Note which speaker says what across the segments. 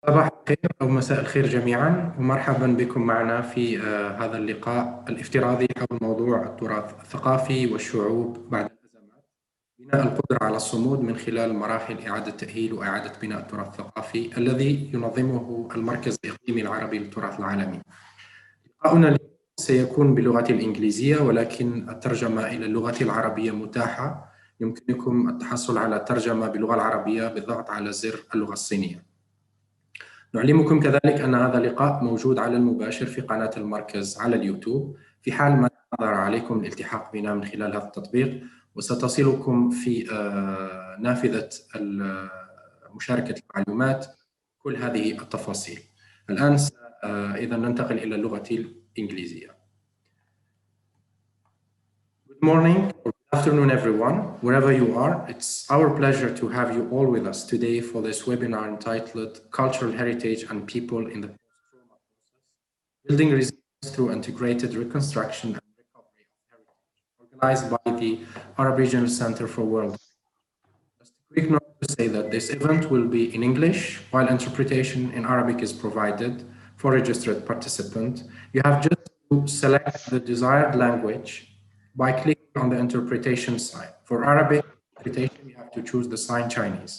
Speaker 1: صباح الخير أو مساء الخير جميعا، ومرحبا بكم معنا في هذا اللقاء الافتراضي حول موضوع التراث الثقافي والشعوب بعد الأزمات، بناء القدرة على الصمود من خلال مراحل إعادة تأهيل وإعادة بناء التراث الثقافي الذي ينظمه المركز الإقليمي العربي للتراث العالمي. لقاؤنا اليوم سيكون باللغة الإنجليزية، ولكن الترجمة إلى اللغة العربية متاحة. يمكنكم التحصل على ترجمة باللغة العربية بالضغط على زر اللغة الصينية. نعلمكم كذلك أن هذا اللقاء موجود على المباشر في قناة المركز على اليوتيوب، في حال ما ظهر عليكم الالتحاق بنا من خلال هذا التطبيق، وستصلكم في نافذة مشاركة المعلومات كل هذه التفاصيل. الآن إذا ننتقل إلى اللغة الإنجليزية. Good morning or good afternoon, everyone, wherever you are. It's our pleasure to have you all with us today for this webinar entitled Cultural Heritage and People in the Post-Trauma Process, Building Resilience Through Integrated Reconstruction and Recovery of Heritage, organized by the Arab Regional Center for World. Just a quick note to say that this event will be in English, while interpretation in Arabic is provided for registered participants. You have just to select the desired language by clicking on the interpretation sign. For Arabic interpretation, you have to choose the sign Chinese.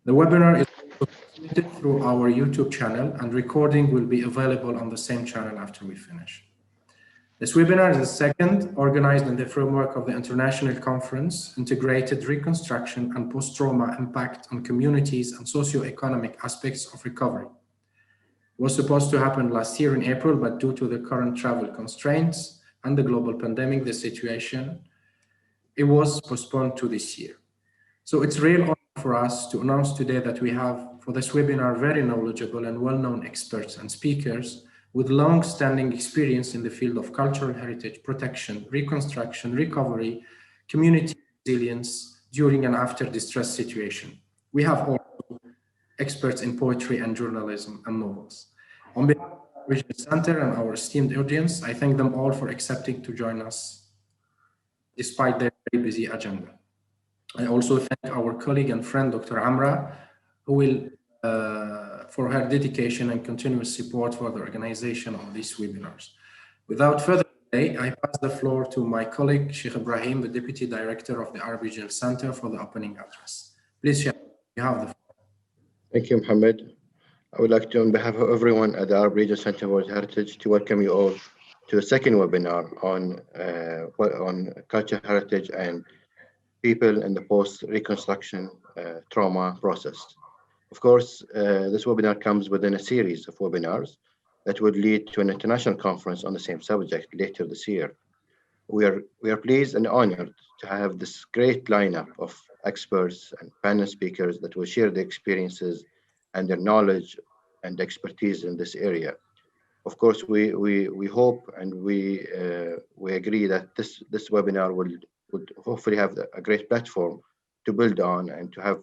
Speaker 1: The webinar is also transmitted through our YouTube channel, and recording will be available on the same channel after we finish. This webinar is the second organized in the framework of the International Conference, Integrated Reconstruction and Post-Trauma Impact on Communities and Socio-Economic Aspects of Recovery. It was supposed to happen last year in April, but due to the current travel constraints and the global pandemic, the situation, it was postponed to this year. So it's real honor for us to announce today that we have for this webinar very knowledgeable and well-known experts and speakers with long-standing experience in the field of cultural heritage protection, reconstruction, recovery, community resilience during and after distress situation. We have also experts in poetry and journalism and novels. On behalf of the Regional Center and our esteemed audience, I thank them all for accepting to join us despite their very busy agenda. I also thank our colleague and friend, Dr. Amra, who will, for her dedication and continuous support for the organization of these webinars. Without further delay, I pass the floor to my colleague, Sheikh Ibrahim, the Deputy Director of the Arab Regional Center, for the opening address. Please, Sheikh, you have the floor. Thank you, Mohammed. I would like to, on behalf of everyone at the Arab Regional Center for World Heritage, to welcome you all to the second webinar on cultural heritage and people in the post-reconstruction trauma process. Of course, this webinar comes within a series of webinars that would lead to an international conference on the same subject later this year. We are pleased and honored to have this great lineup of experts and panel speakers that will share their experiences and their knowledge and expertise in this area. Of course, we hope and we agree that this webinar would hopefully have a great platform to build on and to have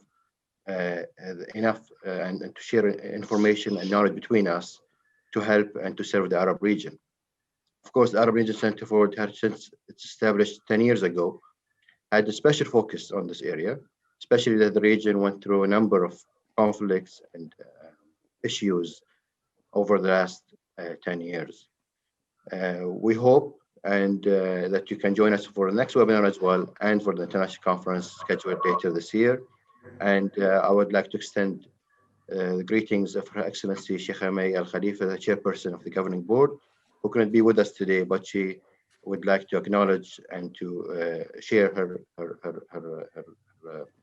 Speaker 1: enough and to share information and knowledge between us to help and to serve the Arab region. Of course, the Arab Regional Center for World Heritage, it's established 10 years ago, had a special focus on this area, especially that the region went through a number of conflicts and issues over the last 10 years. We hope that you can join us for the next webinar as well, and for the international conference scheduled later this year. And I would like to extend the greetings of Her Excellency Sheikh Al Khalifa, the chairperson of the governing board, who couldn't be with us today, but she would like to acknowledge and to share her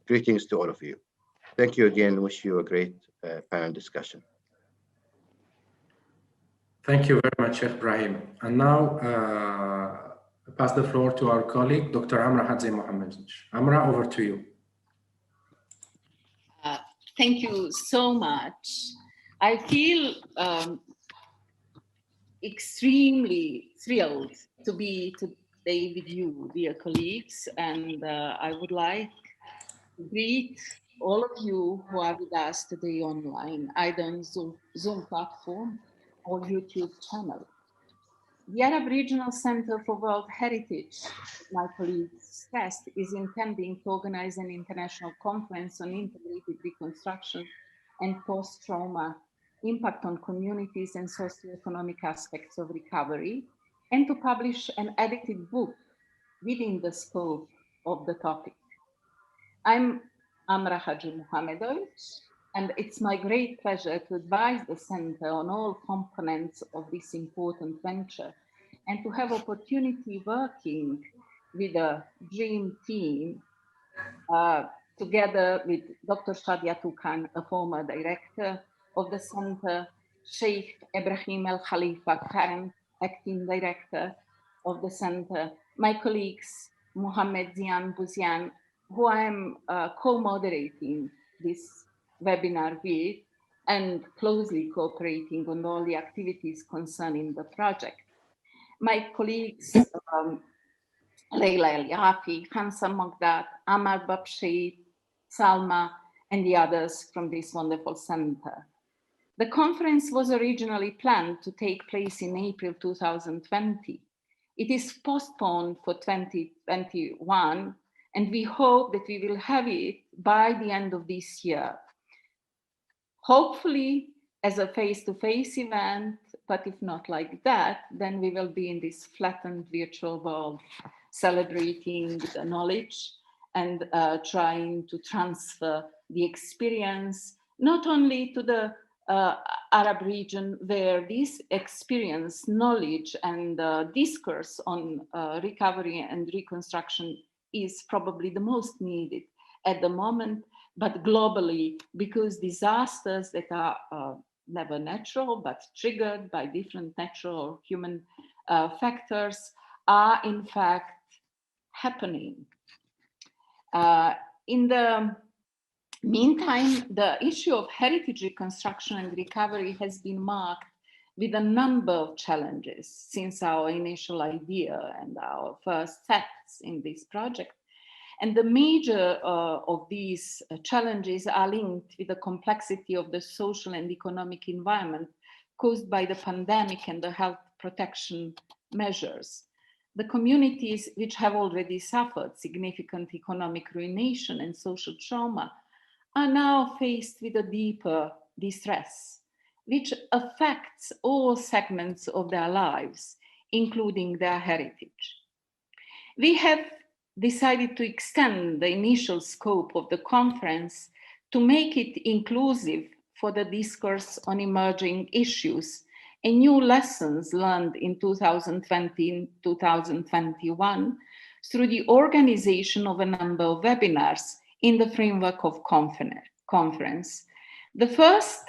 Speaker 1: greetings to all of you. Thank you again. Wish you a great panel discussion. Thank you very much, Sheikh Ibrahim. And now, I pass the floor to our colleague, Dr. Amra Hadzi Mohammed. Amra, over to you.
Speaker 2: Thank you so much. I feel extremely thrilled to be today with you, dear colleagues, and I would like to greet all of you who are with us today online, either on Zoom platform or YouTube channel. The Arab Regional Center for World Heritage, my colleagues stressed, is intending to organize an international conference on integrated reconstruction and post-trauma, impact on communities and socioeconomic aspects of recovery, and to publish an edited book within the scope of the topic. I'm Amra Haji Muhammedovic, and it's my great pleasure to advise the Center on all components of this important venture and to have opportunity working with a dream team together with Dr. Shadia Toukan, a former director of the center, Sheikh Ibrahim El Khalifa, current acting director of the center, my colleagues, Mohammed Zian Buzian, who I am co-moderating this webinar with and closely cooperating on all the activities concerning the project. My colleagues, Leila El Yafi, Hansa Mogdad, Amar Babshid, Salma, and the others from this wonderful center. The conference was originally planned to take place in April 2020. It is postponed for 2021, and we hope that we will have it by the end of this year. Hopefully as a face-to-face event, but if not like that, then we will be in this flattened virtual world, celebrating the knowledge and trying to transfer the experience, not only to the Arab region where this experience, knowledge and discourse on recovery and reconstruction is probably the most needed at the moment, but globally, because disasters that are never natural, but triggered by different natural or human factors are in fact happening. In the meantime, the issue of heritage reconstruction and recovery has been marked with a number of challenges since our initial idea and our first steps in this project. And the major of these challenges are linked with the complexity of the social and economic environment caused by the pandemic and the health protection measures. The communities which have already suffered significant economic ruination and social trauma are now faced with a deeper distress, which affects all segments of their lives, including their heritage. We have decided to extend the initial scope of the conference to make it inclusive for the discourse on emerging issues and new lessons learned in 2020 and 2021 through the organization of a number of webinars in the framework of conference. The first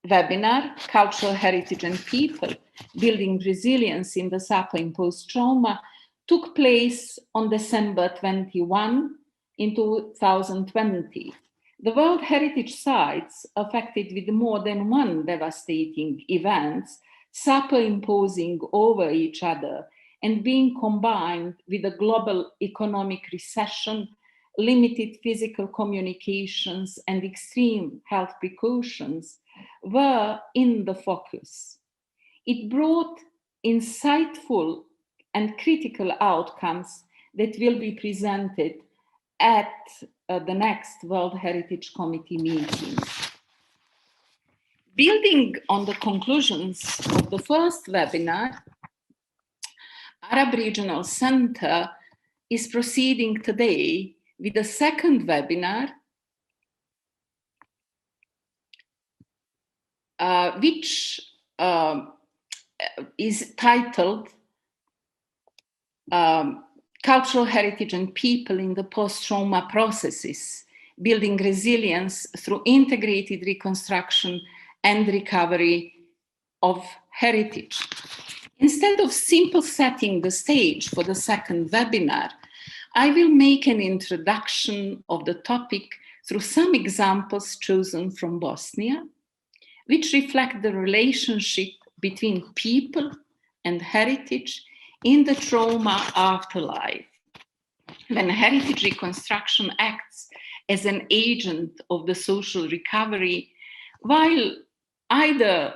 Speaker 2: webinar, Cultural Heritage and People, Building Resilience in the Supper-Imposed Trauma, took place on December 21 in 2020. The World Heritage Sites affected with more than one devastating events, superimposing over each other and being combined with a global economic recession, limited physical communications and extreme health precautions were in the focus. It brought insightful and critical outcomes that will be presented at the next World Heritage Committee meeting. Building on the conclusions of the first webinar, Arab Regional Center is proceeding today with the second webinar, which is titled Cultural Heritage and People in the Post-Trauma Processes, Building Resilience Through Integrated Reconstruction and Recovery of Heritage. Instead of simply setting the stage for the second webinar, I will make an introduction of the topic through some examples chosen from Bosnia, which reflect the relationship between people and heritage in the trauma afterlife, when heritage reconstruction acts as an agent of the social recovery, while either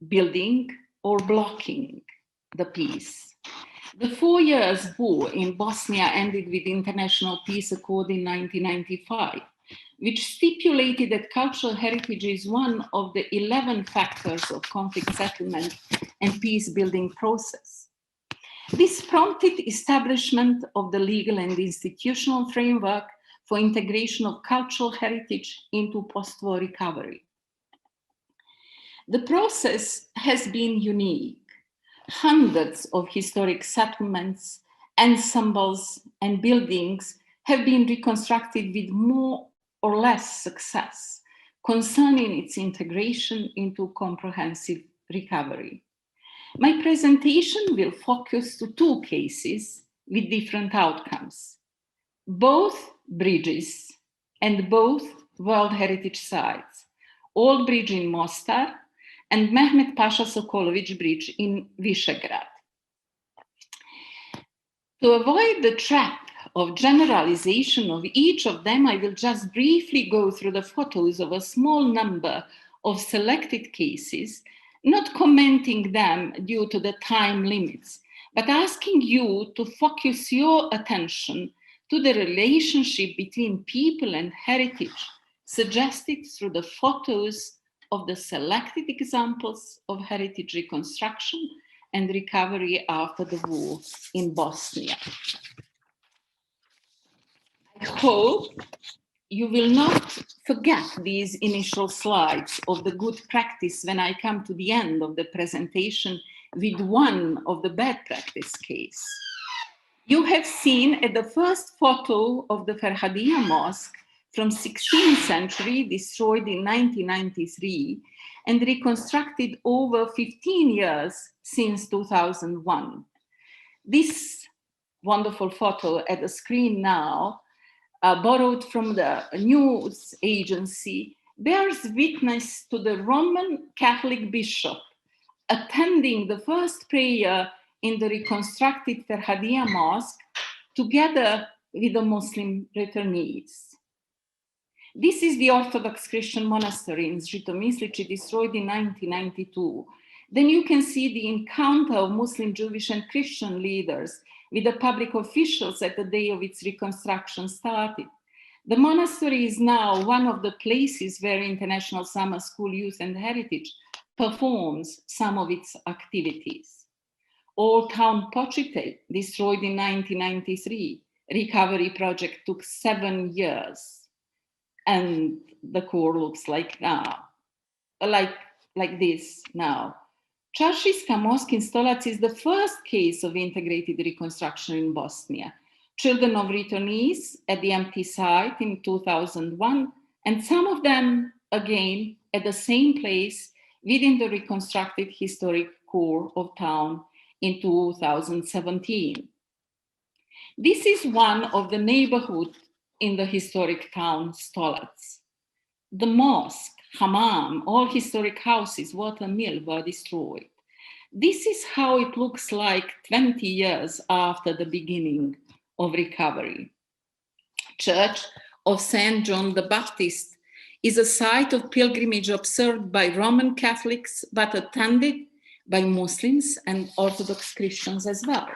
Speaker 2: building or blocking the peace. The 4 years war in Bosnia ended with international peace accord in 1995, which stipulated that cultural heritage is one of the 11 factors of conflict settlement and peace building process. This prompted establishment of the legal and institutional framework for integration of cultural heritage into post-war recovery. The process has been unique. Hundreds of historic settlements, ensembles, and buildings have been reconstructed with more or less success concerning its integration into comprehensive recovery. My presentation will focus to two cases with different outcomes. Both bridges and both World Heritage Sites, Old Bridge in Mostar and Mehmet Pasha Sokolovic Bridge in Visegrad. To avoid the trap of generalization of each of them, I will just briefly go through the photos of a small number of selected cases, not commenting them due to the time limits, but asking you to focus your attention to the relationship between people and heritage suggested through the photos of the selected examples of heritage reconstruction and recovery after the war in Bosnia. I hope you will not forget these initial slides of the good practice when I come to the end of the presentation with one of the bad practice case. You have seen at the first photo of the Farhadiya Mosque from 16th century, destroyed in 1993 and reconstructed over 15 years since 2001. This wonderful photo at the screen now, borrowed from the news agency, bears witness to the Roman Catholic bishop attending the first prayer in the reconstructed Farhadiya Mosque together with the Muslim returnees. This is the Orthodox Christian monastery in Zhytomyslichi, destroyed in 1992. Then you can see the encounter of Muslim, Jewish, and Christian leaders with the public officials at the day of its reconstruction started. The monastery is now one of the places where International Summer School Youth and Heritage performs some of its activities. Old Town Pochite, destroyed in 1993. Recovery project took 7 years. And the core looks like now, like this now. Čaršijska Mosque in Stolac is the first case of integrated reconstruction in Bosnia. Children of returnees at the empty site in 2001, and some of them again at the same place within the reconstructed historic core of town in 2017. This is one of the neighborhood in the historic town Stolac. The mosque, hammam, all historic houses, water mill were destroyed. This is how it looks like 20 years after the beginning of recovery. Church of St. John the Baptist is a site of pilgrimage observed by Roman Catholics, but attended by Muslims and Orthodox Christians as well.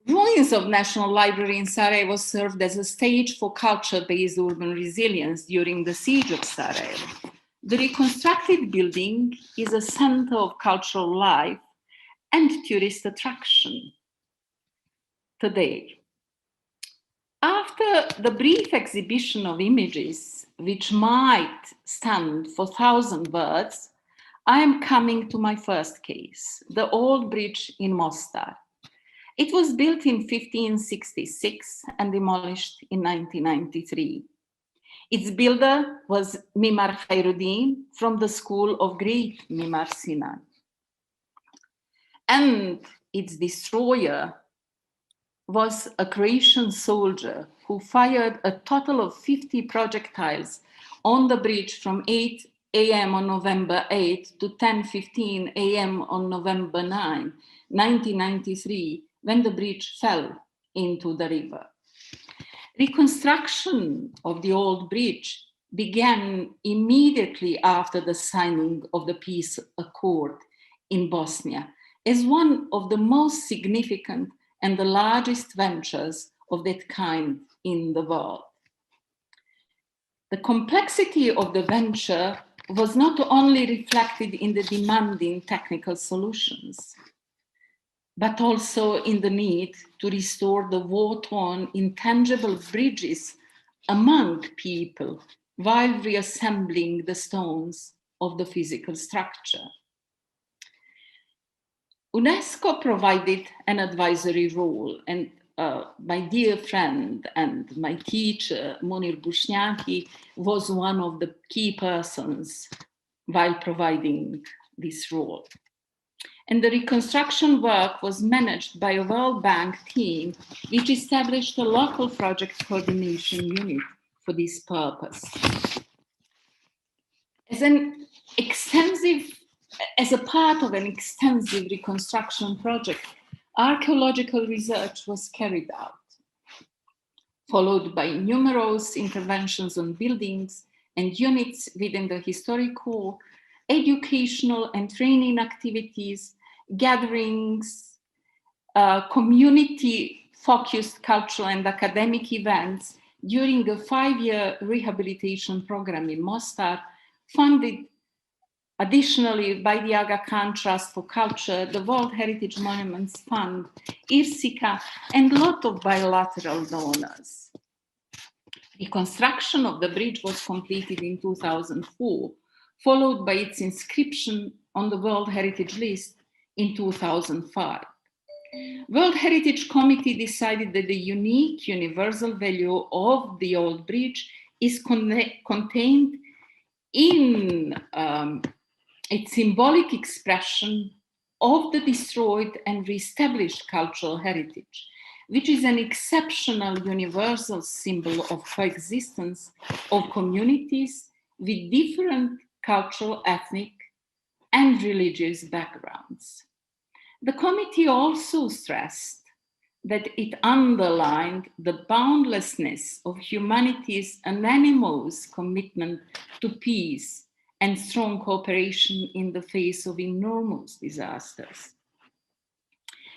Speaker 2: Ruins of National Library in Sarajevo served as a stage for culture-based urban resilience during the siege of Sarajevo. The reconstructed building is a center of cultural life and tourist attraction today. After the brief exhibition of images, which might stand for 1,000 words, I am coming to my first case, the Old Bridge in Mostar. It was built in 1566 and demolished in 1993. Its builder was Mimar Khairuddin from the school of great Mimar Sinan. And its destroyer was a Croatian soldier who fired a total of 50 projectiles on the bridge from 8 a.m. on November 8 to 10:15 a.m. on November 9, 1993, when the bridge fell into the river. Reconstruction of the old bridge began immediately after the signing of the peace accord in Bosnia as one of the most significant and the largest ventures of that kind in the world. The complexity of the venture was not only reflected in the demanding technical solutions, but also in the need to restore the war-torn, intangible bridges among people while reassembling the stones of the physical structure. UNESCO provided an advisory role, and my dear friend and my teacher, Munir Bushniak, was one of the key persons while providing this role. And the reconstruction work was managed by a World Bank team, which established a local project coordination unit for this purpose. As a part of an extensive reconstruction project, archaeological research was carried out, followed by numerous interventions on buildings and units within the historical, educational and training activities, gatherings, community-focused cultural and academic events during a 5-year rehabilitation program in Mostar, funded additionally by the Aga Khan Trust for Culture, the World Heritage Monuments Fund, IRSICA, and a lot of bilateral donors. Reconstruction of the bridge was completed in 2004, followed by its inscription on the World Heritage List in 2005. World Heritage Committee decided that the unique universal value of the old bridge is contained in its symbolic expression of the destroyed and reestablished cultural heritage, which is an exceptional universal symbol of coexistence of communities with different cultural, ethnic, and religious backgrounds. The committee also stressed that it underlined the boundlessness of humanity's unanimous commitment to peace and strong cooperation in the face of enormous disasters.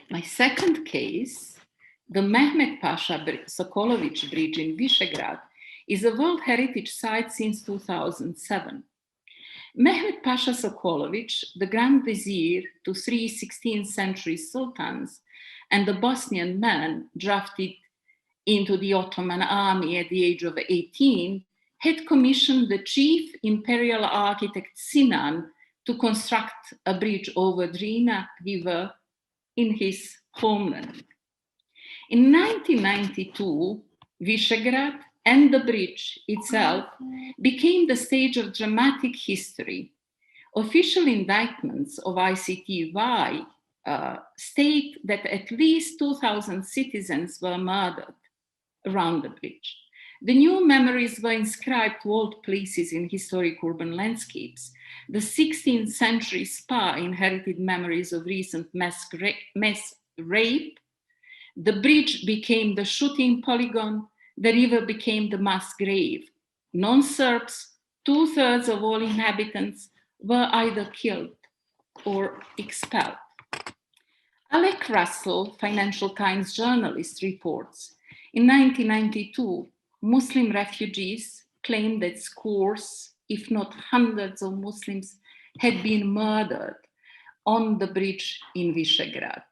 Speaker 2: My second case, the Mehmet Pasha Sokolovic Bridge in Visegrad, is a World Heritage Site since 2007. Mehmet Pasha Sokolovic, the Grand Vizier to 3 16th century sultans and the Bosnian man drafted into the Ottoman army at the age of 18, had commissioned the chief imperial architect Sinan to construct a bridge over Drina River in his homeland. In 1992, Visegrad and the bridge itself became the stage of dramatic history. Official indictments of ICTY state that at least 2,000 citizens were murdered around the bridge. The new memories were inscribed to old places in historic urban landscapes. The 16th century spa inherited memories of recent mass rape. The bridge became the shooting polygon. The river became the mass grave. Non-Serbs, 2/3 of all inhabitants, were either killed or expelled. Alec Russell, Financial Times journalist, reports, in 1992, Muslim refugees claimed that scores, if not hundreds of Muslims had been murdered on the bridge in Visegrad,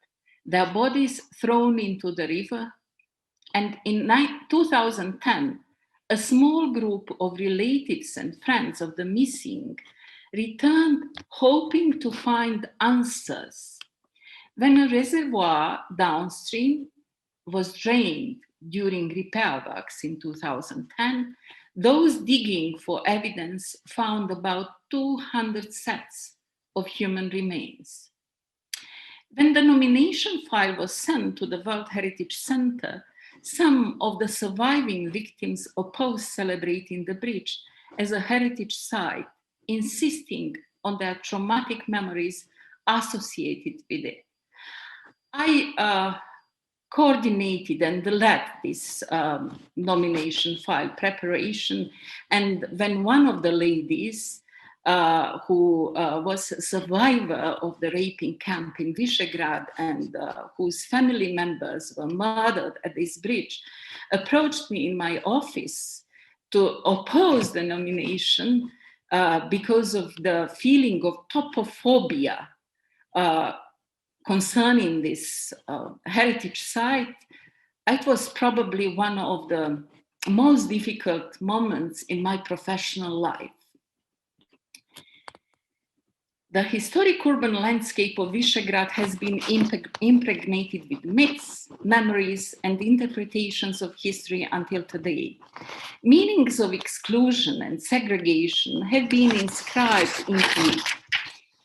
Speaker 2: their bodies thrown into the river. And in 2010, a small group of relatives and friends of the missing returned hoping to find answers. When a reservoir downstream was drained during repair works in 2010, those digging for evidence found about 200 sets of human remains. When the nomination file was sent to the World Heritage Center, some of the surviving victims opposed celebrating the bridge as a heritage site, insisting on their traumatic memories associated with it. I coordinated and led this nomination file preparation, and when one of the ladies who was a survivor of the raping camp in Visegrad and whose family members were murdered at this bridge, approached me in my office to oppose the nomination because of the feeling of topophobia concerning this heritage site. It was probably one of the most difficult moments in my professional life. The historic urban landscape of Visegrad has been impregnated with myths, memories, and interpretations of history until today. Meanings of exclusion and segregation have been inscribed into it.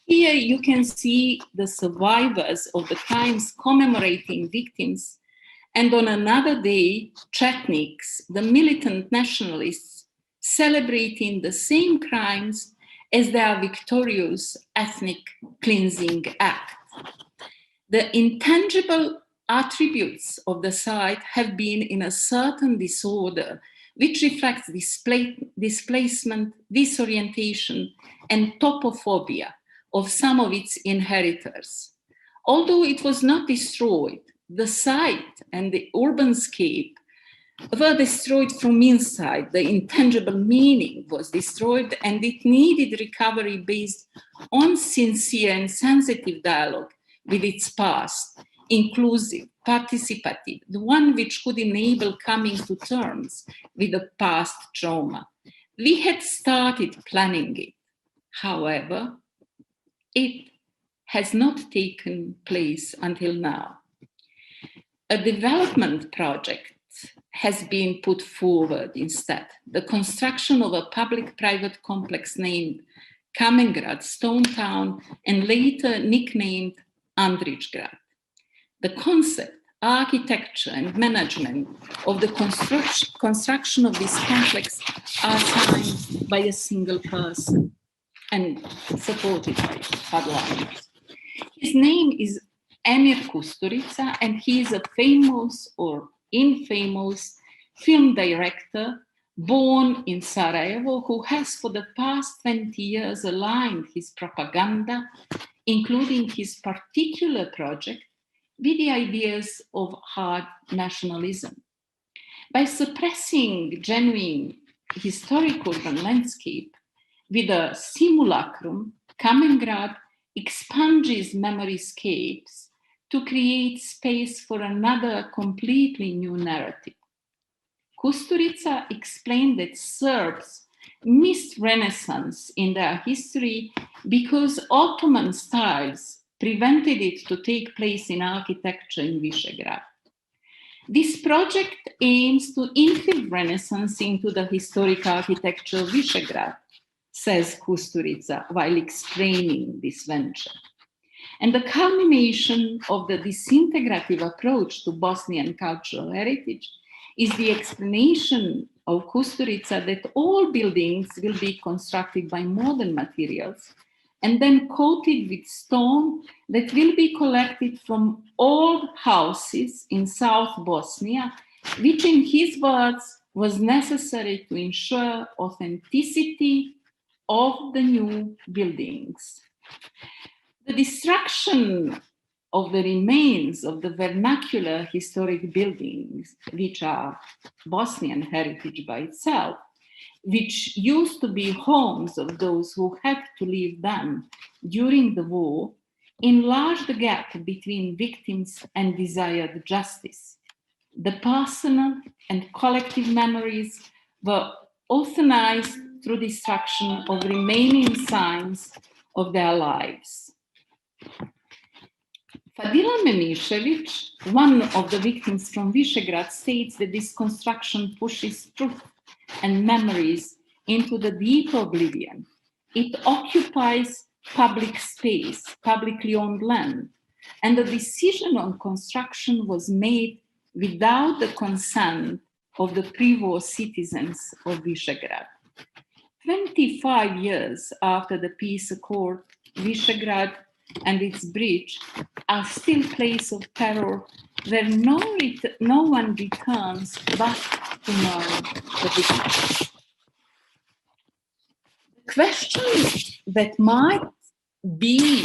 Speaker 2: Here you can see the survivors of the crimes commemorating victims, and on another day, Chetniks, the militant nationalists, celebrating the same crimes as their victorious ethnic cleansing act. The intangible attributes of the site have been in a certain disorder, which reflects displacement, disorientation, and topophobia of some of its inheritors. Although it was not destroyed, the site and the urbanscape were destroyed from inside. The intangible meaning was destroyed, and it needed recovery based on sincere and sensitive dialogue with its past, inclusive, participative, the one which could enable coming to terms with the past trauma. We had started planning it. However, it has not taken place until now. A development project has been put forward instead, the construction of a public-private complex named Kamengrad, Stone Town, and later nicknamed Andrićgrad. The concept, architecture, and management of the construction of this complex are signed by a single person and supported by hardliners. His name is Emir Kusturica, and he is a famous or infamous film director born in Sarajevo, who has for the past 20 years aligned his propaganda, including his particular project, with the ideas of hard nationalism. By suppressing genuine historic urban landscape with a simulacrum, Kamengrad expunges memoryscapes to create space for another completely new narrative. Kusturica explained that Serbs missed Renaissance in their history because Ottoman styles prevented it to take place in architecture in Visegrad. This project aims to infill Renaissance into the historic architecture of Visegrad, says Kusturica while explaining this venture. And the culmination of the disintegrative approach to Bosnian cultural heritage is the explanation of Kusturica that all buildings will be constructed by modern materials and then coated with stone that will be collected from old houses in South Bosnia, which in his words was necessary to ensure authenticity of the new buildings. The destruction of the remains of the vernacular historic buildings, which are Bosnian heritage by itself, which used to be homes of those who had to leave them during the war, enlarged the gap between victims and desired justice. The personal and collective memories were euthanized through destruction of remaining signs of their lives. Fadila Memišević, one of the victims from Visegrad, states that this construction pushes truth and memories into the deep oblivion. It occupies public space, publicly owned land, and the decision on construction was made without the consent of the pre-war citizens of Visegrad. 25 years after the peace accord, Visegrad and its bridge are still place of terror where no one returns but to mourn the victims. The question that might be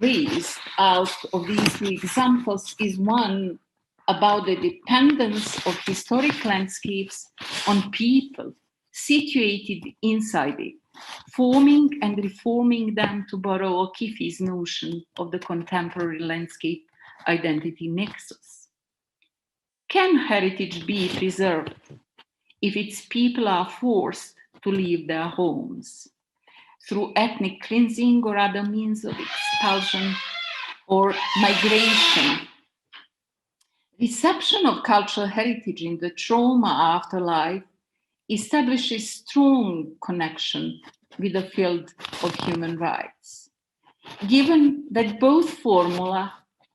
Speaker 2: raised out of these two examples is one about the dependence of historic landscapes on people situated inside it, forming and reforming them, to borrow O'Keefe's notion of the contemporary landscape identity nexus. Can heritage be preserved if its people are forced to leave their homes through ethnic cleansing or other means of expulsion or migration? Reception of cultural heritage in the trauma afterlife establishes strong connection with the field of human rights. Given that both formula,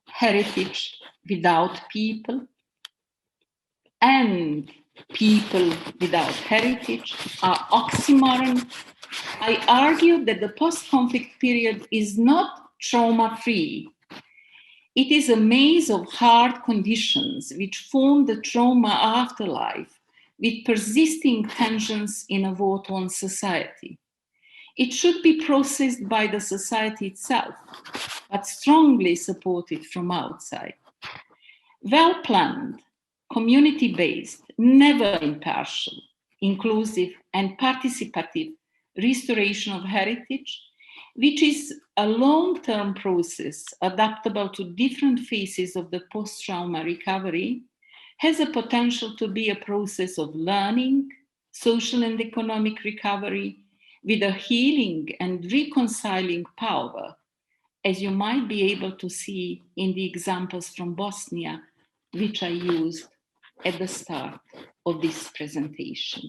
Speaker 2: heritage without people and people without heritage, are oxymoron, I argue that the post-conflict period is not trauma-free. It is a maze of hard conditions which form the trauma afterlife, with persisting tensions in a war-torn society. It should be processed by the society itself, but strongly supported from outside. Well-planned, community-based, never impartial, inclusive, and participative restoration of heritage, which is a long-term process adaptable to different phases of the post-trauma recovery, has a potential to be a process of learning, social and economic recovery, with a healing and reconciling power, as you might be able to see in the examples from Bosnia, which I used at the start of this presentation.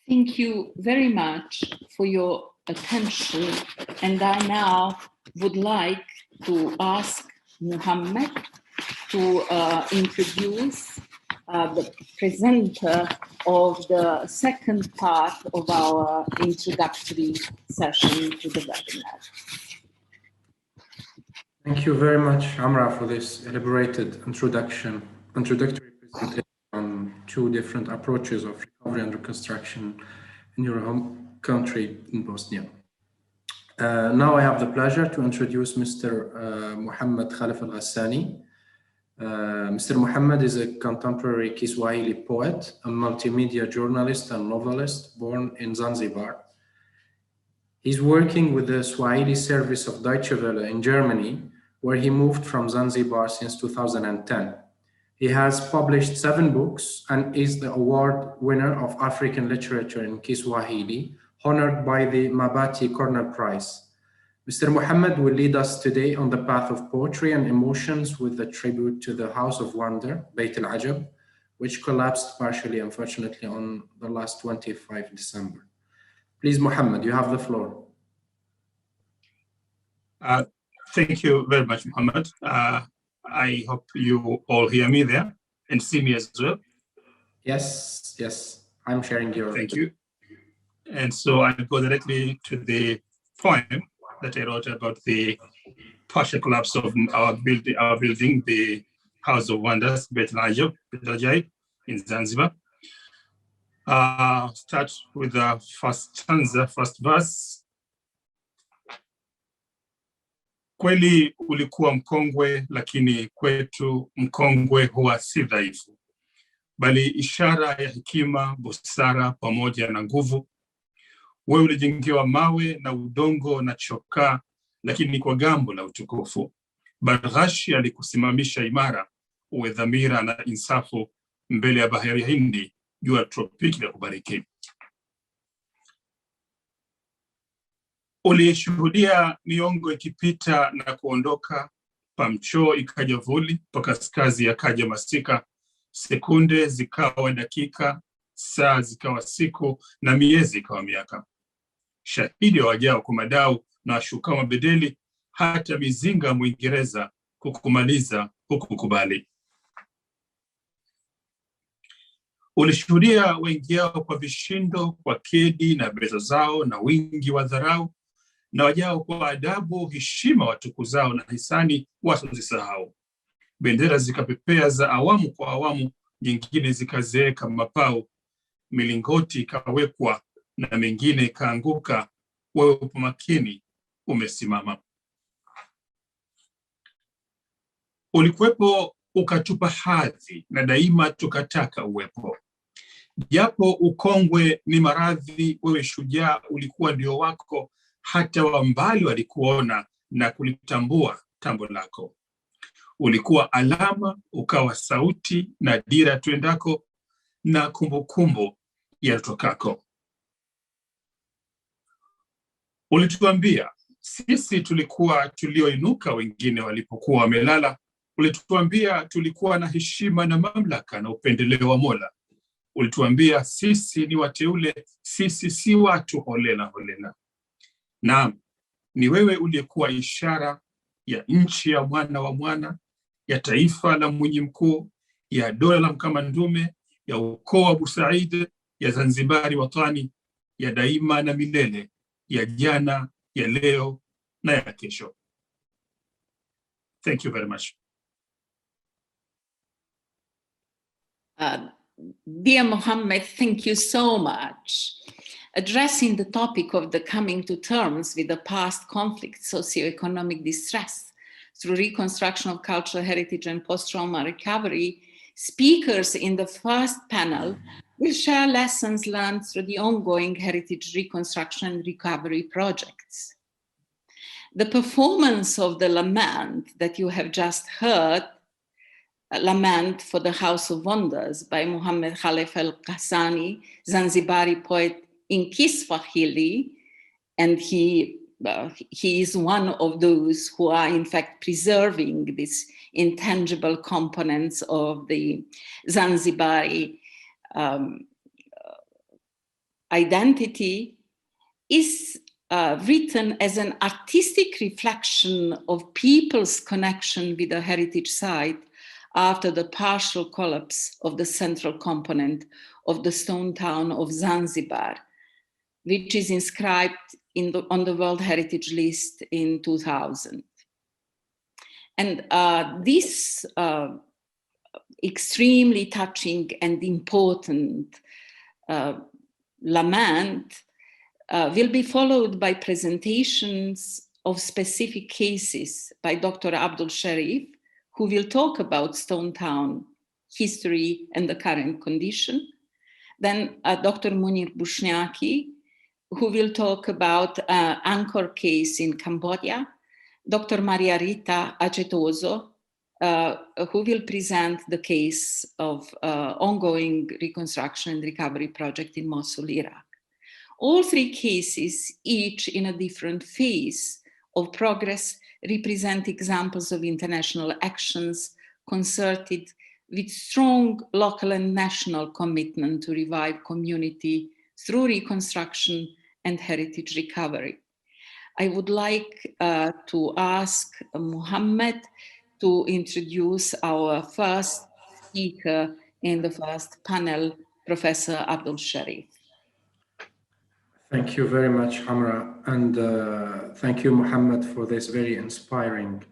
Speaker 2: Thank you very much for your attention, and I now would like to ask Muhammad to introduce the presenter of the second part of our introductory session to the webinar.
Speaker 1: Thank you very much, Amra, for this elaborated introductory presentation on two different approaches of recovery and reconstruction in your home country in Bosnia. Now I have the pleasure to introduce Mr. Muhammad Khalifa al-Hassani. Mr. Muhammad is a contemporary Kiswahili poet, a multimedia journalist and novelist born in Zanzibar. He's working with the Swahili service of Deutsche Welle in Germany, where he moved from Zanzibar since 2010. He has published 7 books and is the award winner of African literature in Kiswahili, honored by the Mabati Cornell Prize. Mr. Muhammad will lead us today on the path of poetry and emotions with the tribute to the House of Wonder, Beit al-Ajab, which collapsed partially, unfortunately, on the last 25 December. Please, Muhammad, you have the floor.
Speaker 3: Thank you very much, Muhammad. I hope you all hear me there and see me as well.
Speaker 1: Yes, yes, I'm sharing your...
Speaker 3: Thank you. And so I'll go directly to the poem that I wrote about the partial collapse of our building, the House of Wonders, Beit al-Ajab in Zanzibar. Start with the first stanza, first verse. Kweli ulikuwa mkongwe, lakini kwetu mkongwe huwa si dhaifu, bali ishara ya hekima, busara pamoja na nguvu. Wewe ulijengewa mawe na udongo na chokaa, lakini kwa gambo la utukufu. Barghashi alikusimamisha imara, uwe dhamira na insafu mbele ya bahari ya Hindi, jua tropiki la kubariki. Ulishuhudia miongo ikipita na kuondoka, pamchoo ikaja vuli, pa kaskazi yakaja masika, sekunde zikawa dakika, saa zikawa siku, na miezi ikawa miaka. Shahidi wajao kumadau na washuka mabedeli, hata mizinga Mwingereza kukumaliza hukukubali. Ulishuhudia wengiao kwa vishindo, kwa kedi na beza zao na wingi wa dharau, na wajao kwa adabu, heshima watukuzao na hisani wasizisahau. Bendera zikapepea za awamu kwa awamu, nyingine zikazeeka mapao, milingoti ikawekwa na mengine ikaanguka, wewe upo makini, umesimama. Ulikuwepo ukatupa hadhi na daima tukataka uwepo. Japo ukongwe ni maradhi, wewe shujaa ulikuwa ndio wako, hata wa mbali walikuona na kulitambua tambo lako. Ulikuwa alama, ukawa sauti na dira tuendako na kumbukumbu ya tokako. Ulituambia sisi tulikuwa tulioinuka wengine walipokuwa wamelala. Ulituambia tulikuwa na heshima na mamlaka na upendeleo wa Mola. Ulituambia sisi ni wateule, sisi si watu holela holela. Naam, ni wewe uliyekuwa ishara ya nchi ya mwana wa mwana, ya taifa la mwenye mkuu, ya dola la mkamandume, ya ukoo wa Abu Said, ya Zanzibari watani, ya daima na milele, ya jana, ya leo na ya kesho. Thank you very much.
Speaker 2: Dear Mohammed, thank you so much. Addressing the topic of the coming to terms with the past conflict, socioeconomic distress, through reconstruction of cultural heritage and post-trauma recovery, speakers in the first panel will share lessons learned through the ongoing heritage reconstruction and recovery projects. The performance of the lament that you have just heard, Lament for the House of Wonders by Muhammad Khalifa al-Hassani, Zanzibari poet in Kiswahili, and he is one of those who are in fact preserving these intangible components of the Zanzibari identity, is written as an artistic reflection of people's connection with the heritage site after the partial collapse of the central component of the stone town of Zanzibar, which is inscribed on the World Heritage List in 2000. And this extremely touching and important lament will be followed by presentations of specific cases by Dr. Abdul Sharif, who will talk about Stone Town history and the current condition. Then Dr. Munir Bushniak, who will talk about anchor case in Cambodia. Dr. Maria Rita Acetoso, who will present the case of ongoing reconstruction and recovery project in Mosul, Iraq. All three cases, each in a different phase of progress, represent examples of international actions concerted with strong local and national commitment to revive community through reconstruction and heritage recovery. I would like to ask Mohammed to introduce our first speaker in the first panel, Professor Abdul Sharif.
Speaker 1: Thank you very much, Hamra, and thank you, Mohammed, for this very inspiring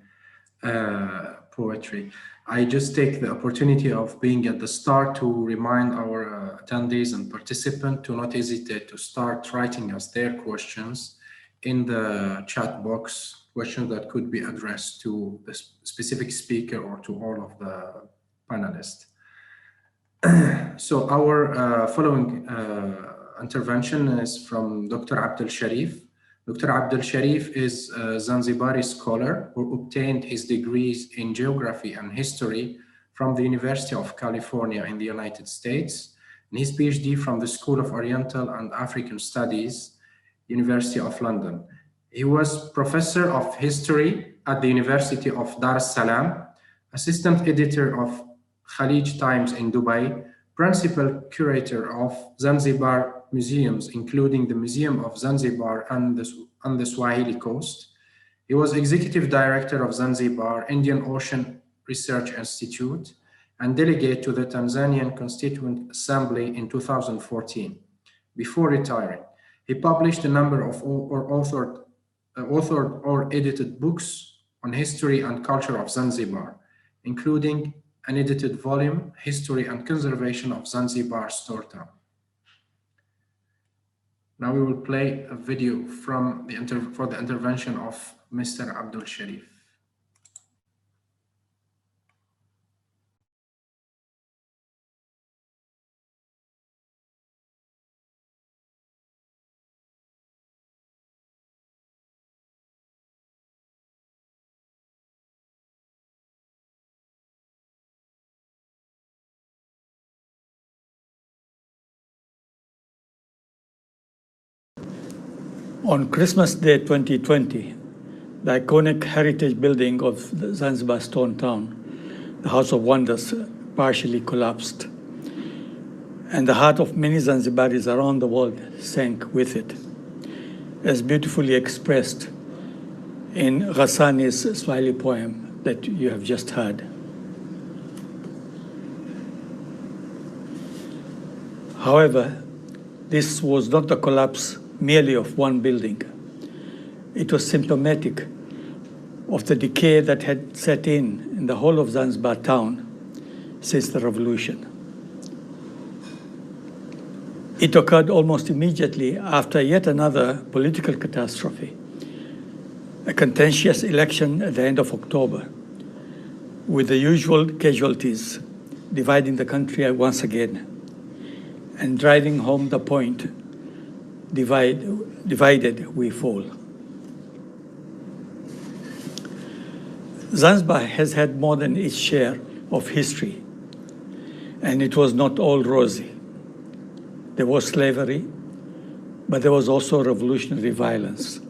Speaker 1: poetry. I just take the opportunity of being at the start to remind our attendees and participants to not hesitate to start writing us their questions in the chat box, questions that could be addressed to the specific speaker or to all of the panelists. So our following intervention is from Dr. Abdul Sharif. Dr. Abdul Sharif is a Zanzibari scholar who obtained his degrees in geography and history from the University of California in the United States, and his PhD from the School of Oriental and African Studies, University of London. He was professor of history at the University of Dar es Salaam, assistant editor of Khalij Times in Dubai, principal curator of Zanzibar museums, including the Museum of Zanzibar and the Swahili Coast. He was executive director of Zanzibar Indian Ocean Research Institute and delegate to the Tanzanian Constituent Assembly in 2014. Before retiring, he published a number of authored or edited books on history and culture of Zanzibar, including an edited volume, History and Conservation of Zanzibar Store Town. Now we will play a video from for the intervention of Mr. Abdul Sharif.
Speaker 4: On Christmas Day 2020, the iconic heritage building of the Zanzibar Stone Town, the House of Wonders, partially collapsed. And the heart of many Zanzibaris around the world sank with it, as beautifully expressed in Hassani's Swahili poem that you have just heard. However, this was not the collapse merely of one building. It was symptomatic of the decay that had set in the whole of Zanzibar town since the revolution. It occurred almost immediately after yet another political catastrophe, a contentious election at the end of October, with the usual casualties dividing the country once again and driving home the point, divided we fall. Zanzibar has had more than its share of history, and it was not all rosy. There was slavery, but there was also revolutionary violence.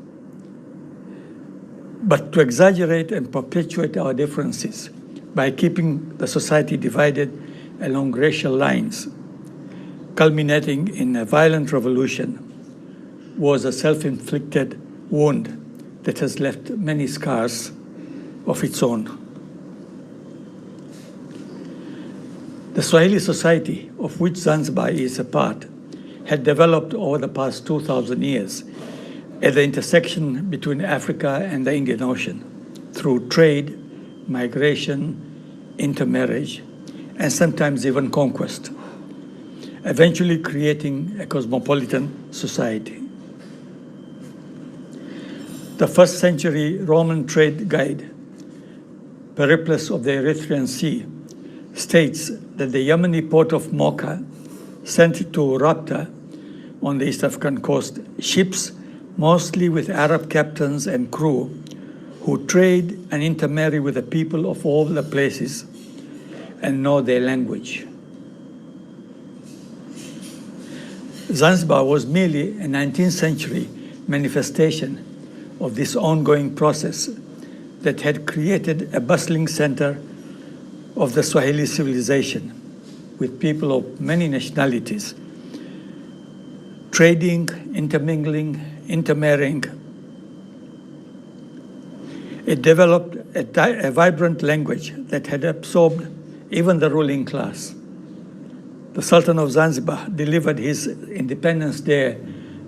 Speaker 4: But to exaggerate and perpetuate our differences by keeping the society divided along racial lines, culminating in a violent revolution, was a self-inflicted wound that has left many scars of its own. The Swahili society, of which Zanzibar is a part, had developed over the past 2,000 years at the intersection between Africa and the Indian Ocean through trade, migration, intermarriage, and sometimes even conquest, eventually creating a cosmopolitan society. The first century Roman trade guide, Periplus of the Erythraean Sea, states that the Yemeni port of Mocha sent to Rabta on the East African coast ships mostly with Arab captains and crew who trade and intermarry with the people of all the places and know their language. Zanzibar was merely a 19th century manifestation of this ongoing process that had created a bustling center of the Swahili civilization with people of many nationalities, trading, intermingling, intermarrying. It developed a vibrant language that had absorbed even the ruling class. The Sultan of Zanzibar delivered his Independence Day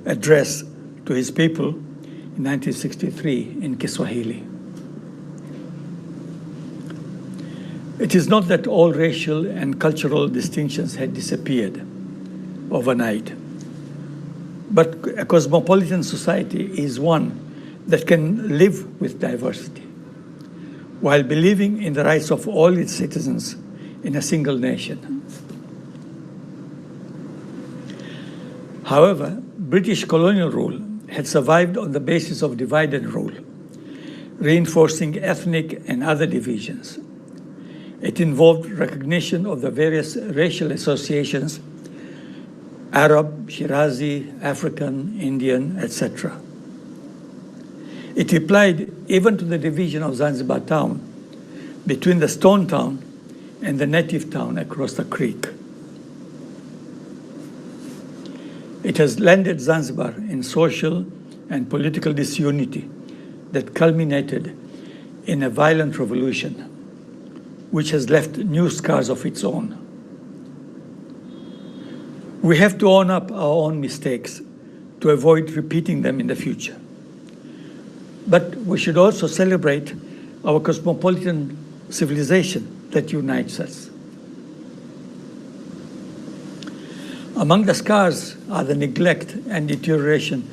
Speaker 4: address to his people in 1963 in Kiswahili. It is not that all racial and cultural distinctions had disappeared overnight, but a cosmopolitan society is one that can live with diversity while believing in the rights of all its citizens in a single nation. However, British colonial rule had survived on the basis of divided rule, reinforcing ethnic and other divisions. It involved recognition of the various racial associations, Arab, Shirazi, African, Indian, etc. It applied even to the division of Zanzibar town between the stone town and the native town across the creek. It has landed Zanzibar in social and political disunity that culminated in a violent revolution, which has left new scars of its own. We have to own up our own mistakes to avoid repeating them in the future. But we should also celebrate our cosmopolitan civilization that unites us. Among the scars are the neglect and deterioration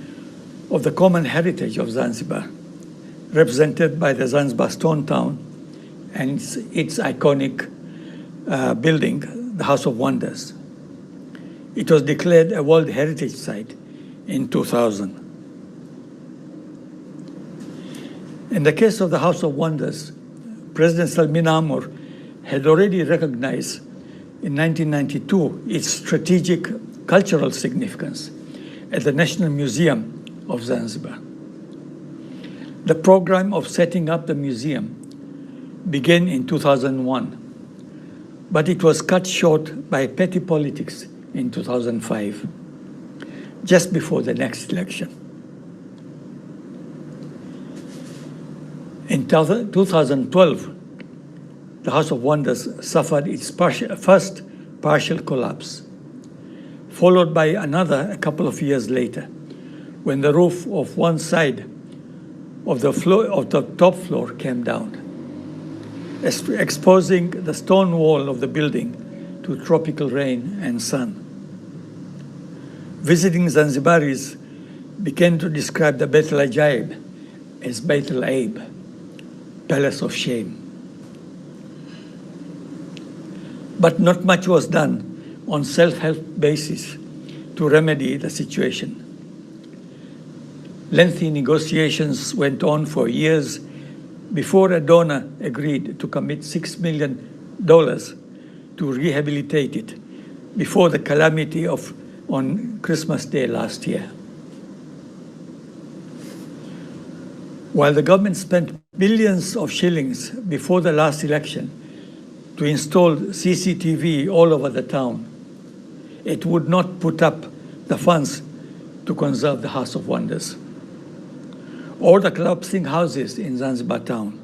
Speaker 4: of the common heritage of Zanzibar, represented by the Zanzibar Stone Town and its iconic building, the House of Wonders. It was declared a World Heritage Site in 2000. In the case of the House of Wonders, President Salmin Amur had already recognized in 1992 its strategic cultural significance at the National Museum of Zanzibar. The program of setting up the museum began in 2001, but it was cut short by petty politics in 2005, just before the next election. In 2012, the House of Wonders suffered its first partial collapse, followed by another a couple of years later, when the roof of one side of the top floor came down, exposing the stone wall of the building to tropical rain and sun. Visiting Zanzibaris began to describe the Beit al-Ajaib as Beit al-Aib, Palace of Shame. But not much was done on self-help basis to remedy the situation. Lengthy negotiations went on for years before a donor agreed to commit $6 million to rehabilitate it before the calamity on Christmas Day last year. While the government spent billions of shillings before the last election to install CCTV all over the town, it would not put up the funds to conserve the House of Wonders, or the collapsing houses in Zanzibar town,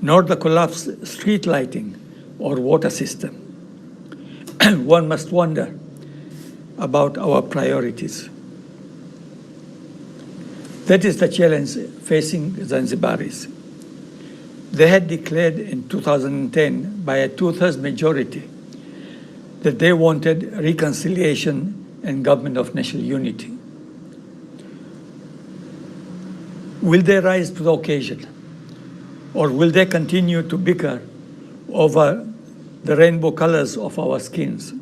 Speaker 4: nor the collapsed street lighting or water system. One must wonder about our priorities. That is the challenge facing Zanzibaris. They had declared in 2010 by a 2/3 majority that they wanted reconciliation and government of national unity. Will they rise to the occasion, or will they continue to bicker over the rainbow colors of our skins,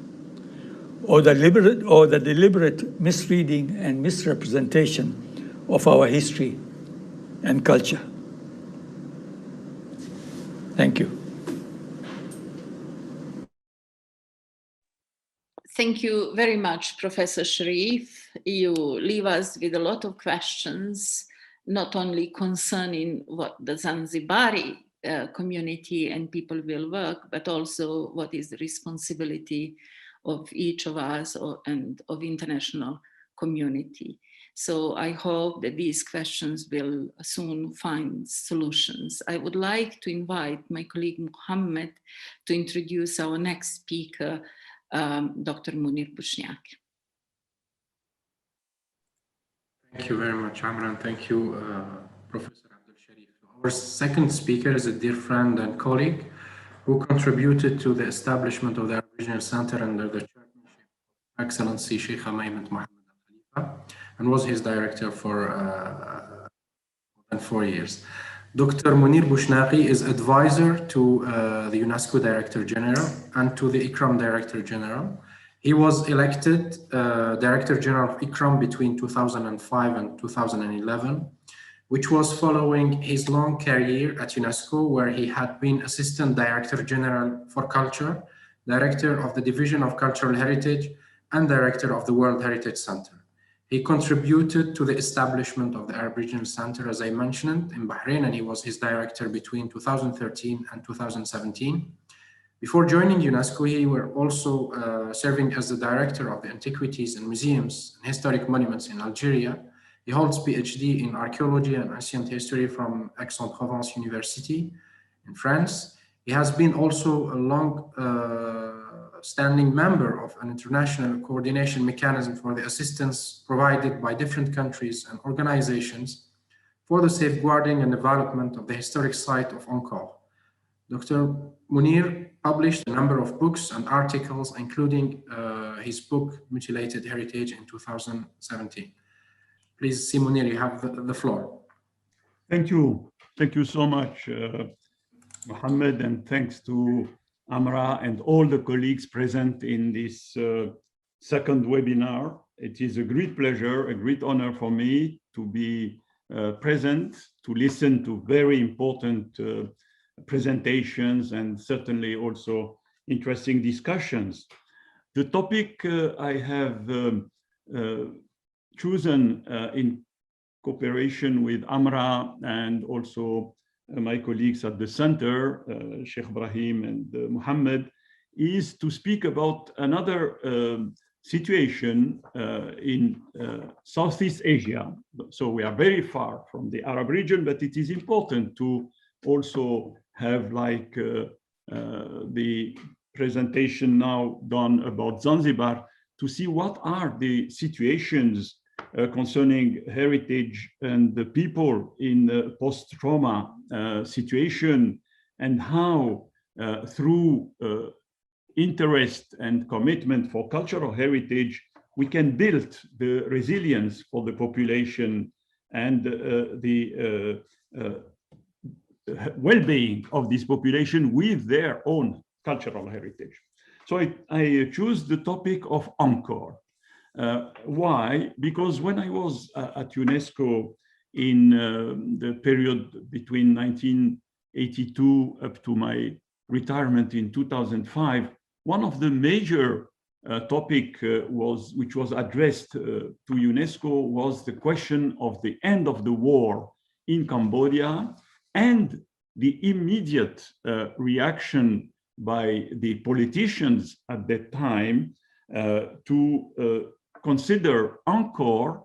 Speaker 4: or the deliberate misreading and misrepresentation of our history and culture? Thank you.
Speaker 2: Thank you very much, Professor Sharif. You leave us with a lot of questions, not only concerning what the Zanzibari community and people will work, but also what is the responsibility of each of us and of international community. So I hope that these questions will soon find solutions. I would like to invite my colleague Mohammed to introduce our next speaker, Dr. Munir Bushniak.
Speaker 1: Thank you very much, Amran. Thank you, Professor Abdul Sharif. Our second speaker is a dear friend and colleague who contributed to the establishment of the Aboriginal Center under the chairmanship of Excellency Sheikh Mohammed Khalifa, and was his director for more than 4 years. Dr. Munir Bushniak is advisor to the UNESCO Director General and to the ICRAM Director General. He was elected Director General of ICRAM between 2005 and 2011, which was following his long career at UNESCO, where he had been Assistant Director General for Culture, Director of the Division of Cultural Heritage, and Director of the World Heritage Center. He contributed to the establishment of the Arbitration Center, as I mentioned, in Bahrain, and he was his director between 2013 and 2017. Before joining UNESCO, he was also serving as the director of the Antiquities and Museums and Historic Monuments in Algeria. He holds PhD in Archaeology and Ancient History from Aix-en-Provence University in France. He has been also a long-standing member of an international coordination mechanism for the assistance provided by different countries and organizations for the safeguarding and development of the historic site of Angkor. Dr. Munir published a number of books and articles, including his book, Mutilated Heritage, in 2017. Please, see, Munir, you have the floor.
Speaker 5: Thank you. Thank you so much, Mohammed, and thanks to Amra and all the colleagues present in this second webinar. It is a great pleasure, a great honor for me to be present, to listen to very important presentations and certainly also interesting discussions. The topic I have chosen in cooperation with Amra and also my colleagues at the center, Sheikh Ibrahim and Mohammed, is to speak about another situation in Southeast Asia. So we are very far from the Arab region, but it is important to also have like the presentation now done about Zanzibar to see what are the situations concerning heritage and the people in the post-trauma situation, and how through interest and commitment for cultural heritage, we can build the resilience for the population and the well-being of this population with their own cultural heritage. So I choose the topic of Angkor. Why? Because when I was at Unesco in the period between 1982 up to my retirement in 2005, one of the major topic which was addressed to UNESCO was the question of the end of the war in Cambodia and the immediate reaction by the politicians at that time to consider Angkor,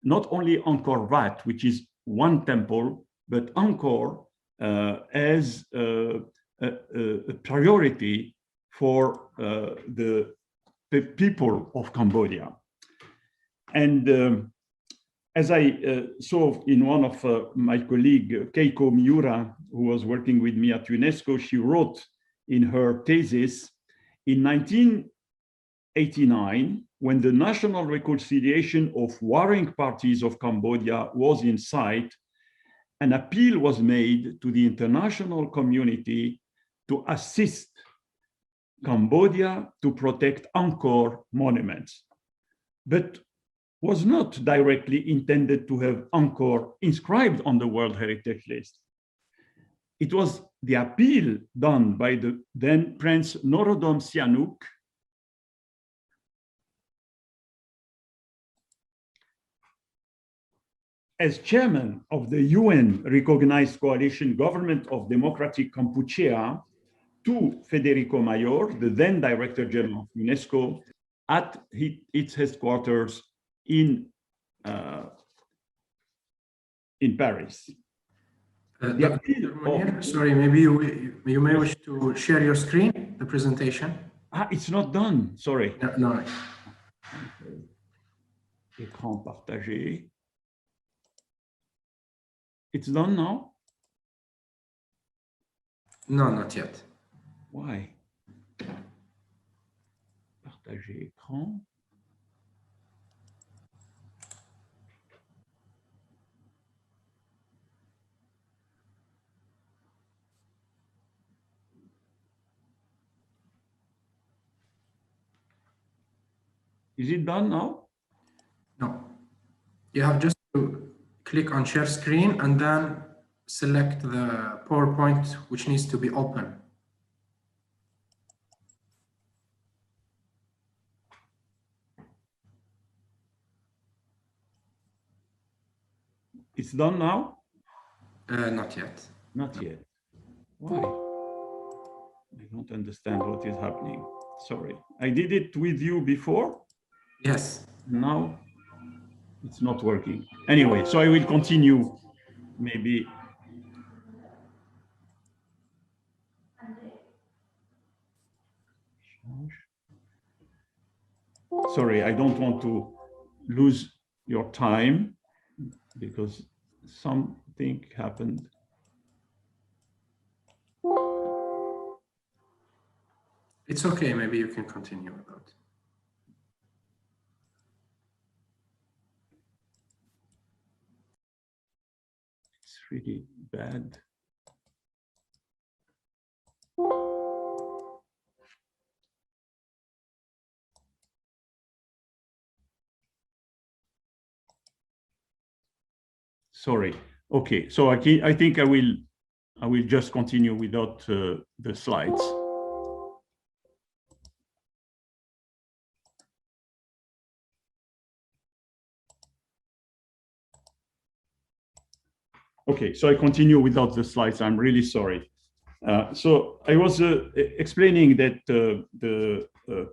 Speaker 5: not only Angkor Wat, which is one temple, but Angkor as a priority for the people of Cambodia. And as I saw in one of my colleague, Keiko Miura, who was working with me at UNESCO, she wrote in her thesis, in 1989, when the national reconciliation of warring parties of Cambodia was in sight, an appeal was made to the international community to assist Cambodia to protect Angkor monuments, but was not directly intended to have Angkor inscribed on the World Heritage List. It was the appeal done by the then Prince Norodom Sihanouk as chairman of the UN-recognized Coalition Government of Democratic Kampuchea to Federico Mayor, the then Director General of UNESCO, at its headquarters in Paris.
Speaker 1: Sorry, maybe you may wish to share your screen, the presentation.
Speaker 5: It's not done, sorry.
Speaker 1: No.
Speaker 5: Écran partagé. It's done now?
Speaker 1: No, not yet.
Speaker 5: Why? Partager écran. Is it done now?
Speaker 1: No. You have just to click on share screen and then select the PowerPoint which needs to be open.
Speaker 5: It's done now?
Speaker 1: Not yet.
Speaker 5: Not yet. Why? I don't understand what is happening. Sorry. I did it with you before.
Speaker 1: Yes.
Speaker 5: Now it's not working. Anyway, so I will continue maybe. Sorry, I don't want to lose your time because something happened.
Speaker 1: It's okay, maybe you can continue with that.
Speaker 5: It's really bad. Sorry. Okay, so I think I will just continue without the slides. Okay, so I continue without the slides. I'm really sorry. So I was explaining that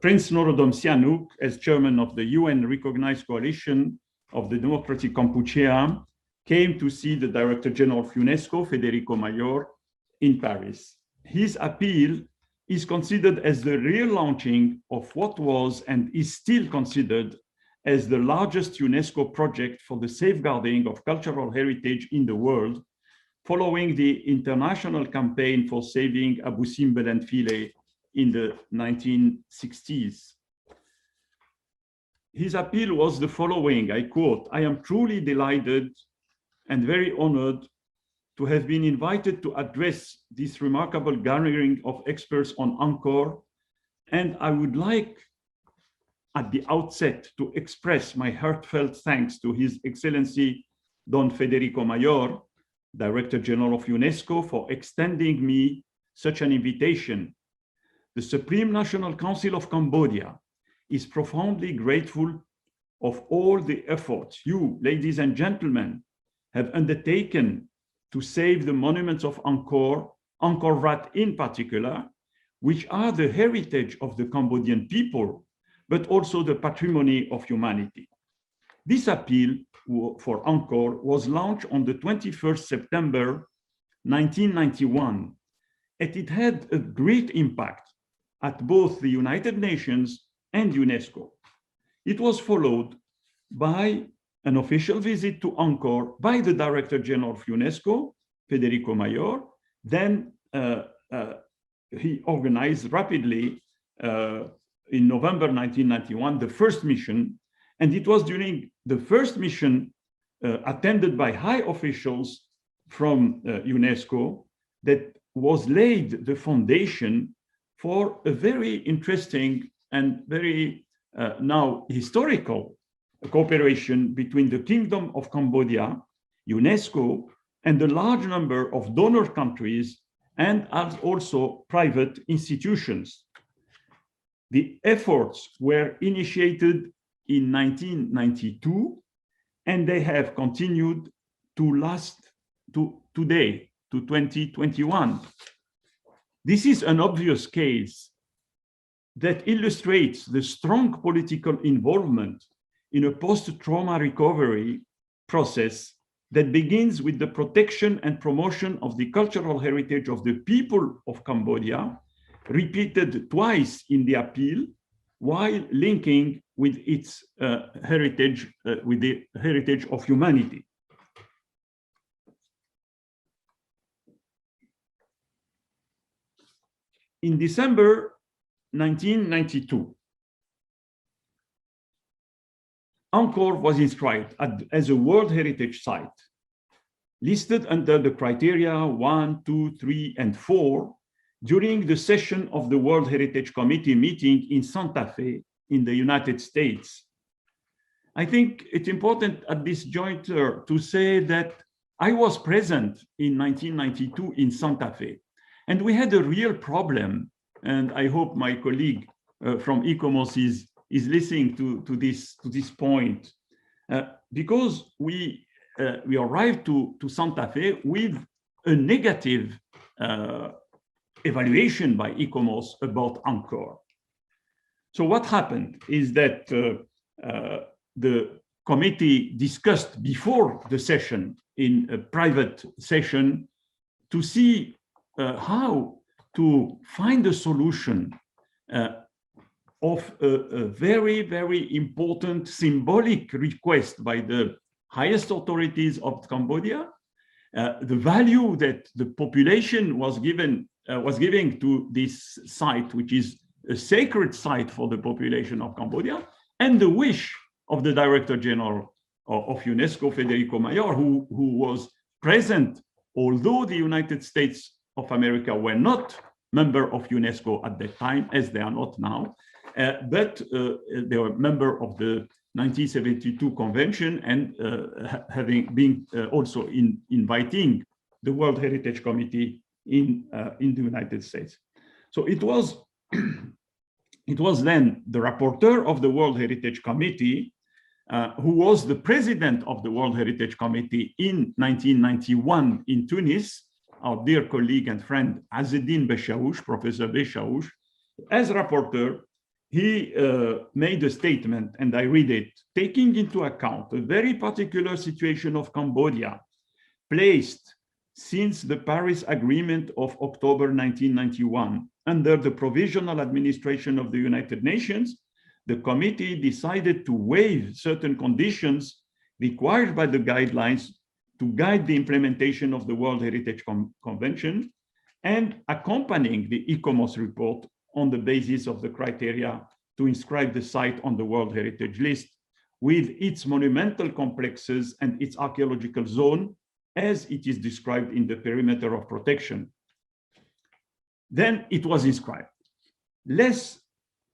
Speaker 5: Prince Norodom Sihanouk, as chairman of the UN-recognized coalition of the Democratic Kampuchea, came to see the Director General of UNESCO, Federico Mayor, in Paris. His appeal is considered as the real launching of what was and is still considered as the largest UNESCO project for the safeguarding of cultural heritage in the world, following the international campaign for saving Abu Simbel and Philae in the 1960s. His appeal was the following, I quote, "I am truly delighted and very honored to have been invited to address this remarkable gathering of experts on Angkor, and I would like at the outset to express my heartfelt thanks to His Excellency Don Federico Mayor, Director General of UNESCO, for extending me such an invitation. The Supreme National Council of Cambodia is profoundly grateful of all the efforts you, ladies and gentlemen, have undertaken to save the monuments of Angkor, Angkor Wat in particular, which are the heritage of the Cambodian people, but also the patrimony of humanity. This appeal for Angkor was launched on the 21st September 1991, and it had a great impact at both the United Nations and UNESCO. It was followed by an official visit to Angkor by the Director General of UNESCO, Federico Mayor. Then he organized rapidly in November 1991, the first mission. And it was during the first mission attended by high officials from UNESCO that was laid the foundation for a very interesting and very now historical cooperation between the Kingdom of Cambodia, UNESCO, and a large number of donor countries and also private institutions. The efforts were initiated in 1992, and they have continued to last to today, to 2021. This is an obvious case that illustrates the strong political involvement in a post-trauma recovery process that begins with the protection and promotion of the cultural heritage of the people of Cambodia, repeated twice in the appeal, while linking with its heritage, with the heritage of humanity. In December 1992, Angkor was inscribed as a World Heritage Site, listed under the criteria 1, 2, 3, and 4 during the session of the World Heritage Committee meeting in Santa Fe in the United States. I think it's important at this juncture to say that I was present in 1992 in Santa Fe, and we had a real problem, and I hope my colleague from ICOMOS is listening to this point, because we arrived to Santa Fe with a negative evaluation by ICOMOS about Angkor. So what happened is that the committee discussed before the session in a private session to see how to find a solution of a very, very important symbolic request by the highest authorities of Cambodia, the value that the population was giving to this site, which is a sacred site for the population of Cambodia, and the wish of the Director General of UNESCO, Federico Mayor, who was present, although the United States of America were not member of UNESCO at that time, as they are not now, but they were member of the 1972 convention, and having been also inviting the World Heritage Committee in the United States. So it was then the rapporteur of the World Heritage Committee, who was the president of the World Heritage Committee in 1991 in Tunis, our dear colleague and friend Azzeddine Beshawouch, Professor Beshawouch. As rapporteur, he made a statement, and I read it, taking into account a very particular situation of Cambodia, placed since the Paris Agreement of October 1991 under the provisional administration of the United Nations, the committee decided to waive certain conditions required by the guidelines to guide the implementation of the World Heritage Convention, and accompanying the ICOMOS report on the basis of the criteria to inscribe the site on the World Heritage List with its monumental complexes and its archaeological zone as it is described in the perimeter of protection. Then it was inscribed. Less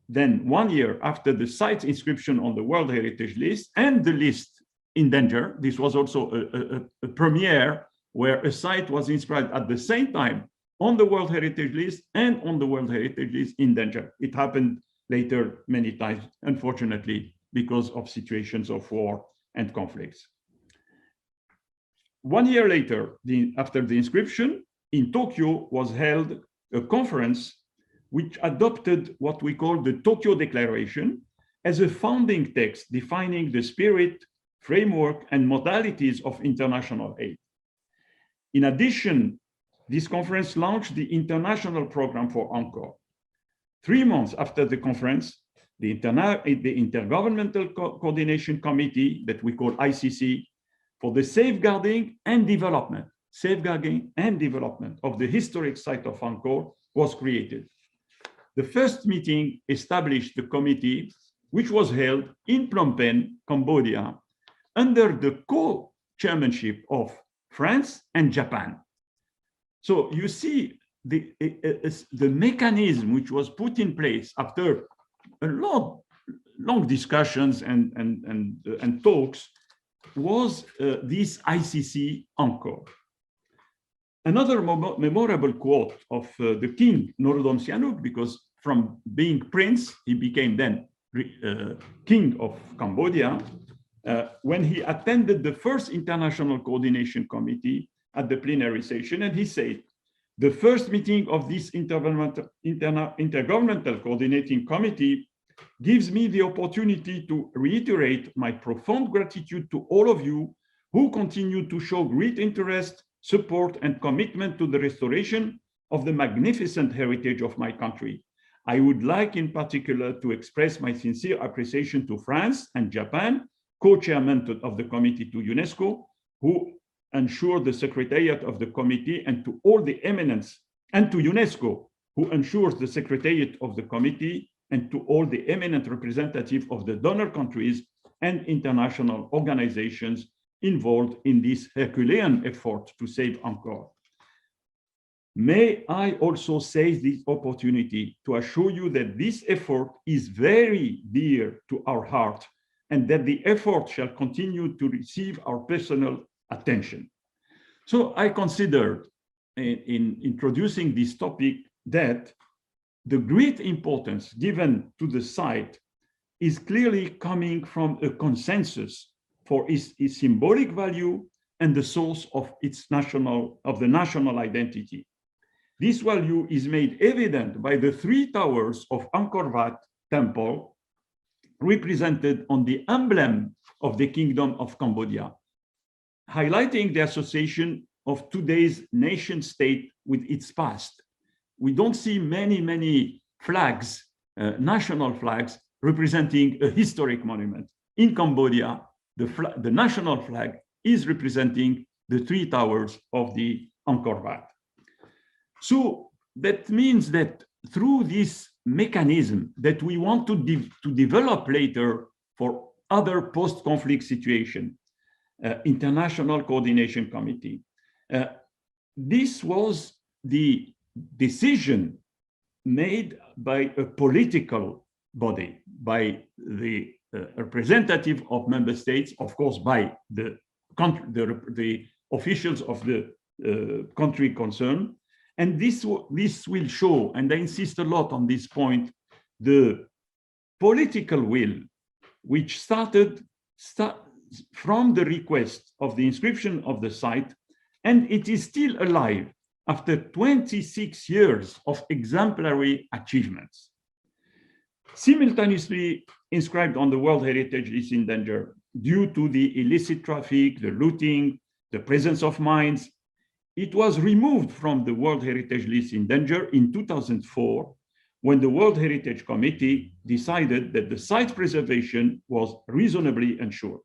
Speaker 5: than 1 year after the site's inscription on the World Heritage List and the list in danger, this was also a premiere where a site was inscribed at the same time on the World Heritage List and on the World Heritage List in danger. It happened later many times, unfortunately, because of situations of war and conflicts. 1 year later, after the inscription, in Tokyo was held a conference which adopted what we call the Tokyo Declaration as a founding text defining the spirit, framework, and modalities of international aid. In addition, this conference launched the International Program for Angkor. 3 months after the conference, the Intergovernmental Coordination Committee, that we call ICC, for the safeguarding and development of the historic site of Angkor was created. The first meeting established the committee, which was held in Phnom Penh, Cambodia, under the co-chairmanship of France and Japan. So you see the mechanism which was put in place after a long discussions and talks was this ICC Angkor. Another memorable quote of the king, Norodom Sihanouk, because from being prince, he became then king of Cambodia, when he attended the first International Coordination Committee at the plenary session, and he said, the first meeting of this Intergovernmental Coordinating Committee gives me the opportunity to reiterate my profound gratitude to all of you who continue to show great interest, support, and commitment to the restoration of the magnificent heritage of my country. I would like in particular to express my sincere appreciation to France and Japan, co-chairmen of the committee to UNESCO, who ensured the secretariat of the committee, and to all the eminence, and to UNESCO, who ensures the secretariat of the committee, and to all the eminent representatives of the donor countries and international organizations involved in this Herculean effort to save Angkor. May I also seize this opportunity to assure you that this effort is very dear to our heart, and that the effort shall continue to receive our personal attention. So I considered in introducing this topic that the great importance given to the site is clearly coming from a consensus for its symbolic value and the source of the national identity. This value is made evident by the 3 towers of Angkor Wat temple represented on the emblem of the Kingdom of Cambodia, highlighting the association of today's nation state with its past. We don't see many flags, national flags, representing a historic monument. In Cambodia, the national flag is representing the 3 towers of the Angkor Wat. So that means that through this mechanism that we want to develop later for other post-conflict situation, International Coordination Committee. This was the decision made by a political body, by the representative of member states, of course, by the officials of the country concerned. And this will show, and I insist a lot on this point, the political will, which started from the request of the inscription of the site, and it is still alive after 26 years of exemplary achievements. Simultaneously inscribed on the World Heritage List in danger due to the illicit traffic, the looting, the presence of mines, it was removed from the World Heritage List in danger in 2004, when the World Heritage Committee decided that the site preservation was reasonably ensured.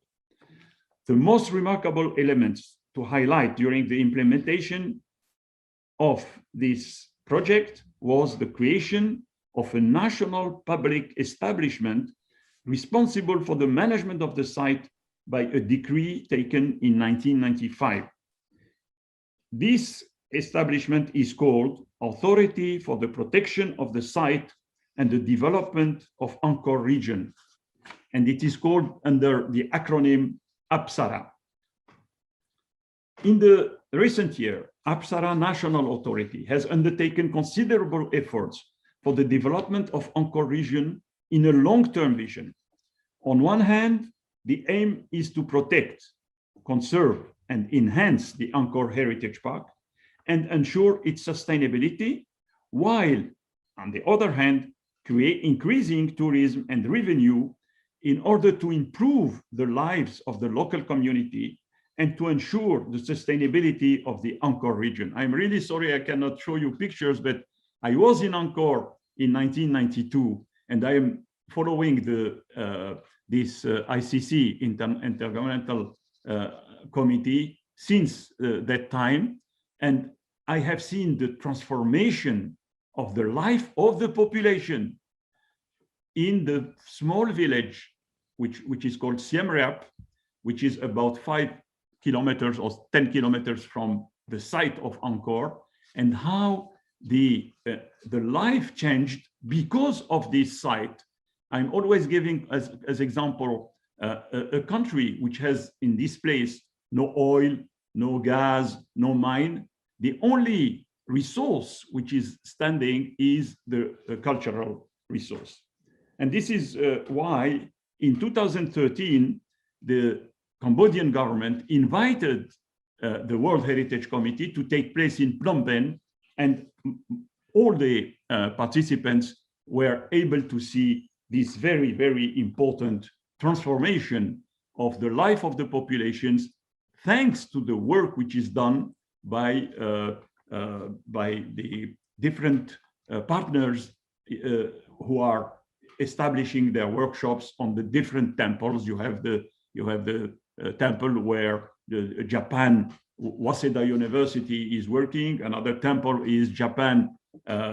Speaker 5: The most remarkable elements to highlight during the implementation of this project was the creation of a national public establishment responsible for the management of the site by a decree taken in 1995. This establishment is called Authority for the Protection of the Site and the Development of Angkor Region, and it is called under the acronym APSARA. In the recent year, APSARA National Authority has undertaken considerable efforts for the development of Angkor region in a long-term vision. On one hand, the aim is to protect, conserve, and enhance the Angkor Heritage Park and ensure its sustainability, while, on the other hand, increasing tourism and revenue in order to improve the lives of the local community and to ensure the sustainability of the Angkor region. I'm really sorry I cannot show you pictures, but I was in Angkor in 1992, and I am following this ICC, Intergovernmental Committee, since that time. And I have seen the transformation of the life of the population in the small village, which is called Siem Reap, which is about 5 kilometers or 10 kilometers from the site of Angkor, and how the life changed because of this site. I'm always giving as example a country which has in this place no oil, no gas, no mine. The only resource which is standing is the cultural resource. And this is why in 2013, the Cambodian government invited the World Heritage Committee to take place in Phnom Penh, and all the participants were able to see this very, very important transformation of the life of the populations, thanks to the work which is done by the different partners who are establishing their workshops on the different temples. You have the temple where the Japan Waseda University is working. Another temple is Japan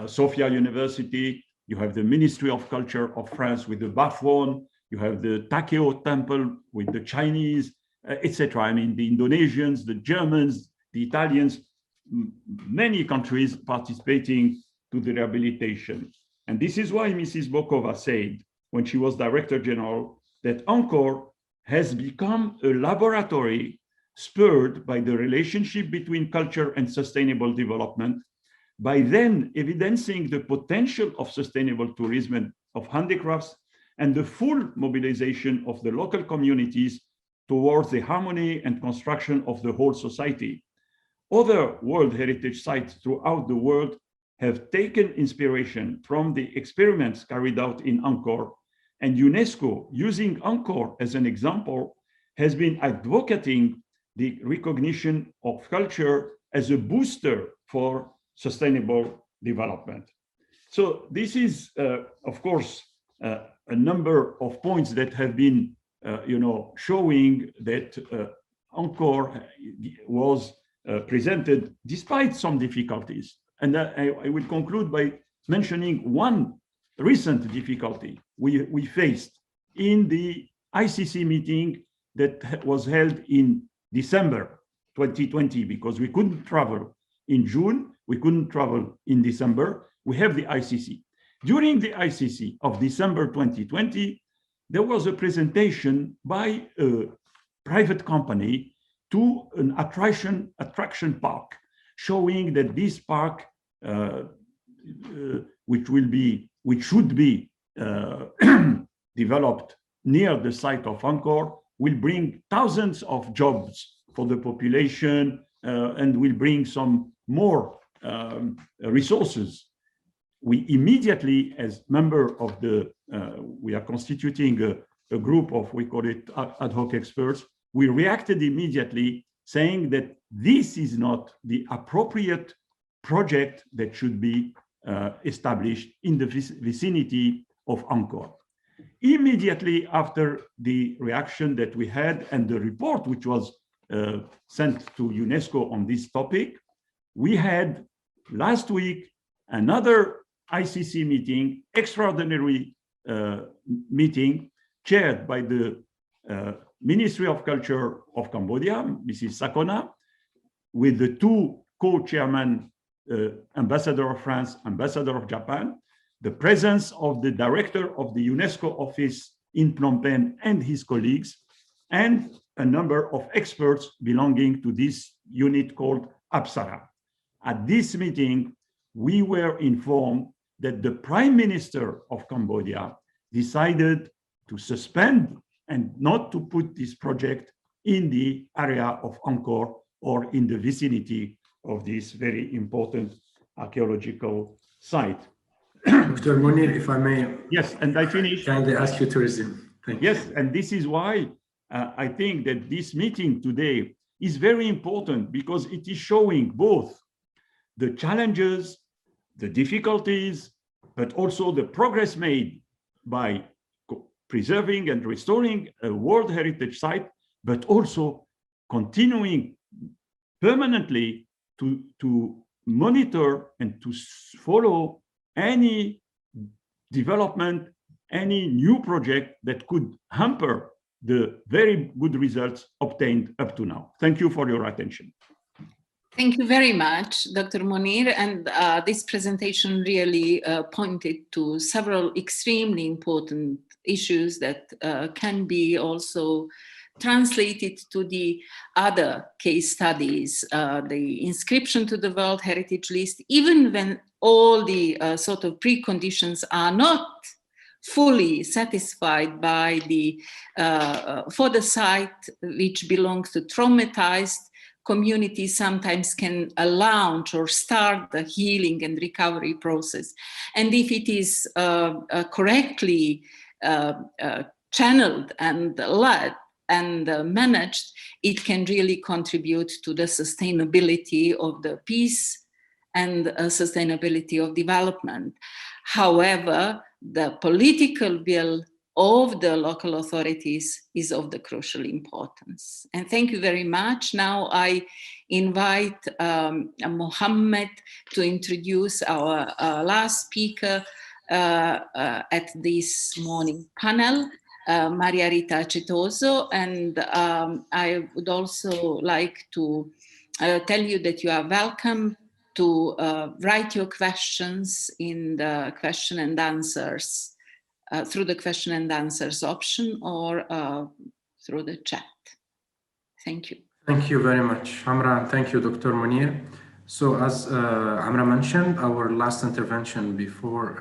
Speaker 5: Sophia University. You have the Ministry of Culture of France with the Bafon. You have the Takeo Temple with the Chinese, etc. I mean, the Indonesians, the Germans, the Italians, many countries participating to the rehabilitation. And this is why Mrs. Bokova said, when she was Director General, that Angkor has become a laboratory spurred by the relationship between culture and sustainable development, by then evidencing the potential of sustainable tourism of handicrafts and the full mobilization of the local communities towards the harmony and construction of the whole society. Other World Heritage sites throughout the world have taken inspiration from the experiments carried out in Angkor, and UNESCO, using Angkor as an example, has been advocating the recognition of culture as a booster for sustainable development. So this is, of course, a number of points that have been, showing that Angkor was presented despite some difficulties. And I will conclude by mentioning one recent difficulty we faced in the ICC meeting that was held in December 2020, because we couldn't travel in June, we couldn't travel in December, we have the ICC. During the ICC of December 2020, there was a presentation by a private company to an attraction park, showing that this park, which should be developed near the site of Angkor, will bring thousands of jobs for the population and will bring some more resources. We immediately, as member of the, we are constituting a group of, we call it ad hoc experts, we reacted immediately saying that this is not the appropriate project that should be established in the vicinity of Angkor. Immediately after the reaction that we had and the report which was sent to UNESCO on this topic, we had last week another ICC meeting, extraordinary meeting chaired by the Ministry of Culture of Cambodia, Mrs. Sakona, with the two co-chairmen, Ambassador of France, Ambassador of Japan, the presence of the director of the UNESCO office in Phnom Penh and his colleagues, and a number of experts belonging to this unit called Apsara. At this meeting, we were informed that the Prime Minister of Cambodia decided to suspend and not to put this project in the area of Angkor or in the vicinity of this very important archaeological site.
Speaker 1: Dr. Munir, if I may.
Speaker 5: Yes, and I finish.
Speaker 1: Kindly ask you to resume. Thank you.
Speaker 5: Yes, and this is why I think that this meeting today is very important, because it is showing both the challenges, the difficulties, but also the progress made by preserving and restoring a World Heritage Site, but also continuing permanently to monitor and to follow any development, any new project that could hamper the very good results obtained up to now. Thank you for your attention.
Speaker 2: Thank you very much, Dr. Munir. And this presentation really pointed to several extremely important issues that can be also translated to the other case studies, the inscription to the World Heritage List, even when all the sort of preconditions are not fully satisfied by the, for the site which belongs to traumatized communities, sometimes can launch or start the healing and recovery process. And if it is correctly channeled and led and managed, it can really contribute to the sustainability of the peace and sustainability of development. However, the political will of the local authorities is of the crucial importance. And thank you very much. Now I invite Mohammed to introduce our last speaker at this morning panel, Maria Rita Acetoso. And I would also like to tell you that you are welcome to write your questions in the question and answers, through the question and answers option, or through the chat. Thank you.
Speaker 1: Thank you very much, Amra, and thank you, Dr. Munir. So as Amra mentioned, our last intervention before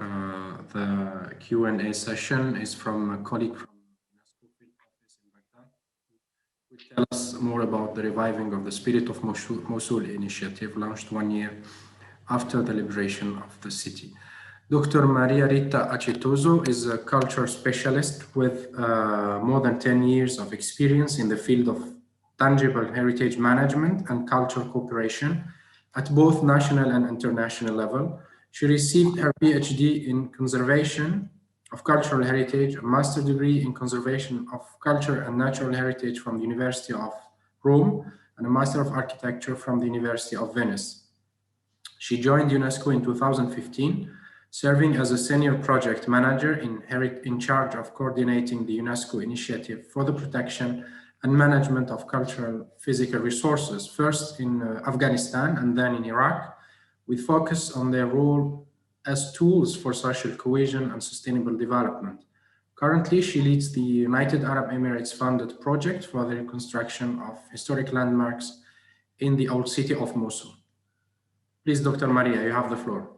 Speaker 1: the Q&A session is from a colleague from Unesco field office in Baghdad, who will tell us more about the reviving of the Spirit of Mosul initiative launched 1 year after the liberation of the city. Dr. Maria Rita Acetoso is a culture specialist with more than 10 years of experience in the field of tangible heritage management and cultural cooperation at both national and international level. She received her PhD in conservation of cultural heritage, a master's degree in conservation of culture and natural heritage from the University of Rome, and a Master of Architecture from the University of Venice. She joined UNESCO in 2015, serving as a senior project manager in charge of coordinating the UNESCO initiative for the protection and management of cultural physical resources, first in Afghanistan and then in Iraq, with focus on their role as tools for social cohesion and sustainable development. Currently, she leads the United Arab Emirates funded project for the reconstruction of historic landmarks in the old city of Mosul. Please, Dr. Maria, you have the floor.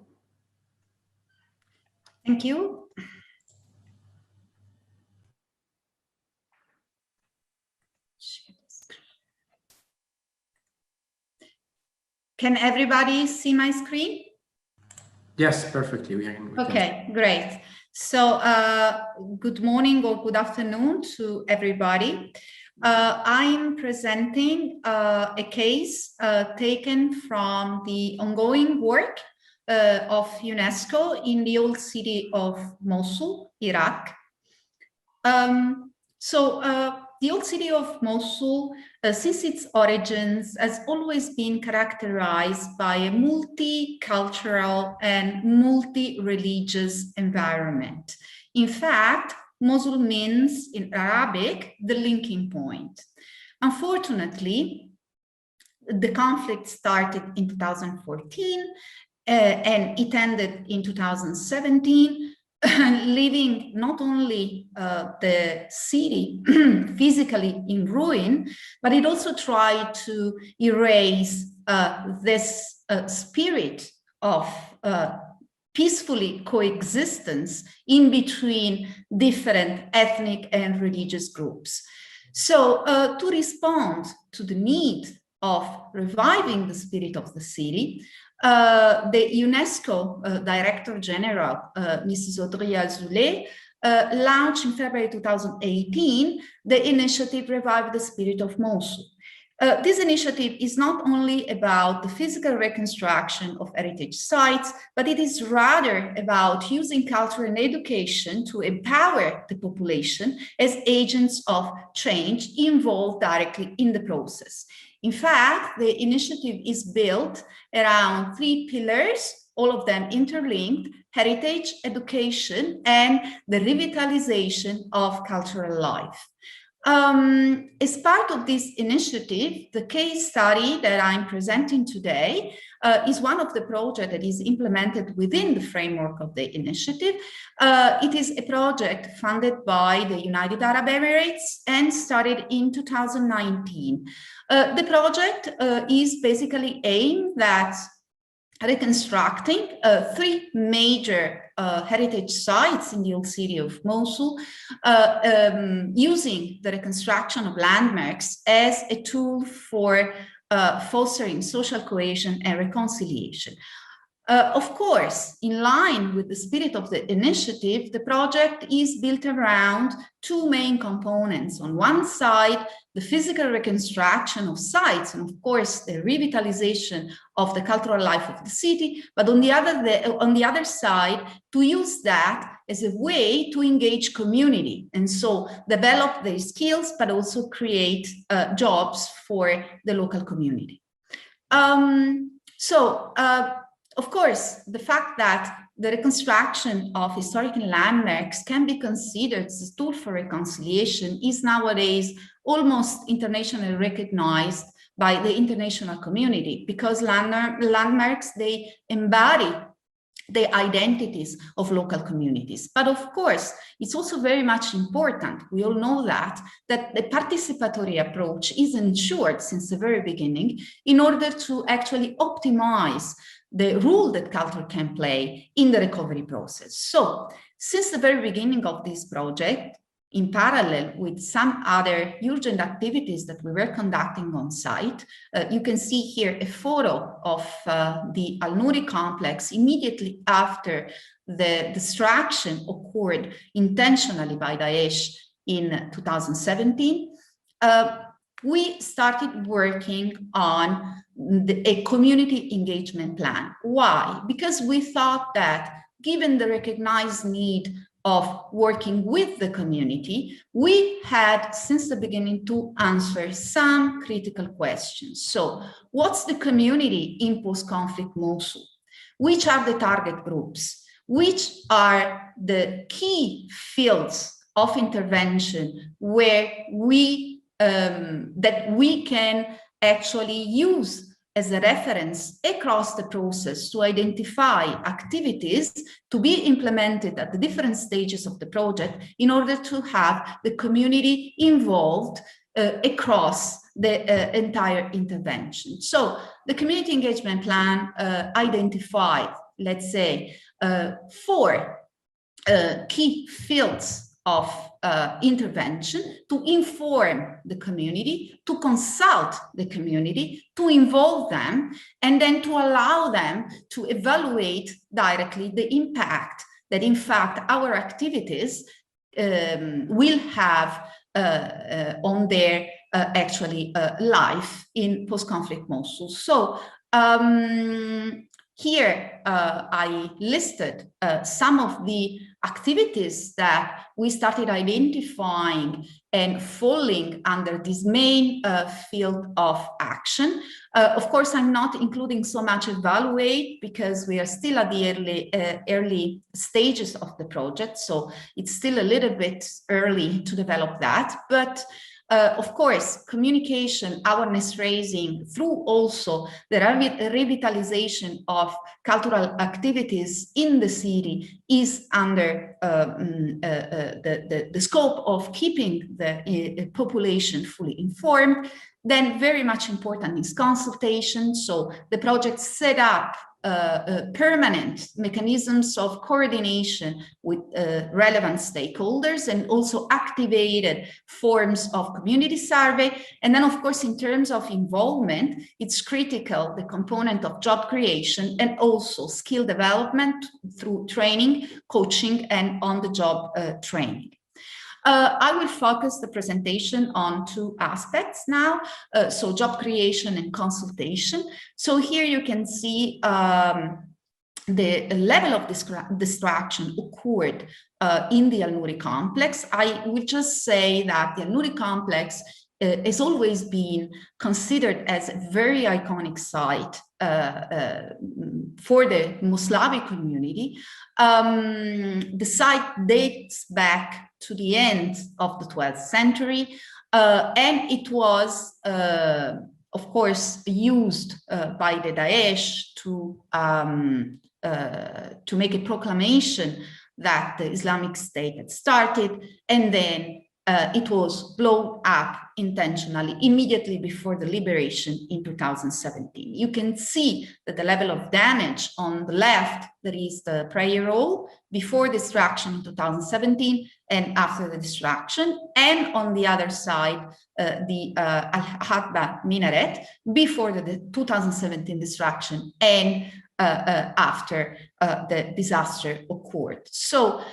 Speaker 6: Thank you. Can everybody see my screen?
Speaker 1: Yes, perfectly.
Speaker 6: Okay, great. So good morning or good afternoon to everybody. I'm presenting a case taken from the ongoing work of UNESCO in the old city of Mosul, Iraq. The old city of Mosul, since its origins, has always been characterized by a multicultural and multi-religious environment. In fact, Mosul means in Arabic, the linking point. Unfortunately, the conflict started in 2014 and it ended in 2017, leaving not only the city physically in ruin, but it also tried to erase this spirit of peacefully coexistence in between different ethnic and religious groups. So to respond to the need of reviving the spirit of the city, the UNESCO Director General, Mrs. Audrey Azoulay, launched in February 2018 the initiative Revive the Spirit of Mosul. This initiative is not only about the physical reconstruction of heritage sites, but it is rather about using culture and education to empower the population as agents of change involved directly in the process. In fact, the initiative is built around 3 pillars, all of them interlinked: heritage, education, and the revitalization of cultural life. As part of this initiative, the case study that I'm presenting today is one of the projects that is implemented within the framework of the initiative. It is a project funded by the United Arab Emirates and started in 2019. The project is basically aimed at reconstructing 3 major heritage sites in the old city of Mosul, using the reconstruction of landmarks as a tool for fostering social cohesion and reconciliation. Of course, in line with the spirit of the initiative, the project is built around 2 main components. On one side, the physical reconstruction of sites, and of course, the revitalization of the cultural life of the city, but on the other side, to use that as a way to engage community, and so develop their skills, but also create jobs for the local community. Of course, the fact that the reconstruction of historical landmarks can be considered as a tool for reconciliation is nowadays almost internationally recognized by the international community, because landmarks, they embody the identities of local communities. But of course, it's also very much important, we all know that the participatory approach is ensured since the very beginning in order to actually optimize the role that culture can play in the recovery process. So, since the very beginning of this project, in parallel with some other urgent activities that we were conducting on site, you can see here a photo of the Al-Nouri complex immediately after the destruction occurred intentionally by Daesh in 2017. We started working on a community engagement plan. Why? Because we thought that given the recognized need of working with the community, we had since the beginning to answer some critical questions. So what's the community in post-conflict Mosul? Which are the target groups? which are the key fields of intervention where we that we can actually use as a reference across the process to identify activities to be implemented at the different stages of the project in order to have the community involved across the entire intervention. So the community engagement plan identified, let's say, 4 key fields of intervention to inform the community, to consult the community, to involve them, and then to allow them to evaluate directly the impact that, in fact, our activities will have on their life in post-conflict Mosul. So here I listed some of the activities that we started identifying and falling under this main field of action. Of course, I'm not including so much evaluate because we are still at the early stages of the project, so it's still a little bit early to develop that. But of course, communication, awareness raising through also the revitalization of cultural activities in the city is under the scope of keeping the population fully informed. Then very much important is consultation. So the project set up permanent mechanisms of coordination with relevant stakeholders and also activated forms of community survey. And then, of course, in terms of involvement, it's critical, the component of job creation and also skill development through training, coaching, and on-the-job training. I will focus the presentation on 2 aspects now, so job creation and consultation. So here you can see the level of distraction occurred in the Al Nouri complex. I will just say that the Al Nouri complex has always been considered as a very iconic site for the Moslavi community. The site dates back to the end of the 12th century, and it was, of course, used by the Daesh to make a proclamation that the Islamic State had started, and then it was blown up intentionally immediately before the liberation in 2017. You can see that the level of damage on the left, there is the prayer hall before destruction in 2017 and after the destruction, and on the other side, the Al-Hatba minaret before the 2017 destruction and after the disaster occurred. So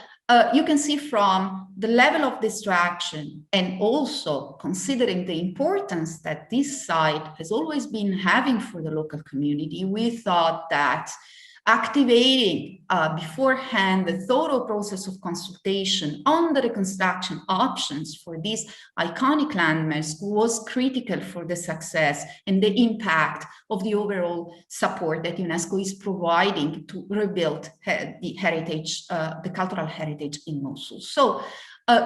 Speaker 6: you can see from the level of distraction and also considering the importance that this site has always been having for the local community, we thought that activating beforehand the thorough process of consultation on the reconstruction options for these iconic landmarks was critical for the success and the impact of the overall support that UNESCO is providing to rebuild the heritage, the cultural heritage in Mosul. So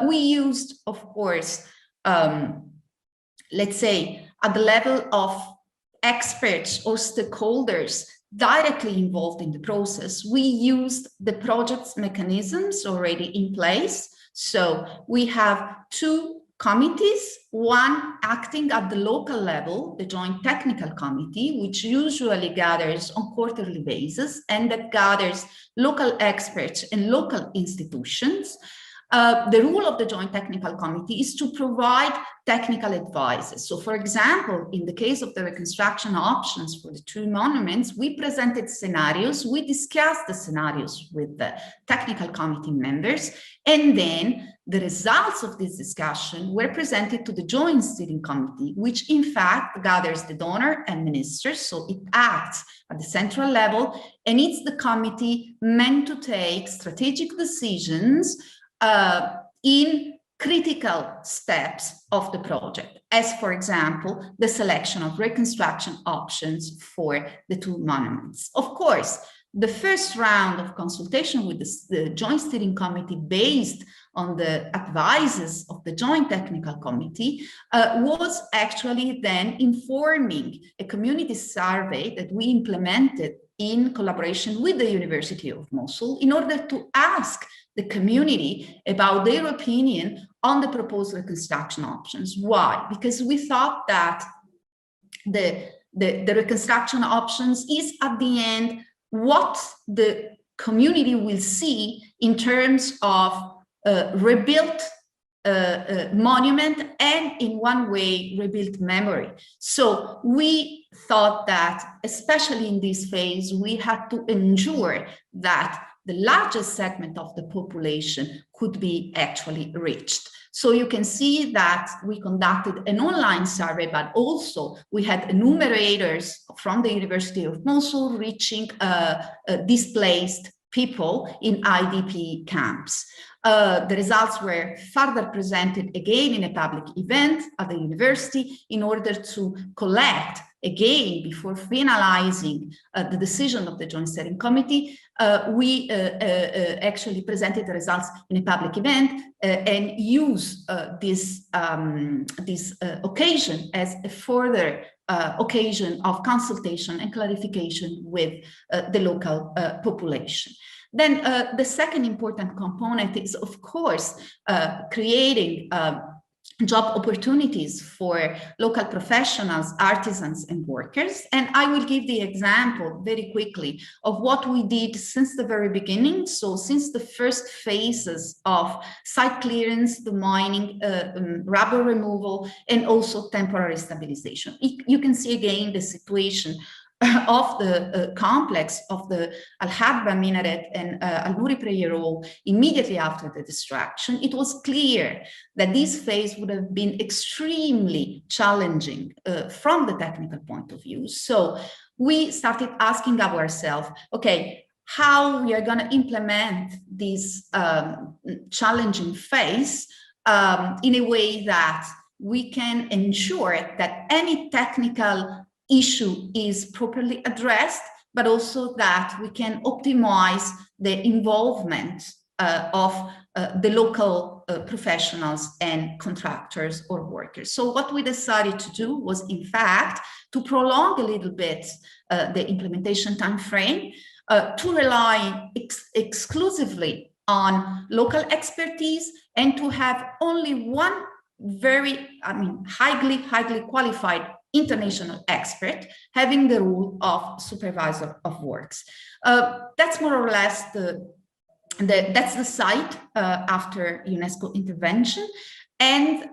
Speaker 6: we used, of course, let's say at the level of experts or stakeholders directly involved in the process, we used the project's mechanisms already in place. So we have 2 committees, one acting at the local level, the Joint Technical Committee, which usually gathers on quarterly basis and that gathers local experts and local institutions. The role of the Joint Technical Committee is to provide technical advice. So, for example, in the case of the reconstruction options for the 2 monuments, we presented scenarios, we discussed the scenarios with the technical committee members, and then the results of this discussion were presented to the Joint Steering Committee, which in fact gathers the donor and ministers, so it acts at the central level, and it's the committee meant to take strategic decisions in critical steps of the project, as for example, the selection of reconstruction options for the 2 monuments. Of course, The first round of consultation with the Joint Steering Committee based on the advices of the Joint Technical Committee was actually then informing a community survey that we implemented in collaboration with the University of Mosul in order to ask the community about their opinion on the proposed reconstruction options. Why? Because we thought that the reconstruction options is at the end what the community will see in terms of rebuilt monument and in one way rebuilt memory. So we thought that, especially in this phase, we had to ensure that the largest segment of the population could be actually reached. So you can see that we conducted an online survey, but also we had enumerators from the University of Mosul reaching displaced people in IDP camps. The results were further presented again in a public event at the university in order to collect again, before finalizing the decision of the Joint Steering Committee. We actually presented the results in a public event and use this occasion as a further occasion of consultation and clarification with the local population. Then the second important component is, of course, creating job opportunities for local professionals, artisans, and workers. And I will give the example very quickly of what we did since the very beginning. So since the first phases of site clearance, the mining, rubble removal, and also temporary stabilization. You can see again the situation of the complex of the Al-Hadba minaret and Al-Nuri prayer hall immediately after the destruction. It was clear that this phase would have been extremely challenging from the technical point of view. So we started asking ourselves, okay, how we are going to implement this challenging phase in a way that we can ensure that any technical issue is properly addressed, but also that we can optimize the involvement of the local professionals and contractors or workers. So what we decided to do was, in fact, to prolong a little bit the implementation time frame, to rely exclusively on local expertise and to have only one very, highly qualified international expert having the role of supervisor of works. That's more or less that's the site after UNESCO intervention. And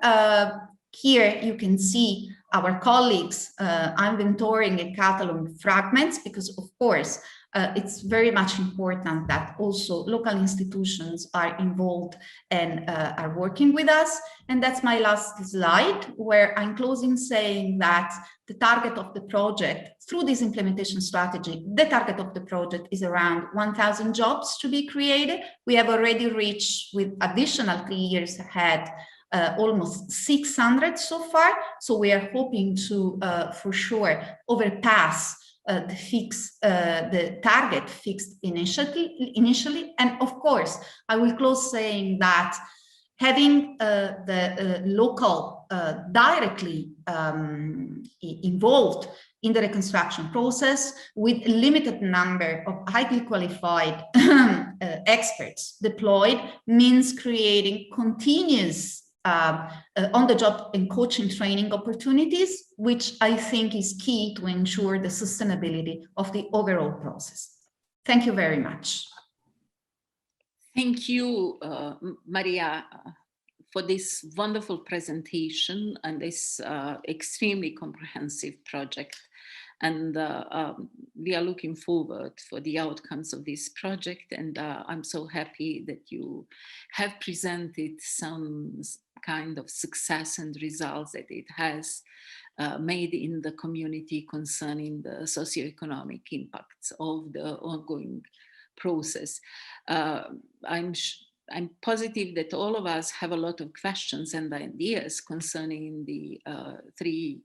Speaker 6: here you can see our colleagues inventorying and cataloging fragments, because of course it's very much important that also local institutions are involved and are working with us. And that's my last slide, where I'm closing saying that the target of the project, through this implementation strategy, the target of the project is around 1,000 jobs to be created. We have already reached, with additional 3 years ahead, almost 600 so far. So we are hoping to, for sure, overpass the target fixed initially. And of course, I will close saying that having the local directly involved in the reconstruction process with a limited number of highly qualified experts deployed means creating continuous on-the-job and coaching training opportunities, which I think is key to ensure the sustainability of the overall process. Thank you very much.
Speaker 2: Thank you, Maria, for this wonderful presentation and this extremely comprehensive project. And we are looking forward for the outcomes of this project. And I'm so happy that you have presented some kind of success and results that it has made in the community concerning the socioeconomic impacts of the ongoing process. I'm positive that all of us have a lot of questions and ideas concerning the 3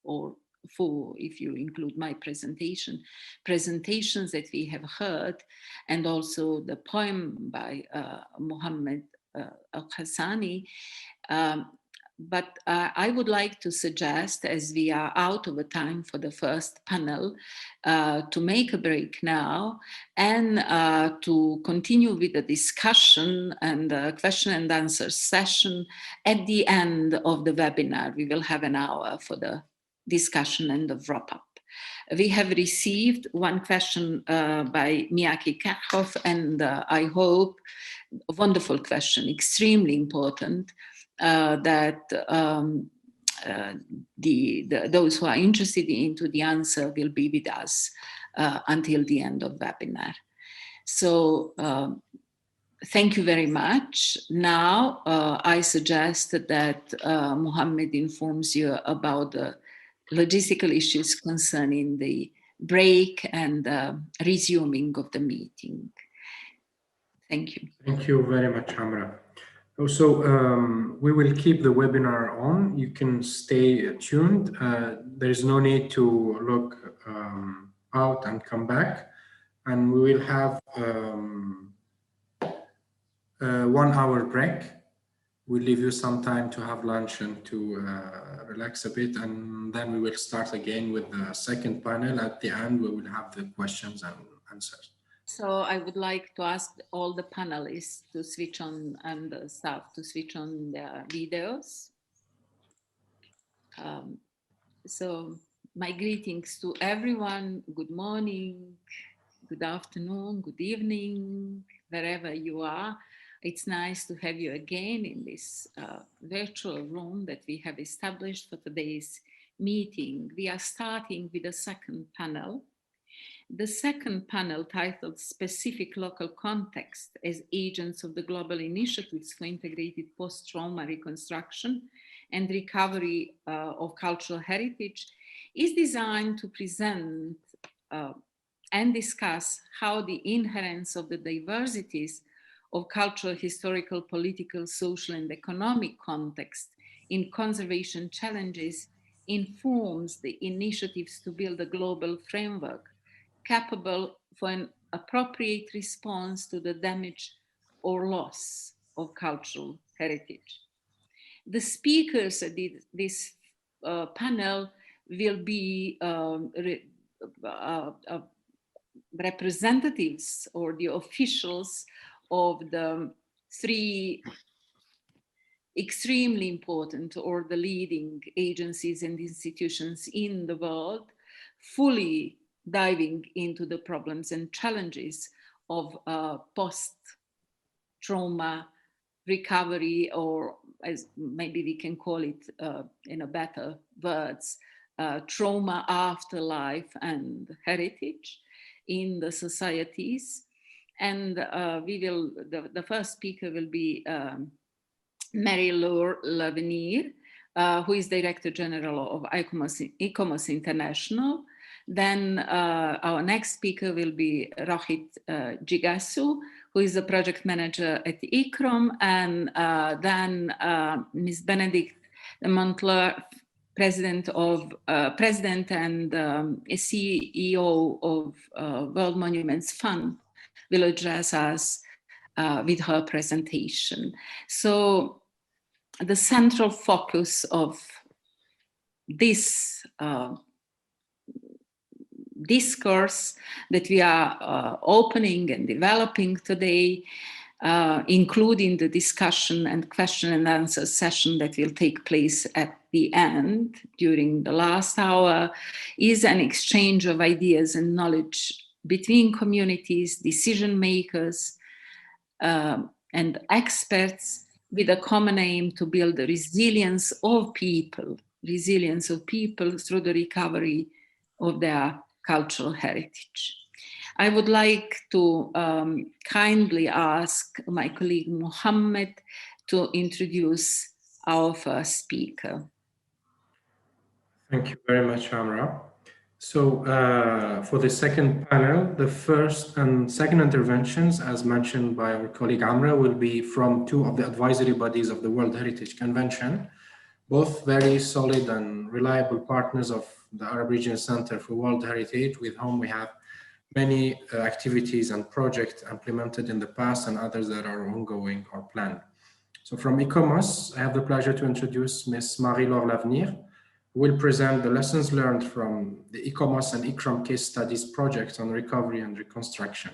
Speaker 2: or 4, if you include my presentations that we have heard, and also the poem by Muhammad Hassani. But I would like to suggest, as we are out of time for the first panel, to make a break now and to continue with the discussion and the question and answer session at the end of the webinar. We will have an hour for the discussion and the wrap up. We have received one question by Miyaki Kerhoff, and I hope, a wonderful question, extremely important, that those who are interested into the answer will be with us until the end of webinar. So thank you very much. Now I suggest that Mohammed informs you about the logistical issues concerning the break and resuming of the meeting. Thank you.
Speaker 1: Thank you very much, Amra. So we will keep the webinar on. You can stay tuned. There is no need to look out and come back. And we will have a 1 hour break. We'll leave you some time to have lunch and to relax a bit. And then we will start again with the second panel. At the end, we will have the questions and answers.
Speaker 2: So I would like to ask all the panelists to switch on, and the staff to switch on their videos. So my greetings to everyone. Good morning, good afternoon, good evening, wherever you are. It's nice to have you again in this virtual room that we have established for today's meeting. We are starting with the second panel. The second panel, titled Specific Local Context as Agents of the Global Initiatives for Integrated Post-Trauma Reconstruction and Recovery of Cultural Heritage, is designed to present and discuss how the inherence of the diversities of cultural, historical, political, social, and economic context in conservation challenges informs the initiatives to build a global framework capable for an appropriate response to the damage or loss of cultural heritage. The speakers at this panel will be representatives or the officials of the 3 extremely important or the leading agencies and institutions in the world, fully diving into the problems and challenges of post-trauma recovery, or as maybe we can call it in a better words, trauma afterlife and heritage in the societies. And the first speaker will be Marie-Laure Lavenir, who is Director General of ICOMOS International. Then our next speaker will be Rohit Jigasu, who is the project manager at ICROM, and then Ms. Benedict Montler, President and CEO of World Monuments Fund, will address us with her presentation. So the central focus of this discourse that we are opening and developing today, including the discussion and question and answer session that will take place at the end during the last hour, is an exchange of ideas and knowledge between communities, decision makers, and experts, with a common aim to build the resilience of people through the recovery of their cultural heritage. I would like to kindly ask my colleague Mohammed to introduce our first speaker.
Speaker 1: Thank you very much, Amra. So for the second panel, the first and second interventions, as mentioned by our colleague Amra, will be from 2 of the advisory bodies of the World Heritage Convention. both very solid and reliable partners of the Arab Regional Center for World Heritage, with whom we have many activities and projects implemented in the past and others that are ongoing or planned. So from ICOMOS, I have the pleasure to introduce Ms. Marie-Laure Lavenir, who will present the lessons learned from the ICOMOS and ICRAM case studies projects on recovery and reconstruction.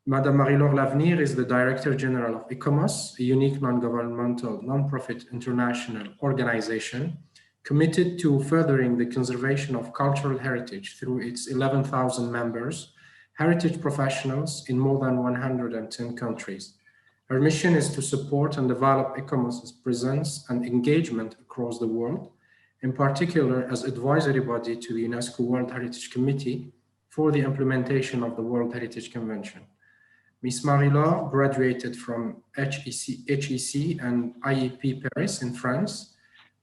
Speaker 1: Madame Marie-Laure Lavenir is the Director General of ICOMOS, a unique non-governmental, non-profit international organization committed to furthering the conservation of cultural heritage through its 11,000 members, heritage professionals in more than 110 countries. Her mission is to support and develop ICOMOS's presence and engagement across the world, in particular as advisory body to the UNESCO World Heritage Committee for the implementation of the World Heritage Convention. Ms. Marie-Laure graduated from HEC and IEP Paris in France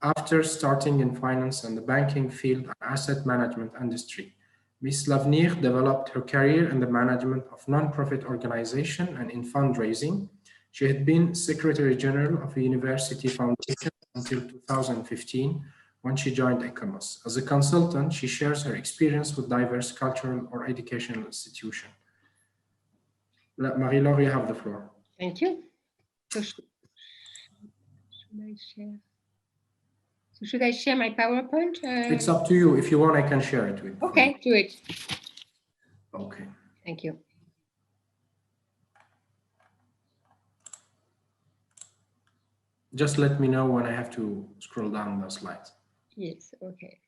Speaker 1: after starting in finance and the banking field and asset management industry. Ms. Lavenir developed her career in the management of non-profit organization and in fundraising. She had been Secretary General of a university foundation until 2015 when she joined ICOMOS. As a consultant, she shares her experience with diverse cultural or educational institutions. Marie-Laure, you have the floor.
Speaker 7: Thank you. So should I share? So should I share my PowerPoint?
Speaker 1: It's up to you. If you want, I can share it with you.
Speaker 7: Okay, do it.
Speaker 1: Okay.
Speaker 7: Thank you.
Speaker 1: Just let me know when I have to scroll down the slides.
Speaker 7: Yes, okay.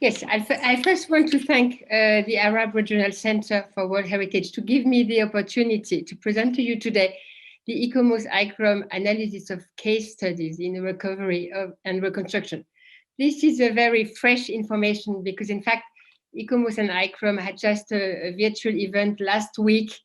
Speaker 7: Yes, I first want to thank the Arab Regional Center for World Heritage to give me the opportunity to present to you today the ICOMOS ICRAM analysis of case studies in recovery and reconstruction. This is a very fresh information because in fact, ICOMOS and ICRAM had just a virtual event last week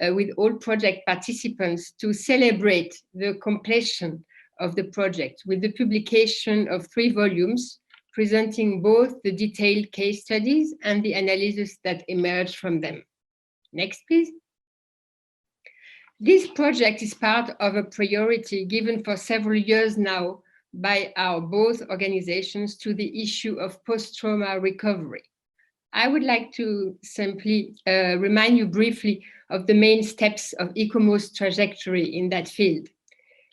Speaker 7: with all project participants to celebrate the completion of the project with the publication of 3 volumes presenting both the detailed case studies and the analysis that emerged from them. Next, please. This project is part of a priority given for several years now by our both organizations to the issue of post-trauma recovery. I would like to simply remind you briefly of the main steps of ICOMOS trajectory in that field.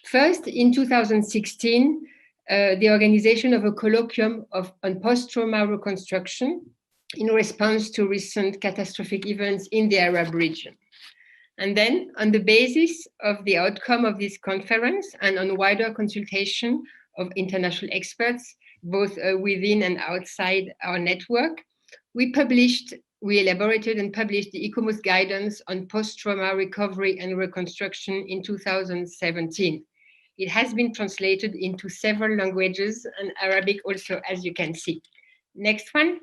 Speaker 7: First, in 2016, the organization of a colloquium on post-trauma reconstruction in response to recent catastrophic events in the Arab region. And then, on the basis of the outcome of this conference and on wider consultation of international experts, both within and outside our network, we elaborated and published the ICOMOS guidance on post-trauma recovery and reconstruction in 2017. It has been translated into several languages and Arabic also, as you can see. Next one.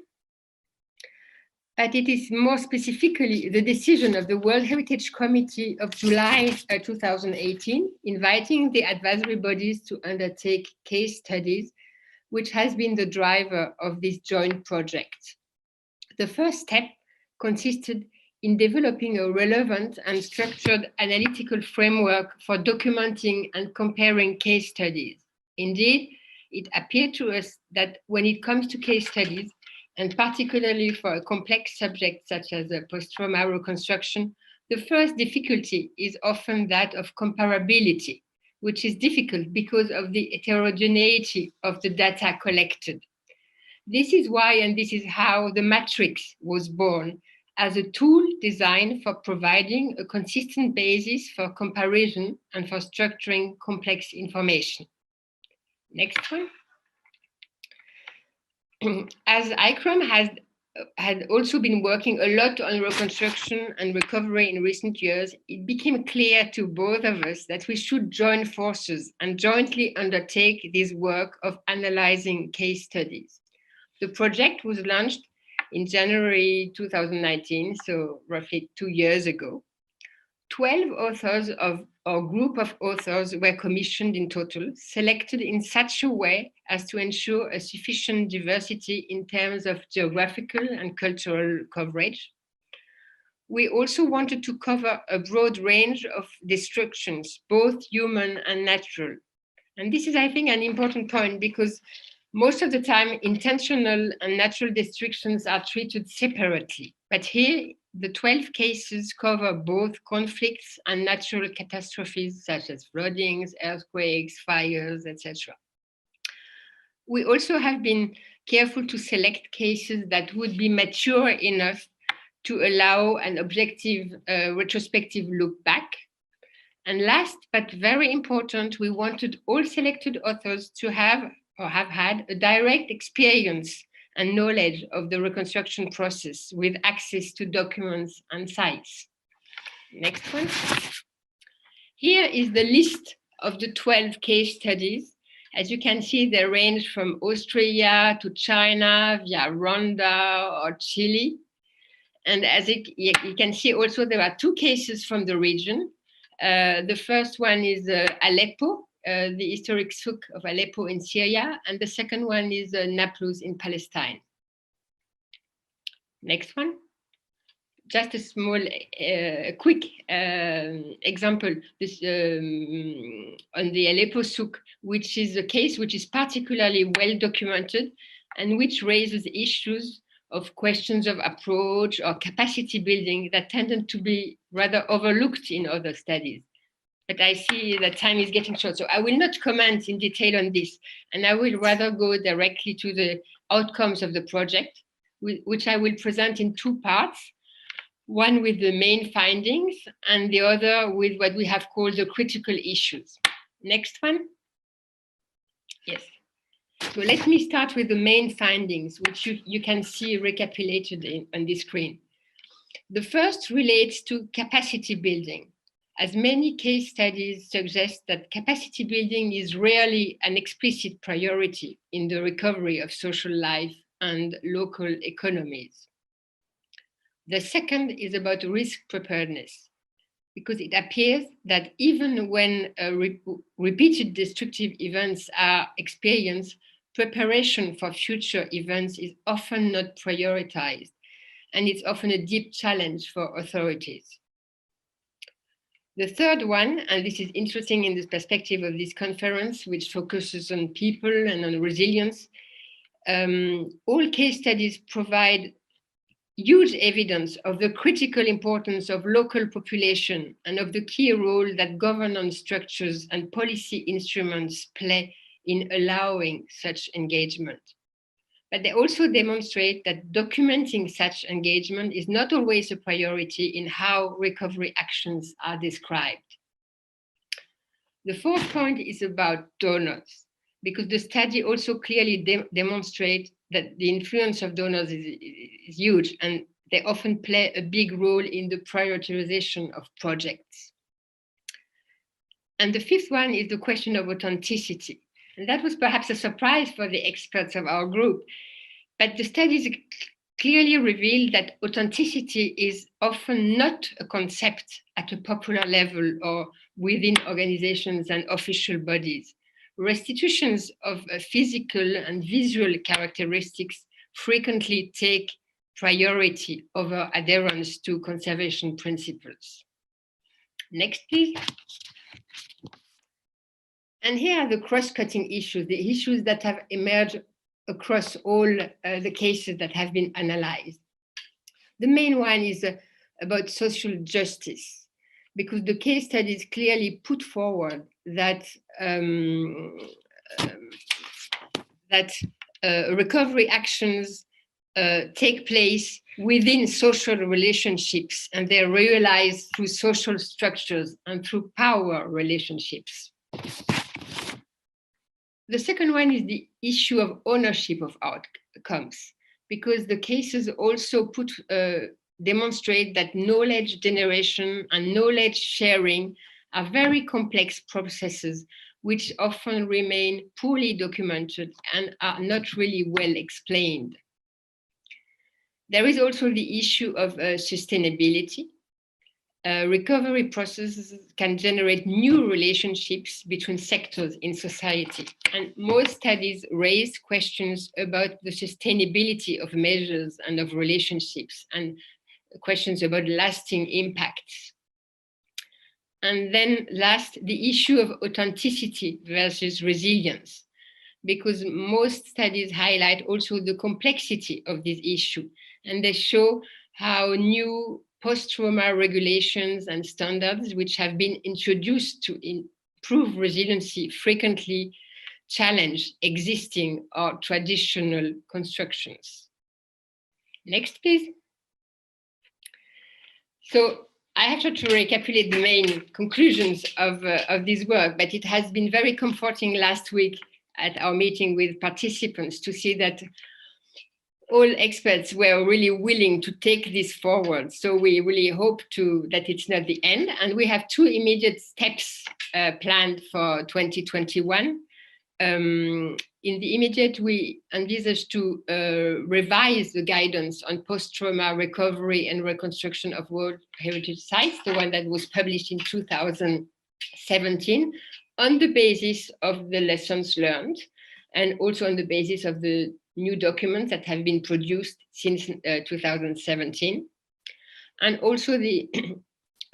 Speaker 7: But it is more specifically the decision of the World Heritage Committee of July 2018, inviting the advisory bodies to undertake case studies, which has been the driver of this joint project. The first step consisted in developing a relevant and structured analytical framework for documenting and comparing case studies. Indeed, it appeared to us that when it comes to case studies, and particularly for a complex subject such as post-trauma reconstruction, the first difficulty is often that of comparability, which is difficult because of the heterogeneity of the data collected. This is why, and this is how the matrix was born, as a tool designed for providing a consistent basis for comparison and for structuring complex information. Next one. As ICRAM had also been working a lot on reconstruction and recovery in recent years, it became clear to both of us that we should join forces and jointly undertake this work of analyzing case studies. The project was launched in January 2019, so roughly 2 years ago. 12 authors of our group of authors were commissioned in total, selected in such a way as to ensure a sufficient diversity in terms of geographical and cultural coverage. We also wanted to cover a broad range of destructions, both human and natural, And this is, I think, an important point because most of the time, intentional and natural destructions are treated separately. But here, the 12 cases cover both conflicts and natural catastrophes such as floodings, earthquakes, fires, etc. We also have been careful to select cases that would be mature enough to allow an objective retrospective look back. And last, but very important, we wanted all selected authors to have or have had a direct experience and knowledge of the reconstruction process with access to documents and sites. Next one. Here is the list of the 12 case studies. As you can see, they range from Australia to China via Rwanda or Chile. And as you can see also, there are 2 cases from the region. The first one is Aleppo, the historic souk of Aleppo in Syria, and the second one is Nablus in Palestine. Next one. Just a small, quick example this, on the Aleppo souk, which is a case which is particularly well documented and which raises issues of questions of approach or capacity building that tended to be rather overlooked in other studies. But I see that time is getting short, so I will not comment in detail on this, and I will rather go directly to the outcomes of the project, which I will present in 2 parts, one with the main findings and the other with what we have called the critical issues. Next one. Yes. So let me start with the main findings, which you can see recapitulated on the screen. The first relates to capacity building, as many case studies suggest that capacity building is rarely an explicit priority in the recovery of social life and local economies. The second is about risk preparedness, because it appears that even when repeated destructive events are experienced, preparation for future events is often not prioritized, and it's often a deep challenge for authorities. The third one, and this is interesting in the perspective of this conference, which focuses on people and on resilience, all case studies provide huge evidence of the critical importance of local population and of the key role that governance structures and policy instruments play in allowing such engagement. But they also demonstrate that documenting such engagement is not always a priority in how recovery actions are described. The fourth point is about donors, because the study also clearly demonstrates that the influence of donors is huge, and they often play a big role in the prioritization of projects. And the fifth one is the question of authenticity. And that was perhaps a surprise for the experts of our group, but the studies clearly reveal that authenticity is often not a concept at a popular level or within organizations and official bodies. Restitutions of physical and visual characteristics frequently take priority over adherence to conservation principles. Next, please. And here are the cross-cutting issues, the issues that have emerged across all the cases that have been analyzed. The main one is about social justice, because the case studies clearly put forward that recovery actions take place within social relationships, and they're realized through social structures and through power relationships. The second one is the issue of ownership of outcomes, because the cases also demonstrate that knowledge generation and knowledge sharing are very complex processes which often remain poorly documented and are not really well explained. There is also the issue of sustainability. Recovery processes can generate new relationships between sectors in society. And most studies raise questions about the sustainability of measures and of relationships, and questions about lasting impacts. And then last, the issue of authenticity versus resilience, because most studies highlight also the complexity of this issue, and they show how new post-trauma regulations and standards, which have been introduced to improve resiliency, frequently challenge existing or traditional constructions. Next, please. So I have to recapitulate the main conclusions of this work, but it has been very comforting last week at our meeting with participants to see that all experts were really willing to take this forward. So we really hope that it's not the end. And we have two immediate steps planned for 2021. In the immediate, we envisage to revise the guidance on post-trauma recovery and reconstruction of World Heritage Sites, the one that was published in 2017, on the basis of the lessons learned, and also on the basis of the new documents that have been produced since 2017. And also the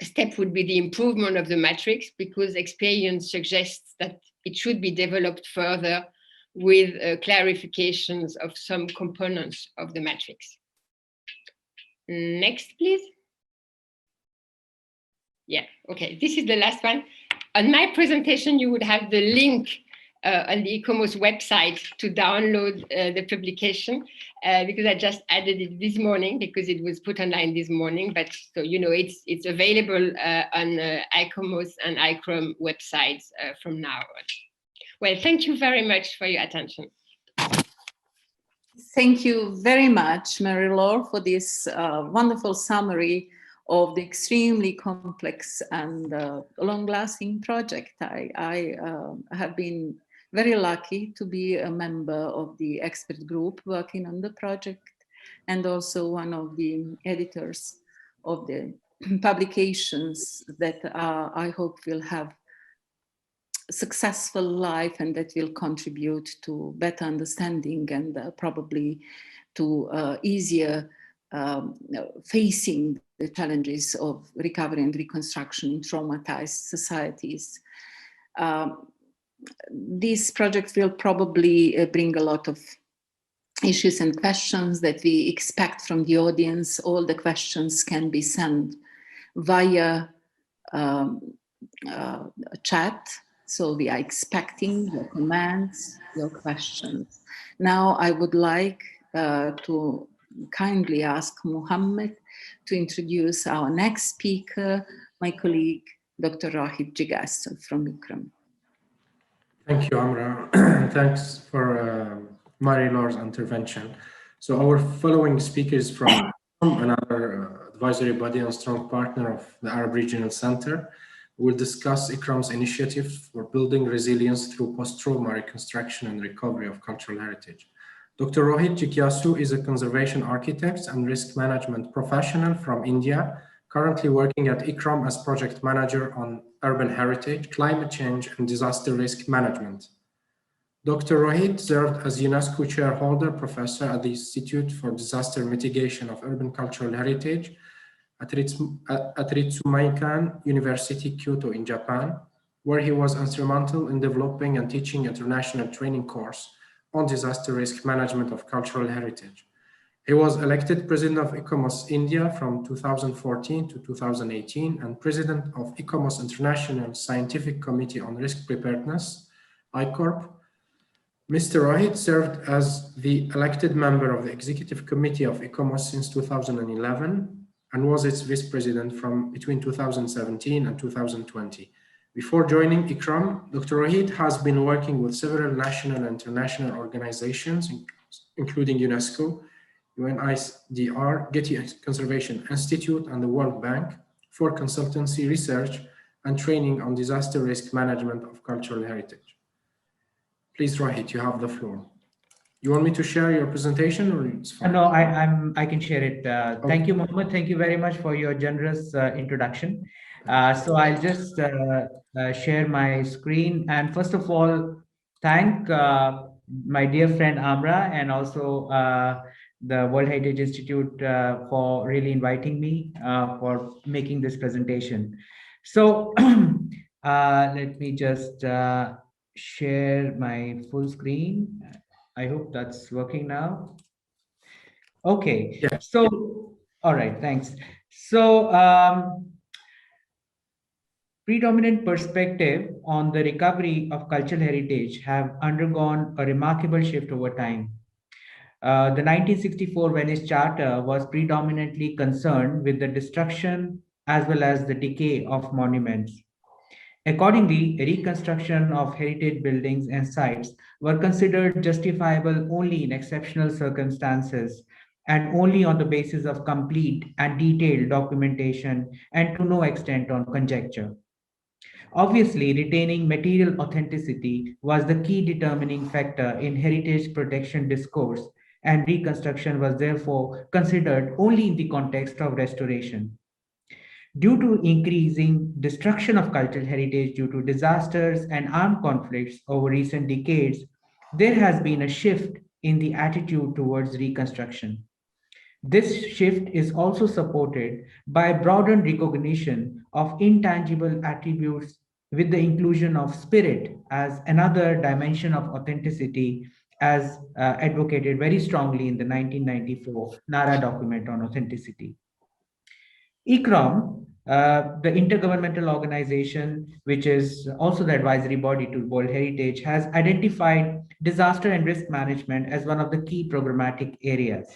Speaker 7: step would be the improvement of the matrix, because experience suggests that it should be developed further with clarifications of some components of the matrix. Next, please. Yeah, okay, this is the last one. On my presentation, you would have the link on the ICOMOS website to download the publication, because I just added it this morning because it was put online this morning. But so you know, it's available on ICOMOS and ICROM websites from now on. Well, thank you very much for your attention.
Speaker 2: Thank you very much, Mary-Laure, for this wonderful summary of the extremely complex and long-lasting project. I have been very lucky to be a member of the expert group working on the project, and also one of the editors of the publications that I hope will have successful life and that will contribute to better understanding and probably to easier facing the challenges of recovery and reconstruction in traumatized societies. This project will probably bring a lot of issues and questions that we expect from the audience. All the questions can be sent via chat. So we are expecting your comments, your questions. Now I would like to kindly ask Mohammed to introduce our next speaker, my colleague, Dr. Rohit Jigasu from ICROM.
Speaker 1: Thank you, Amra. Thanks for Mary-Laure's intervention. So our following speaker is from another advisory body and strong partner of the Arab Regional Center. We'll discuss ICROM's initiative for building resilience through post-trauma reconstruction and recovery of cultural heritage. Dr. Rohit Jigasu is a conservation architect and risk management professional from India, currently working at ICROM as project manager on urban heritage, climate change, and disaster risk management. Dr. Rohit served as UNESCO chairholder professor at the Institute for Disaster Mitigation of Urban Cultural Heritage at Ritsumeikan University, Kyoto in Japan, where he was instrumental in developing and teaching international training course on disaster risk management of cultural heritage. He was elected president of ICOMOS India from 2014 to 2018 and president of ICOMOS International Scientific Committee on Risk Preparedness, ICORP. Mr. Rohit served as the elected member of the executive committee of ICOMOS since 2011 and was its vice president from between 2017 and 2020. Before joining ICROM, Dr. Rohit has been working with several national and international organizations, including UNESCO, UNICDR, Getty Conservation Institute, and the World Bank for consultancy, research, and training on disaster risk management of cultural heritage. Please, Rohit, you have the floor. You want me to share your presentation, or it's fine?
Speaker 8: No, I can share it. Okay. Thank you, Mohammed. Thank you very much for your generous introduction. So I'll just share my screen. And first of all, thank my dear friend Amra and also the World Heritage Institute for really inviting me for making this presentation. So let me just share my full screen. I hope that's working now. Okay,
Speaker 1: Yeah.
Speaker 8: so, all right, thanks. So predominant perspective on the recovery of cultural heritage have undergone a remarkable shift over time. The 1964 Venice Charter was predominantly concerned with the destruction as well as the decay of monuments. Accordingly, reconstruction of heritage buildings and sites were considered justifiable only in exceptional circumstances and only on the basis of complete and detailed documentation and to no extent on conjecture. Obviously, retaining material authenticity was the key determining factor in heritage protection discourse, and reconstruction was therefore considered only in the context of restoration. Due to increasing destruction of cultural heritage due to disasters and armed conflicts over recent decades, there has been a shift in the attitude towards reconstruction. This shift is also supported by broadened recognition of intangible attributes with the inclusion of spirit as another dimension of authenticity, as advocated very strongly in the 1994 NARA document on authenticity. ICROM, the intergovernmental organization, which is also the advisory body to World Heritage, has identified disaster and risk management as one of the key programmatic areas.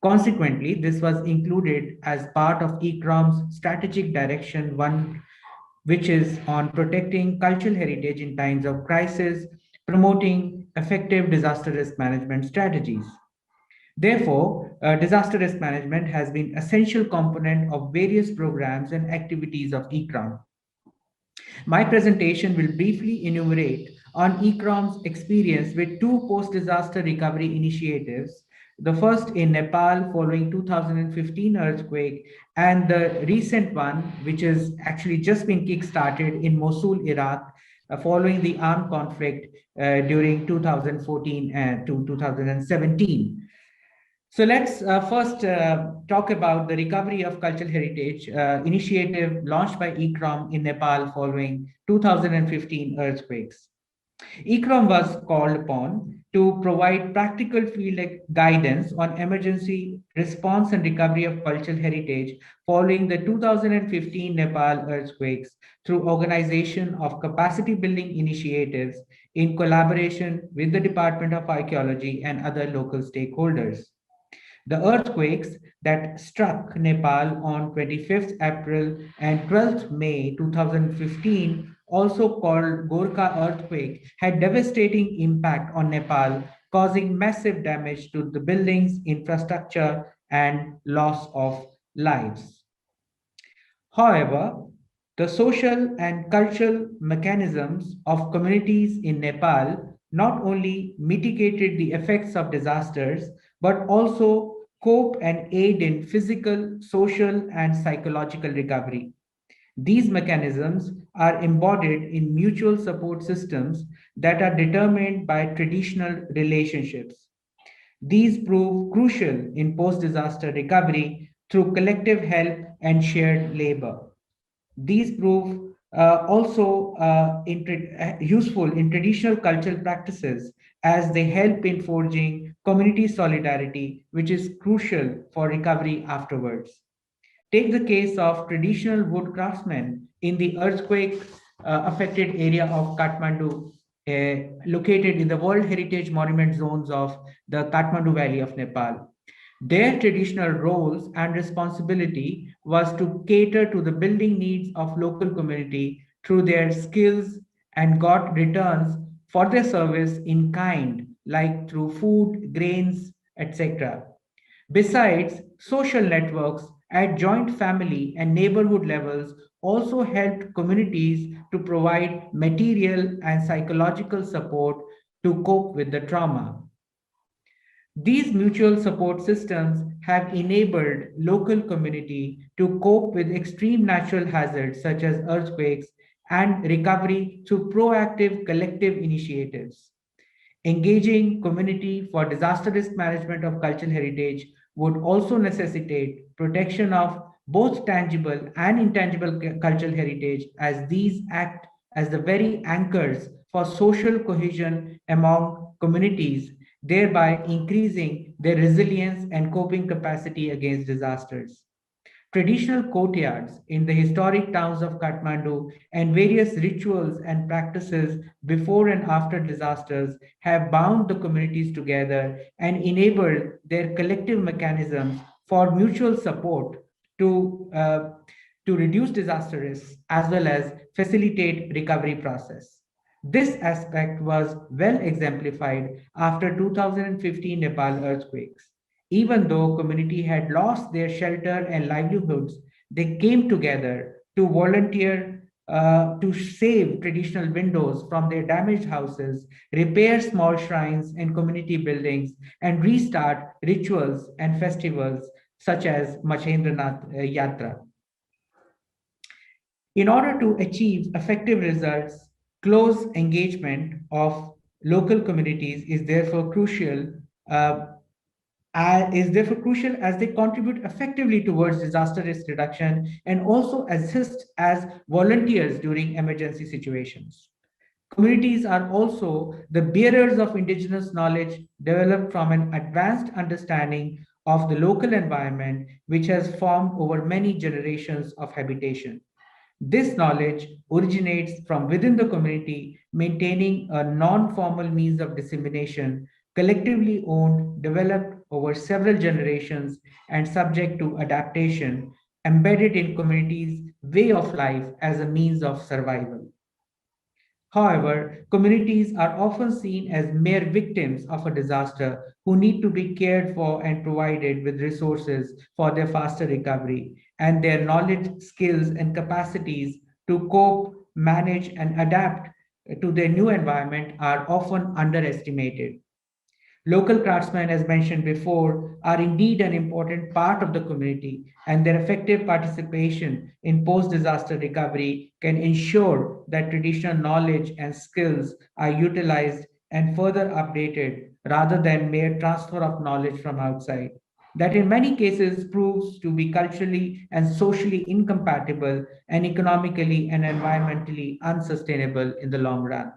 Speaker 8: Consequently, this was included as part of ICROM's Strategic Direction 1, which is on protecting cultural heritage in times of crisis, promoting effective disaster risk management strategies. Therefore, disaster risk management has been essential component of various programs and activities of ICROM. My presentation will briefly enumerate on ICROM's experience with two post-disaster recovery initiatives, the first in Nepal following 2015 earthquake, and the recent one, which has actually just been kick-started in Mosul, Iraq, following the armed conflict during 2014 to 2017. So let's first talk about the recovery of cultural heritage initiative launched by ICROM in Nepal following 2015 earthquakes. ICROM was called upon to provide practical field guidance on emergency response and recovery of cultural heritage following the 2015 Nepal earthquakes through organization of capacity building initiatives in collaboration with the Department of Archaeology and other local stakeholders. The earthquakes that struck Nepal on 25th April and 12th May 2015, also called Gorkha earthquake, had devastating impact on Nepal, causing massive damage to the buildings, infrastructure, and loss of lives. However, the social and cultural mechanisms of communities in Nepal not only mitigated the effects of disasters, but also cope and aid in physical, social, and psychological recovery. These mechanisms are embodied in mutual support systems that are determined by traditional relationships. These prove crucial in post-disaster recovery through collective help and shared labor. These prove also useful in traditional cultural practices as they help in forging community solidarity, which is crucial for recovery afterwards. Take the case of traditional wood craftsmen in the earthquake affected area of Kathmandu, located in the World Heritage Monument zones of the Kathmandu Valley of Nepal. Their traditional roles and responsibility was to cater to the building needs of local community through their skills and got returns for their service in kind, like through food, grains, etc. Besides, social networks at joint family and neighborhood levels also helped communities to provide material and psychological support to cope with the trauma. These mutual support systems have enabled local community to cope with extreme natural hazards such as earthquakes and recovery through proactive collective initiatives. Engaging community for disaster risk management of cultural heritage would also necessitate protection of both tangible and intangible cultural heritage, as these act as the very anchors for social cohesion among communities, thereby increasing their resilience and coping capacity against disasters. Traditional courtyards in the historic towns of Kathmandu and various rituals and practices before and after disasters have bound the communities together and enabled their collective mechanisms for mutual support to reduce disaster risks as well as facilitate recovery process. This aspect was well exemplified after 2015 Nepal earthquakes. Even though community had lost their shelter and livelihoods, they came together to volunteer to save traditional windows from their damaged houses, repair small shrines and community buildings, and restart rituals and festivals such as Machendranath Yatra. In order to achieve effective results, close engagement of local communities is therefore crucial as they contribute effectively towards disaster risk reduction and also assist as volunteers during emergency situations. Communities are also the bearers of indigenous knowledge developed from an advanced understanding of the local environment, which has formed over many generations of habitation. This knowledge originates from within the community, maintaining a non-formal means of dissemination, collectively owned, developed over several generations, and subject to adaptation, embedded in communities' way of life as a means of survival. However, communities are often seen as mere victims of a disaster who need to be cared for and provided with resources for their faster recovery, and their knowledge, skills, and capacities to cope, manage, and adapt to their new environment are often underestimated. Local craftsmen, as mentioned before, are indeed an important part of the community, and their effective participation in post-disaster recovery can ensure that traditional knowledge and skills are utilized and further updated rather than mere transfer of knowledge from outside. That in many cases proves to be culturally and socially incompatible and economically and environmentally unsustainable in the long run.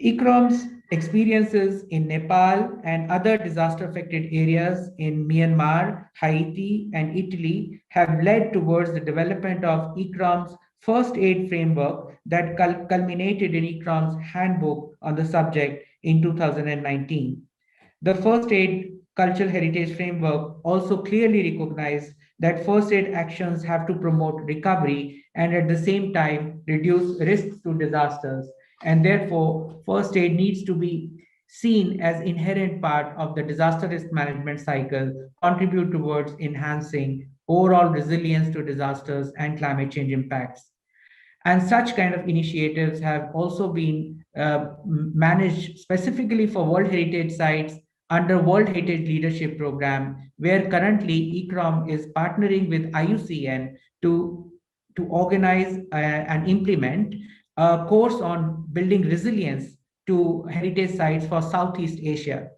Speaker 8: ICROM's experiences in Nepal and other disaster-affected areas in Myanmar, Haiti, and Italy have led towards the development of ICROM's first aid framework that culminated in ICROM's handbook on the subject in 2019. The first aid cultural heritage framework also clearly recognized that first aid actions have to promote recovery and at the same time reduce risks to disasters. And therefore, first aid needs to be seen as inherent part of the disaster risk management cycle, contribute towards enhancing overall resilience to disasters and climate change impacts. And such kind of initiatives have also been managed specifically for World Heritage Sites under World Heritage Leadership Program, where currently ICROM is partnering with IUCN to organize and implement a course on building resilience to heritage sites for Southeast Asia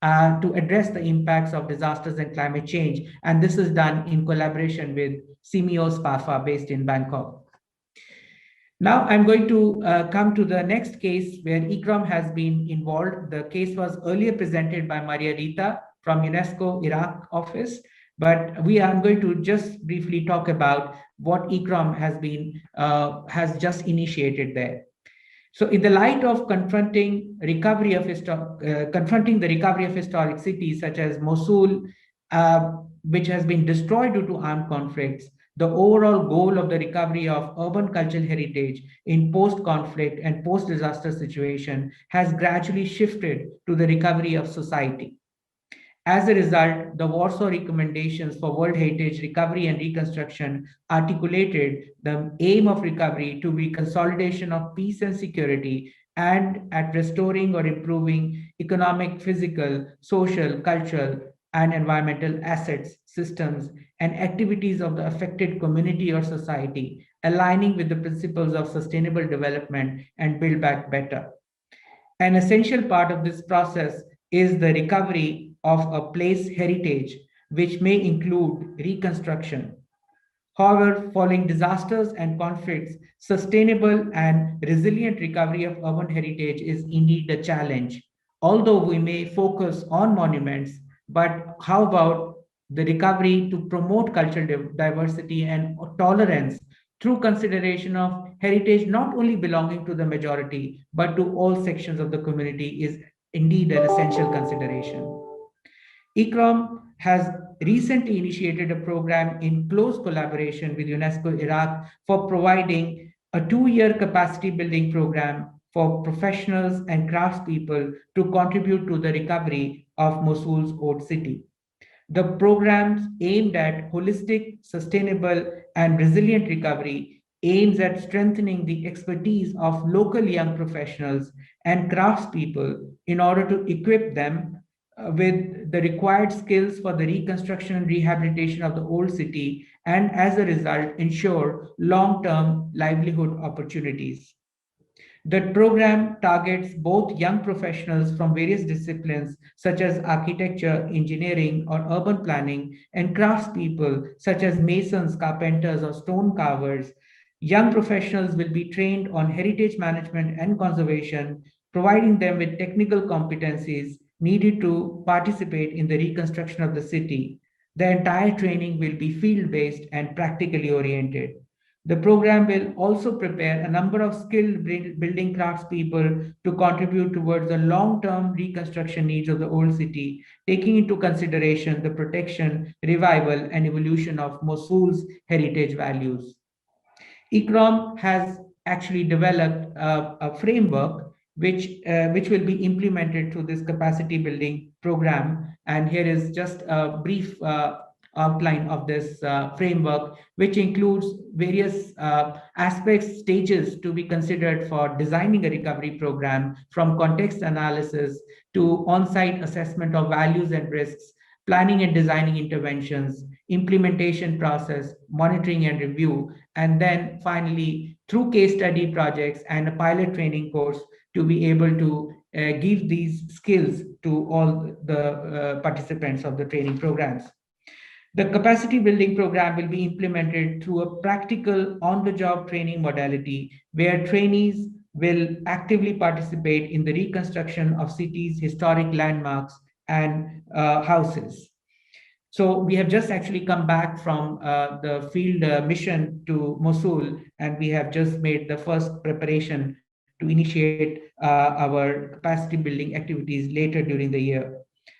Speaker 8: to address the impacts of disasters and climate change. And this is done in collaboration with Simios PAFA based in Bangkok. Now I'm going to come to the next case where ICROM has been involved. The case was earlier presented by Maria Rita from UNESCO Iraq office, but I'm going to just briefly talk about what ICROM has just initiated there. So in the light of confronting the recovery of historic cities such as Mosul, which has been destroyed due to armed conflicts, the overall goal of the recovery of urban cultural heritage in post-conflict and post-disaster situation has gradually shifted to the recovery of society. As a result, the Warsaw Recommendations for World Heritage Recovery and Reconstruction articulated the aim of recovery to be consolidation of peace and security and at restoring or improving economic, physical, social, cultural, and environmental assets, systems, and activities of the affected community or society, aligning with the principles of sustainable development and build back better. An essential part of this process is the recovery of a place heritage, which may include reconstruction. However, following disasters and conflicts, sustainable and resilient recovery of urban heritage is indeed a challenge. Although we may focus on monuments, but how about the recovery to promote cultural diversity and tolerance through consideration of heritage not only belonging to the majority, but to all sections of the community is indeed an essential consideration. ICROM has recently initiated a program in close collaboration with UNESCO Iraq for providing a 2-year capacity building program for professionals and craftspeople to contribute to the recovery of Mosul's old city. The programs aimed at holistic, sustainable, and resilient recovery aims at strengthening the expertise of local young professionals and craftspeople in order to equip them with the required skills for the reconstruction and rehabilitation of the old city, and as a result, ensure long-term livelihood opportunities. The program targets both young professionals from various disciplines such as architecture, engineering, or urban planning, and craftspeople such as masons, carpenters, or stone carvers. Young professionals will be trained on heritage management and conservation, providing them with technical competencies needed to participate in the reconstruction of the city. The entire training will be field-based and practically oriented. The program will also prepare a number of skilled building craftspeople to contribute towards the long-term reconstruction needs of the old city, taking into consideration the protection, revival, and evolution of Mosul's heritage values. ICROM has actually developed a framework which will be implemented through this capacity building program. And here is just a brief outline of this framework, which includes various aspects, stages to be considered for designing a recovery program, from context analysis to on-site assessment of values and risks, planning and designing interventions, implementation process, monitoring and review, and then finally through case study projects and a pilot training course to be able to give these skills to all the participants of the training programs. The capacity building program will be implemented through a practical on-the-job training modality where trainees will actively participate in the reconstruction of cities' historic landmarks and houses. So we have just actually come back from the field mission to Mosul, and we have just made the first preparation to initiate our capacity building activities later during the year.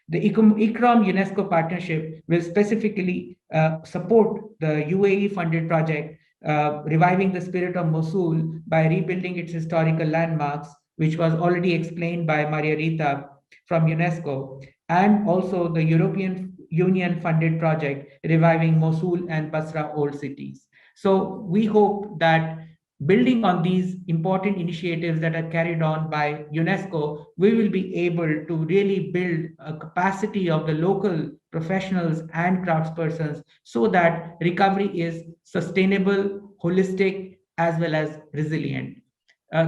Speaker 8: The ICROM UNESCO partnership will specifically support the UAE-funded project, Reviving the Spirit of Mosul by rebuilding its historical landmarks, which was already explained by Maria Rita from UNESCO, and also the European Union-funded project, Reviving Mosul and Basra Old Cities. So we hope that building on these important initiatives that are carried on by UNESCO, we will be able to really build a capacity of the local professionals and craftspersons so that recovery is sustainable, holistic, as well as resilient.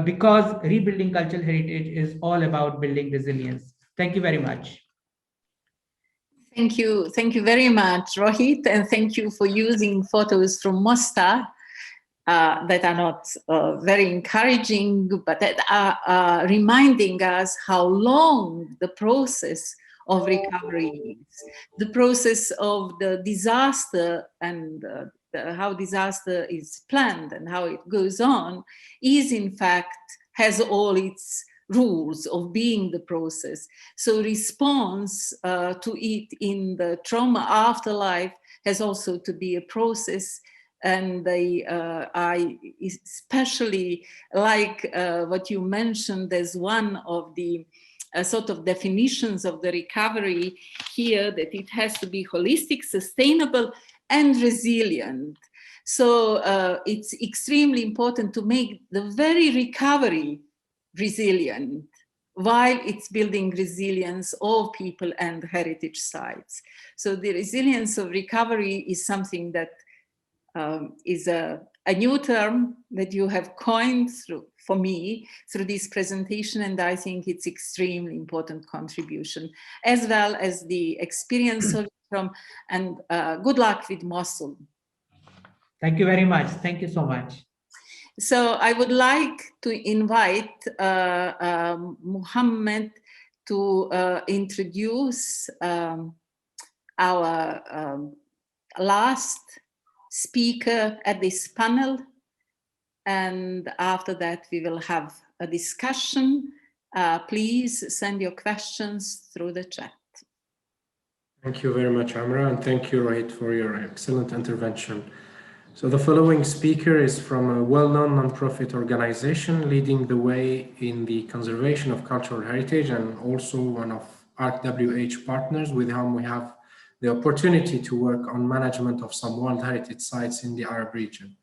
Speaker 8: Because rebuilding cultural heritage is all about building resilience. Thank you very much.
Speaker 2: Thank you very much, Rohit, and thank you for using photos from Mostar that are not very encouraging, but that are reminding us how long the process of recovery is, the process of the disaster and how disaster is planned and how it goes on is in fact, has all its rules of being the process. So response to it in the trauma afterlife has also to be a process. And I especially like what you mentioned as one of the sort of definitions of the recovery here, that it has to be holistic, sustainable, and resilient. So it's extremely important to make the very recovery resilient while it's building resilience of people and heritage sites. So the resilience of recovery is something that is a a new term that you have coined for me through this presentation, and I think it's extremely important contribution, as well as the experience of and good luck with Mosul.
Speaker 8: Thank you very much. Thank you so much.
Speaker 2: So I would like to invite Muhammad to introduce our last speaker at this panel. And after that, we will have a discussion. Please send your questions through the chat.
Speaker 1: Thank you very much, Amra, and thank you, Rohit, for your excellent intervention. So the following speaker is from a well-known non-profit organization leading the way in the conservation of cultural heritage, and also one of ArcWH partners with whom we have the opportunity to work on management of some World Heritage sites in the Arab region.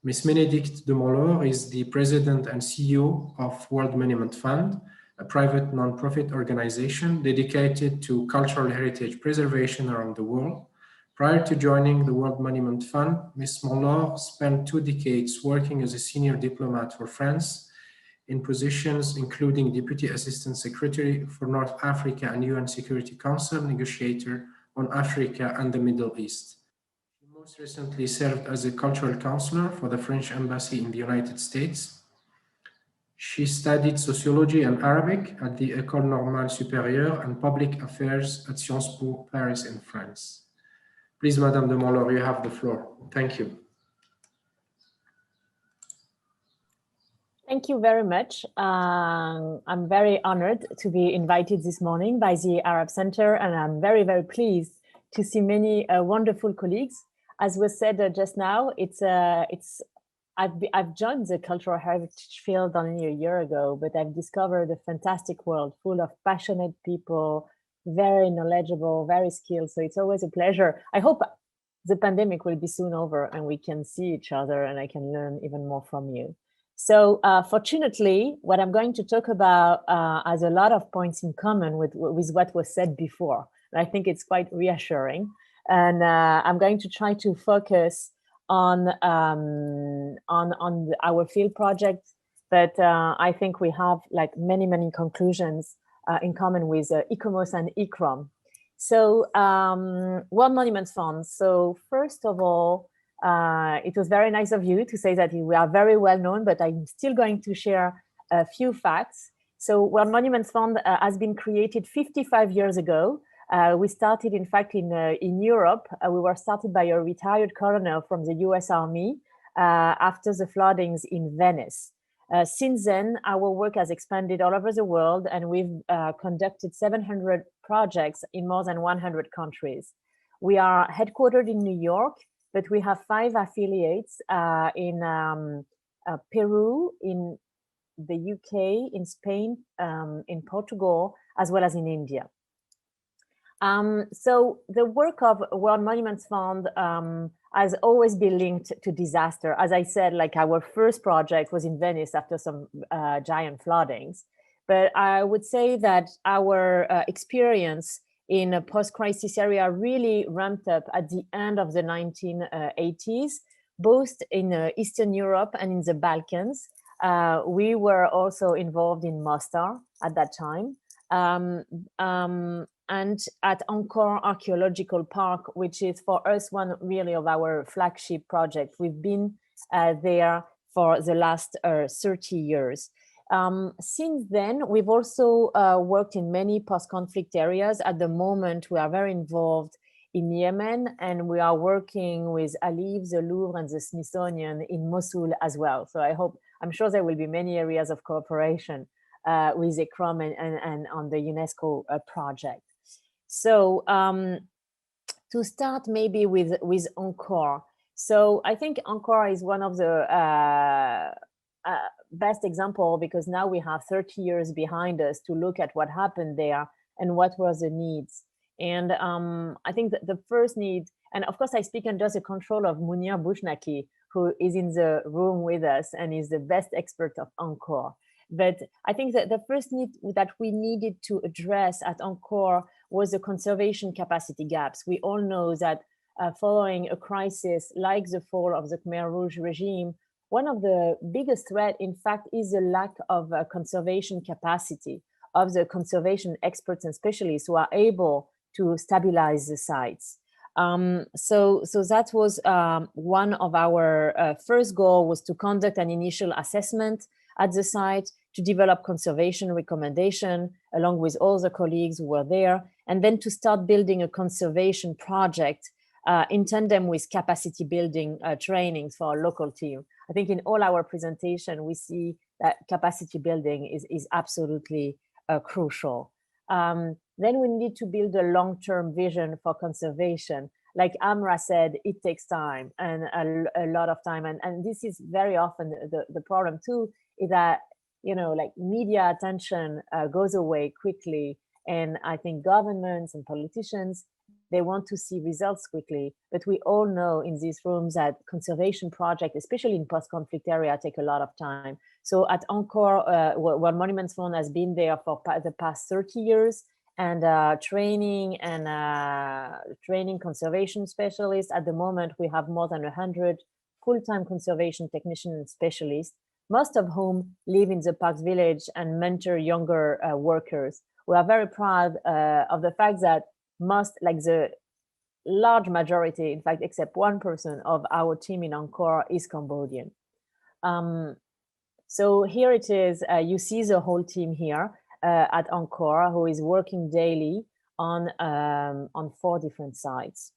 Speaker 1: Ms. Bénédicte de Mollor is the President and CEO of World Monument Fund, a private non-profit organization dedicated to cultural heritage preservation around the world. Prior to joining the World Monument Fund, Ms. Mollor spent 2 decades working as a senior diplomat for France in positions including Deputy Assistant Secretary for North Africa and UN Security Council negotiator on Africa and the Middle East. She most recently served as a cultural counselor for the French Embassy in the United States. She studied sociology and Arabic at the École Normale Supérieure and public affairs at Sciences Po Paris in France. Please, Madame de Mollor, you have the floor. Thank you.
Speaker 9: Thank you very much. I'm very honored to be invited this morning by the Arab Center, and I'm very, very pleased to see many wonderful colleagues. As was said just now, I've joined the cultural heritage field only a year ago, but I've discovered a fantastic world full of passionate people, very knowledgeable, very skilled. So it's always a pleasure. I hope the pandemic will be soon over and we can see each other and I can learn even more from you. So fortunately, what I'm going to talk about has a lot of points in common with what was said before. And I think it's quite reassuring. And I'm going to try to focus on our field project, but I think we have like many conclusions in common with ICOMOS and ICROM. So World Monuments Fund. So first of all, it was very nice of you to say that we are very well known, but I'm still going to share a few facts. So World Monuments Fund has been created 55 years ago. We started, in fact, in Europe. We were started by a retired colonel from the US Army after the floodings in Venice. Since then, our work has expanded all over the world, and we've conducted 700 projects in more than 100 countries. We are headquartered in New York, but we have 5 affiliates in Peru, in the UK, in Spain, in Portugal, as well as in India. So the work of World Monuments Fund has always been linked to disaster. As I said, like our first project was in Venice after some giant floodings. But I would say that our experience in a post-crisis area really ramped up at the end of the 1980s, both in Eastern Europe and in the Balkans. We were also involved in Mostar at that time. And at Angkor Archaeological Park, which is for us one really of our flagship projects. We've been there for the last 30 years. Since then, we've also worked in many post-conflict areas. At the moment, we are very involved in Yemen, and we are working with Alif, the Louvre, and the Smithsonian in Mosul as well. So I'm sure there will be many areas of cooperation with ICROM and on the UNESCO project. So to start maybe with Angkor. So I think Angkor is one of the best example, because now we have 30 years behind us to look at what happened there and what were the needs. And I think that the first need, and of course I speak under the control of Munir Bushniak, who is in the room with us and is the best expert of Angkor. But I think that the first need that we needed to address at Angkor was the conservation capacity gaps. We all know that following a crisis like the fall of the Khmer Rouge regime, one of the biggest threats, in fact, is the lack of conservation capacity of the conservation experts and specialists who are able to stabilize the sites. So that was one of our first goal, was to conduct an initial assessment at the site, to develop conservation recommendation along with all the colleagues who were there, and then to start building a conservation project in tandem with capacity building trainings for our local team. I think in all our presentation, we see that capacity building is absolutely crucial. Then we need to build a long-term vision for conservation. Like Amra said, it takes time and a lot of time. And this is very often the problem too, is that, you know, like media attention goes away quickly. And I think governments and politicians, they want to see results quickly. But we all know in these rooms that conservation projects, especially in post-conflict area, take a lot of time. So at Angkor, World Monuments Fund has been there for the past 30 years, and training conservation specialists. At the moment, we have more than 100 full-time conservation technicians and specialists, most of whom live in the Parks Village and mentor younger workers. We are very proud of the fact that the large majority, in fact, except one person of our team in Angkor is Cambodian. So here it is, you see the whole team here at Angkor, who is working daily on 4 different sites.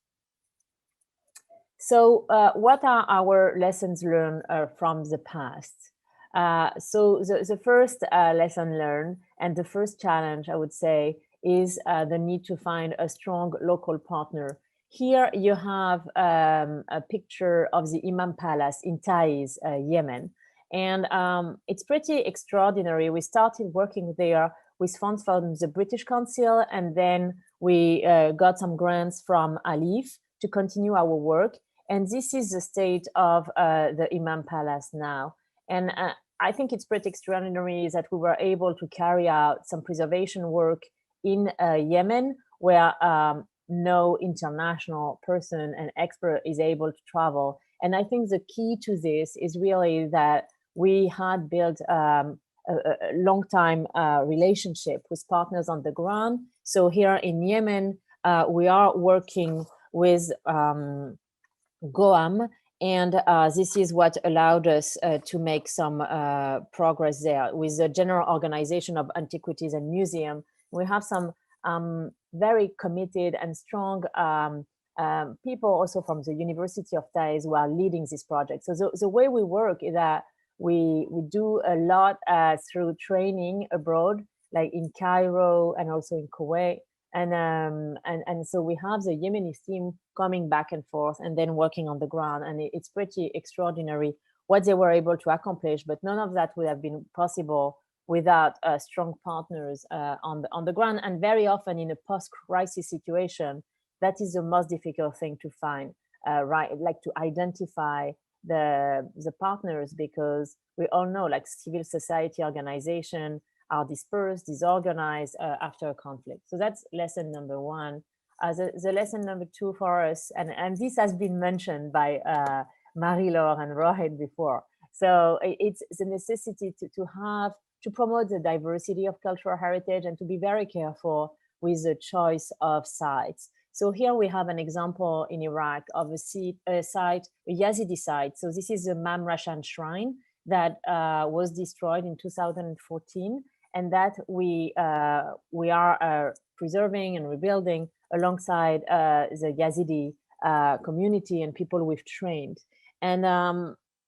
Speaker 9: So what are our lessons learned from the past? So the first lesson learned, and the first challenge, I would say, is the need to find a strong local partner. Here you have a picture of the Imam Palace in Taiz, Yemen. And it's pretty extraordinary. We started working there with funds from the British Council, and then we got some grants from Alif to continue our work. And this is the state of the Imam Palace now. And I think it's pretty extraordinary that we were able to carry out some preservation work in Yemen, where no international person and expert is able to travel. And I think the key to this is really that we had built a long time relationship with partners on the ground. So here in Yemen, we are working with Goam, and this is what allowed us to make some progress there with the General Organization of Antiquities and Museum. We have some very committed and strong people also from the University of Taiz who are leading this project. So the way we work is that we do a lot through training abroad, like in Cairo and also in Kuwait. And so we have the Yemeni team coming back and forth and then working on the ground. And it's pretty extraordinary what they were able to accomplish, but none of that would have been possible without strong partners on the ground. And very often in a post-crisis situation, that is the most difficult thing to find, right? Like to identify the partners, because we all know like civil society organization are dispersed, disorganized after a conflict. So that's lesson number one. The lesson number two for us, and this has been mentioned by Marie-Laure and Rohit before. So it's the necessity to promote the diversity of cultural heritage and to be very careful with the choice of sites. So here we have an example in Iraq of a site, a Yazidi site. So this is the Mam Rashan shrine that was destroyed in 2014, and that we are preserving and rebuilding alongside the Yazidi community and people we've trained. And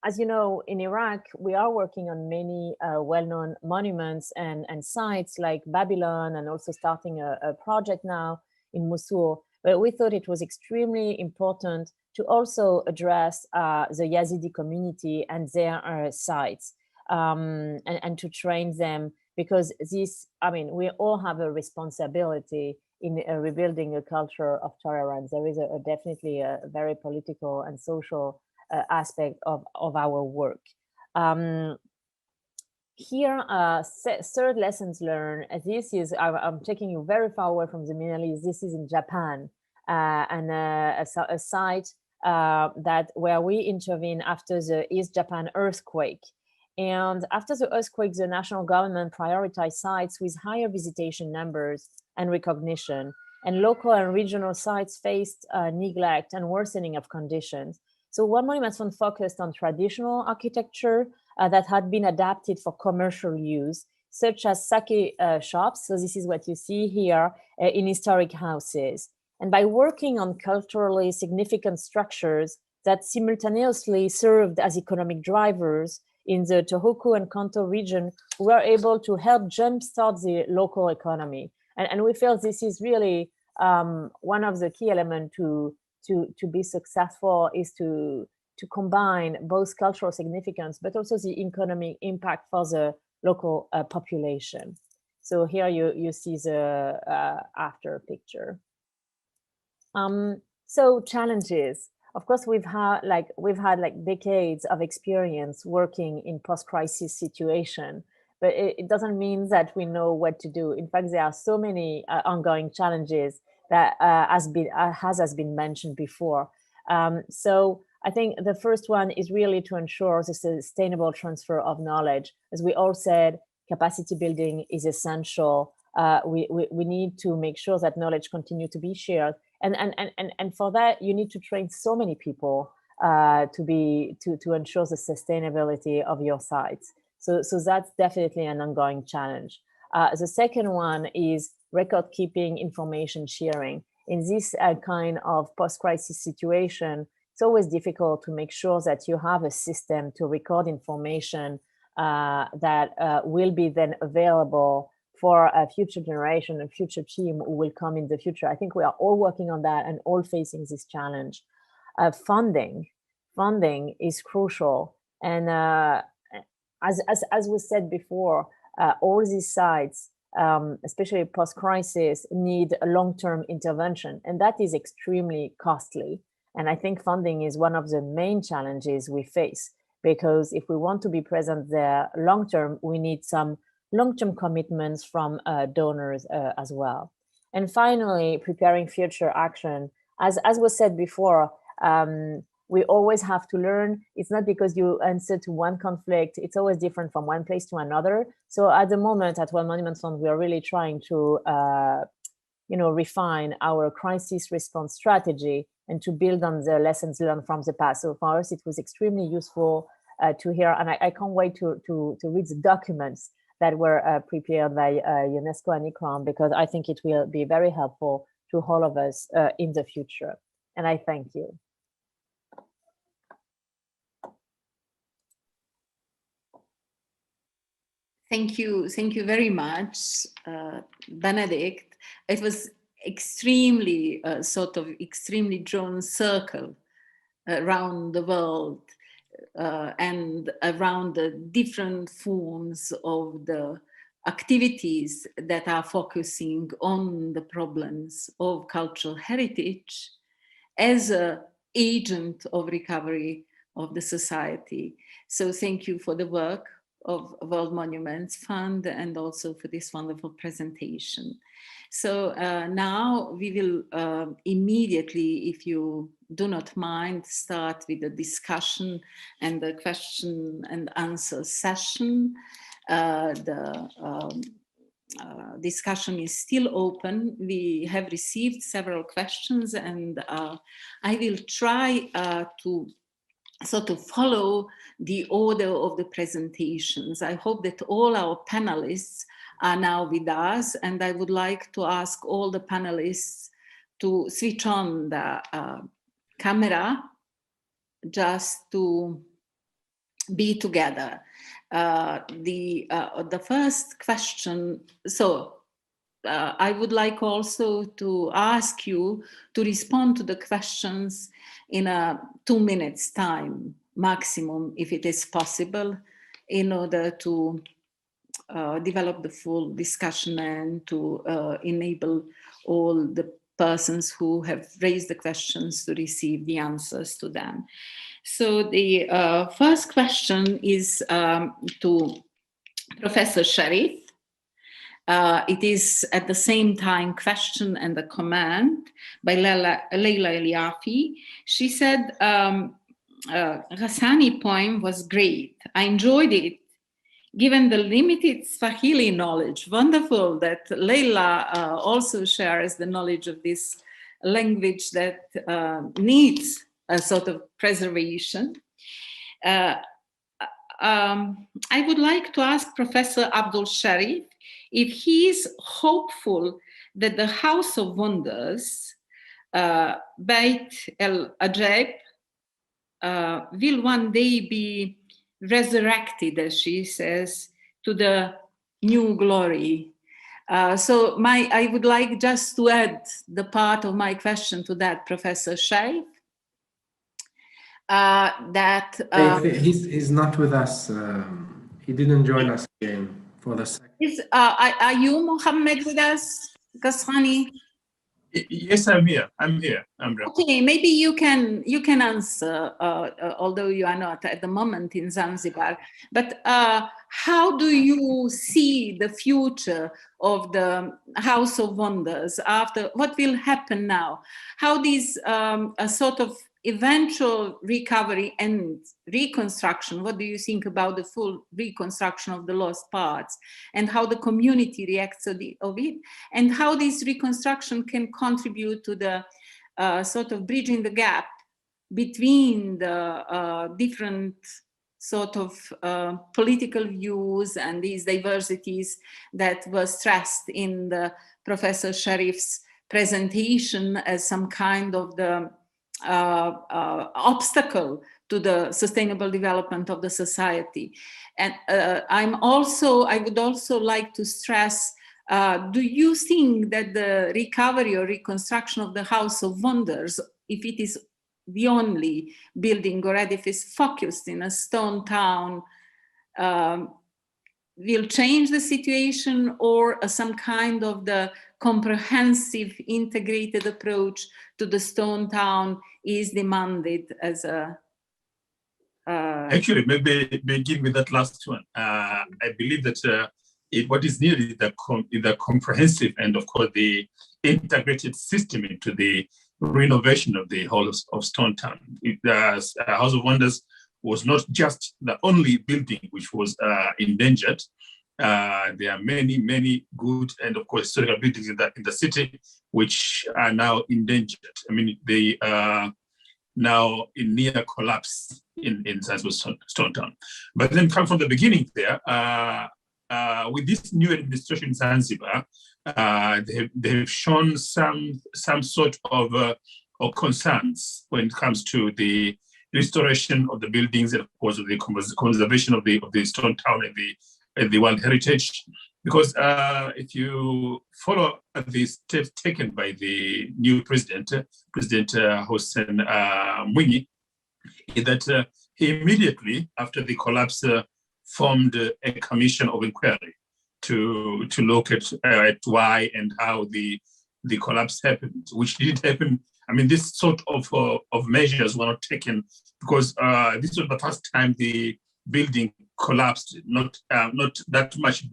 Speaker 9: as you know, in Iraq, we are working on many well-known monuments and sites like Babylon, and also starting a project now in Mosul. But we thought it was extremely important to also address the Yazidi community and their sites, and to train them, because this, I mean, we all have a responsibility in rebuilding a culture of tolerance. There is definitely a very political and social aspect of our work. Here, third lessons learned. This is, I'm taking you very far away from the Middle East. This is in Japan. and a site where we intervened after the East Japan earthquake. And after the earthquake, the national government prioritized sites with higher visitation numbers and recognition, and local and regional sites faced neglect and worsening of conditions. So World Monuments Fund focused on traditional architecture that had been adapted for commercial use, such as sake shops. So this is what you see here in historic houses. And by working on culturally significant structures that simultaneously served as economic drivers in the Tohoku and Kanto region, we were able to help jumpstart the local economy. And we feel this is really one of the key elements to be successful, is to combine both cultural significance, but also the economic impact for the local population. So here you see the after picture. So challenges. Of course, we've had decades of experience working in post-crisis situation, but it doesn't mean that we know what to do. In fact, there are so many ongoing challenges that has been mentioned before. So I think the first one is really to ensure the sustainable transfer of knowledge. As we all said, capacity building is essential. We need to make sure that knowledge continue to be shared. And for that, you need to train so many people to ensure the sustainability of your sites. So that's definitely an ongoing challenge. The second one is record keeping, information sharing. In this kind of post-crisis situation, it's always difficult to make sure that you have a system to record information that will be then available for a future generation and future team who will come in the future. I think we are all working on that and all facing this challenge. Funding is crucial. And as we said before, all these sites, especially post-crisis, need a long-term intervention, and that is extremely costly. And I think funding is one of the main challenges we face, because if we want to be present there long-term, we need some long-term commitments from donors as well. And finally, preparing future action. As was said before, we always have to learn. It's not because you answer to one conflict, it's always different from one place to another. So at the moment at World Monuments Fund, we are really trying to refine our crisis response strategy and to build on the lessons learned from the past. So for us, it was extremely useful to hear, and I can't wait to read the documents that were prepared by UNESCO and ICRAM, because I think it will be very helpful to all of us in the future. And I thank you.
Speaker 2: Thank you very much, Benedict. It was extremely extremely drawn circle around the world and around the different forms of the activities that are focusing on the problems of cultural heritage as an agent of recovery of the society. So thank you for the work of World Monuments Fund and also for this wonderful presentation. So now we will immediately, if you do not mind, start with the discussion and the question and answer session. The discussion is still open. We have received several questions, and I will try to sort of follow the order of the presentations. I hope that all our panelists are now with us, and I would like to ask all the panelists to switch on the camera just to be together. The first question, I would like also to ask you to respond to the questions in a 2 minutes time maximum, if it is possible, in order to develop the full discussion and to enable all the persons who have raised the questions to receive the answers to them. So the first question is to Professor Sharif. It is at the same time question and a command by Leila Eliafi. She said, Hassani poem was great. I enjoyed it, given the limited Swahili knowledge. Wonderful that Leila also shares the knowledge of this language that needs a sort of preservation. I would like to ask Professor Abdul Sharif if he is hopeful that the House of Wonders, Beit El Ajaib, will one day be resurrected, as she says, to the new glory. So I would like just to add the part of my question to that, Professor Sharif.
Speaker 1: He's not with us. He didn't join us again for the second.
Speaker 2: Are you, Mohammed, with us, Hassani?
Speaker 3: Yes, I'm here. I'm here.
Speaker 2: Okay, maybe you can answer, although you are not at the moment in Zanzibar. But how do you see the future of the House of Wonders after? What will happen now? How these a sort of eventual recovery and reconstruction, what do you think about the full reconstruction of the lost parts, and how the community reacts of it, and how this reconstruction can contribute to the sort of bridging the gap between the different sort of political views and these diversities that were stressed in the Professor Sharif's presentation as some kind of the obstacle to the sustainable development of the society. And I would also like to stress, do you think that the recovery or reconstruction of the House of Wonders, if it is the only building or edifice focused in a stone town, will change the situation, or some kind of the comprehensive integrated approach to the stone town is demanded as a...
Speaker 3: Actually, maybe begin with that last one. I believe that what is needed is the comprehensive and, of course, the integrated system into the renovation of the whole of Stone Town. The House of Wonders was not just the only building which was endangered. There are many, many good and, of course, historical buildings in the city which are now endangered. I mean, they are now in near collapse in Zanzibar Stone Town. But then come from the beginning there, with this new administration in Zanzibar, they have shown some sort of concerns when it comes to the restoration of the buildings and, of course, of the conservation of the Stone Town and the World Heritage. Because if you follow the steps taken by the new President Hossein Mwinyi, that he immediately, after the collapse, formed a commission of inquiry to look at why and how the collapse happened, which didn't happen. I mean, this sort of measures were not taken because this was the first time the building collapsed. Not that much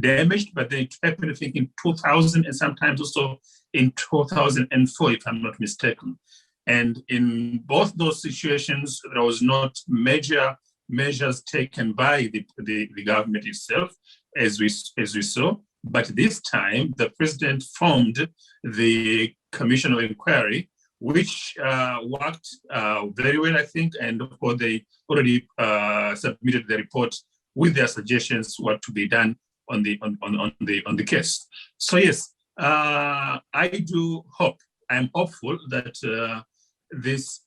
Speaker 3: damaged, but then it happened, I think, in 2000 and sometimes also in 2004, if I'm not mistaken. And in both those situations, there was not major measures taken by the government itself, as we saw. But this time, the president formed the commission of inquiry, which worked very well, I think. And of course, they already submitted the report with their suggestions what to be done on the case. So yes, I do hope. I'm hopeful that this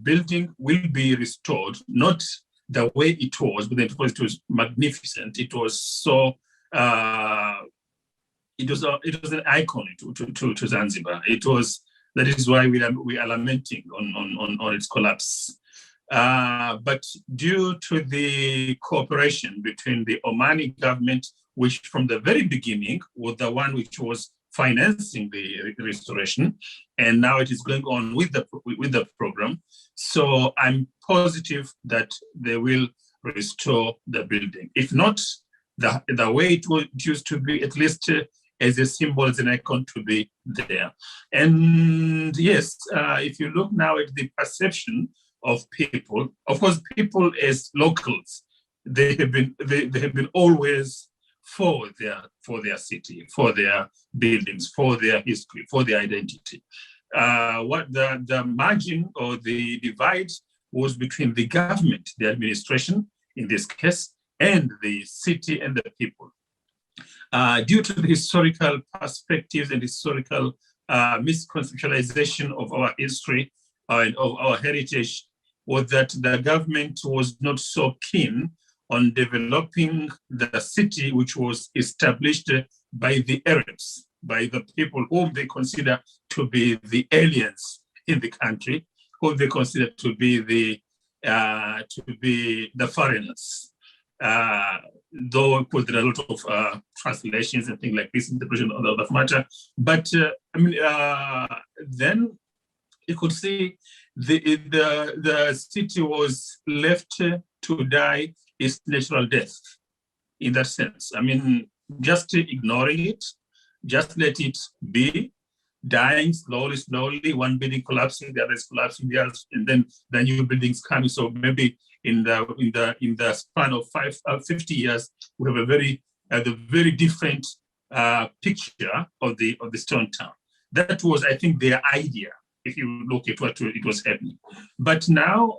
Speaker 3: building will be restored, not the way it was, but it was magnificent. It was so. It was an icon to Zanzibar. That is why we are lamenting on its collapse. But due to the cooperation between the Omani government, which from the very beginning was the one which was financing the restoration, and now it is going on with the program. So I'm positive that they will restore the building. If not, the way it used to be, at least as a symbol, as an icon to be there. And yes, if you look now at the perception of people, of course, people as locals, they have been always for their city, for their buildings, for their history, for their identity. What the margin or the divide was between the government, the administration in this case, and the city and the people. Due to the historical perspectives and historical misconceptualization of our history and of our heritage, was that the government was not so keen on developing the city, which was established by the Arabs, by the people whom they consider to be the aliens in the country, whom they consider to be the foreigners. Though there are a lot of translations and things like this, interpretation of the matter, but then you could see the city was left to die its natural death in that sense. I mean, just ignoring it, just let it be, dying slowly, one building collapsing, the other is collapsing, the other, and then the new buildings coming. So maybe in the span of 50 years, we have a very different picture of the stone town. That was, I think, their idea, if you look at what it was happening. But now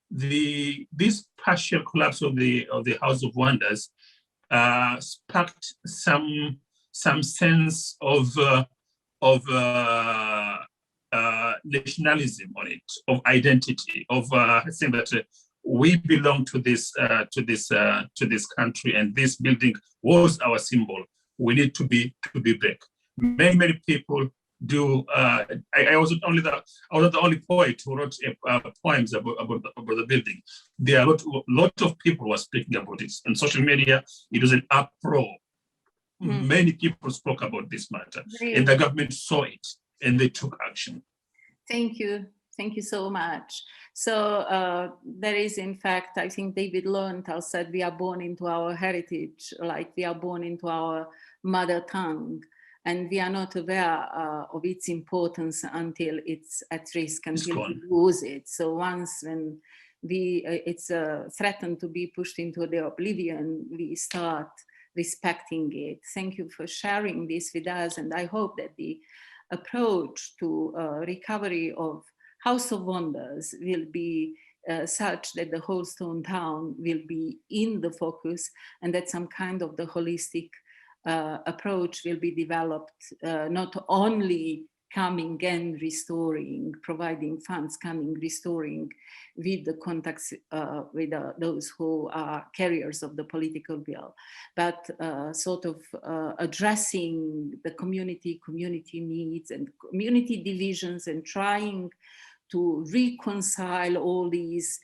Speaker 3: this partial collapse of the House of Wonders sparked some sense of nationalism on it, of identity, of saying that we belong to this country, and this building was our symbol. We need to be back. Many people do. I wasn't the only poet who wrote poems about the building. There are a lot of people who are speaking about it. On social media, it was an uproar. Many people spoke about this matter, and the government saw it, and they took action.
Speaker 2: Thank you so much. So there is, in fact, I think David Lowenthal said, we are born into our heritage, like we are born into our mother tongue, and we are not aware of its importance until it's at risk, until we lose it. So once when it's threatened to be pushed into the oblivion, we start respecting it. Thank you for sharing this with us, and I hope that the approach to recovery of House of Wonders will be such that the whole stone town will be in the focus, and that some kind of the holistic approach will be developed, not only coming and restoring, providing funds, coming, restoring with the contacts with those who are carriers of the political will, but sort of addressing the community needs and community divisions, and trying to reconcile all these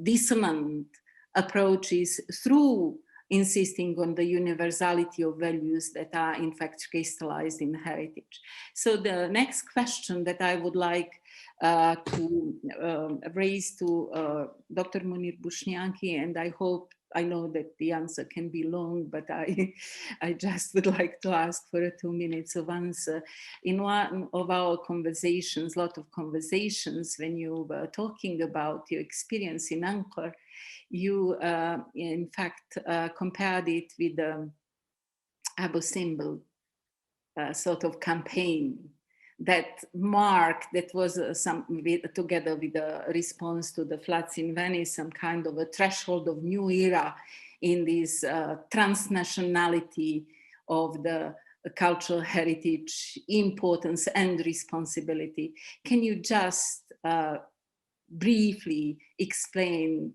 Speaker 2: dissonant approaches through insisting on the universality of values that are in fact crystallized in heritage. So the next question that I would like to raise to Dr. Munir Bushniak, and I know that the answer can be long, but I just would like to ask for 2 minutes of answer. In one of our conversations, lot of conversations, when you were talking about your experience in Angkor, you in fact compared it with the Abu Simbel sort of campaign that was together with the response to the floods in Venice, some kind of a threshold of new era in this transnationality of the cultural heritage importance and responsibility. Can you just briefly explain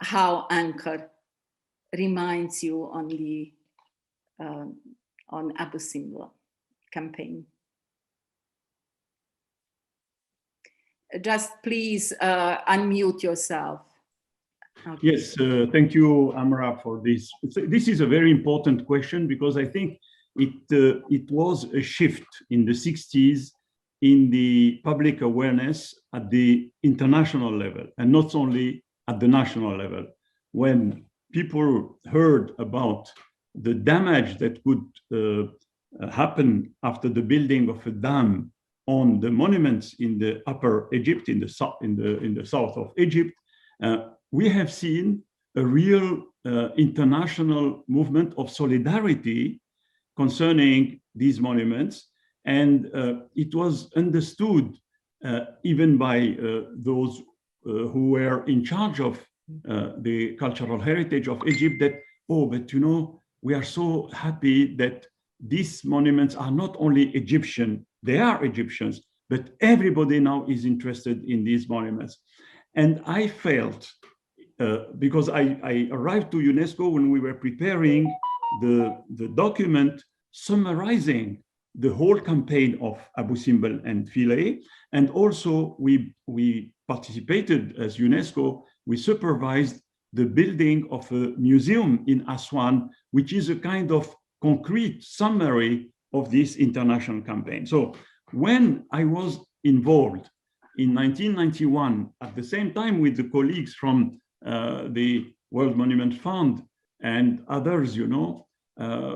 Speaker 2: how Angkor reminds you on the on Abu Simbel campaign? Just please unmute yourself. Okay.
Speaker 5: Yes, thank you, Amra, for this. This is a very important question, because I think it was a shift in the 60s in the public awareness at the international level, and not only at the national level, when people heard about the damage that could happen after the building of a dam on the monuments in the Upper Egypt, in the south of Egypt, we have seen a real international movement of solidarity concerning these monuments. And it was understood even by those who were in charge of the cultural heritage of Egypt that, oh, but you know, we are so happy that these monuments are not only Egyptian, they are Egyptians, but everybody now is interested in these monuments. And I felt, because I arrived to UNESCO when we were preparing the document summarizing the whole campaign of Abu Simbel and Philae, and also we participated as UNESCO, we supervised the building of a museum in Aswan, which is a kind of concrete summary of this international campaign. So when I was involved in 1991, at the same time with the colleagues from the World Monument Fund and others, you know,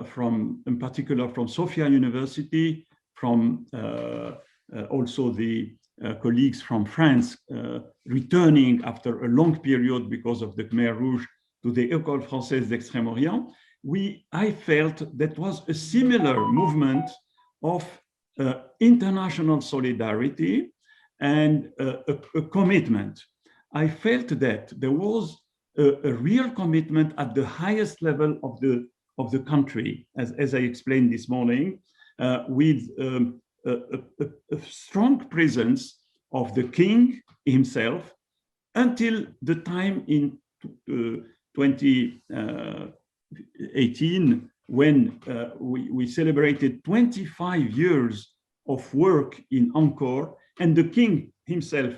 Speaker 5: from, in particular from Sofia University, from also the colleagues from France returning after a long period because of the Khmer Rouge to the École Française d'Extrême-Orient, I felt that was a similar movement of international solidarity and a commitment. I felt that there was a real commitment at the highest level of the country, as I explained this morning, with a strong presence of the king himself until the time in 2018 when we celebrated 25 years of work in Angkor, and the king himself,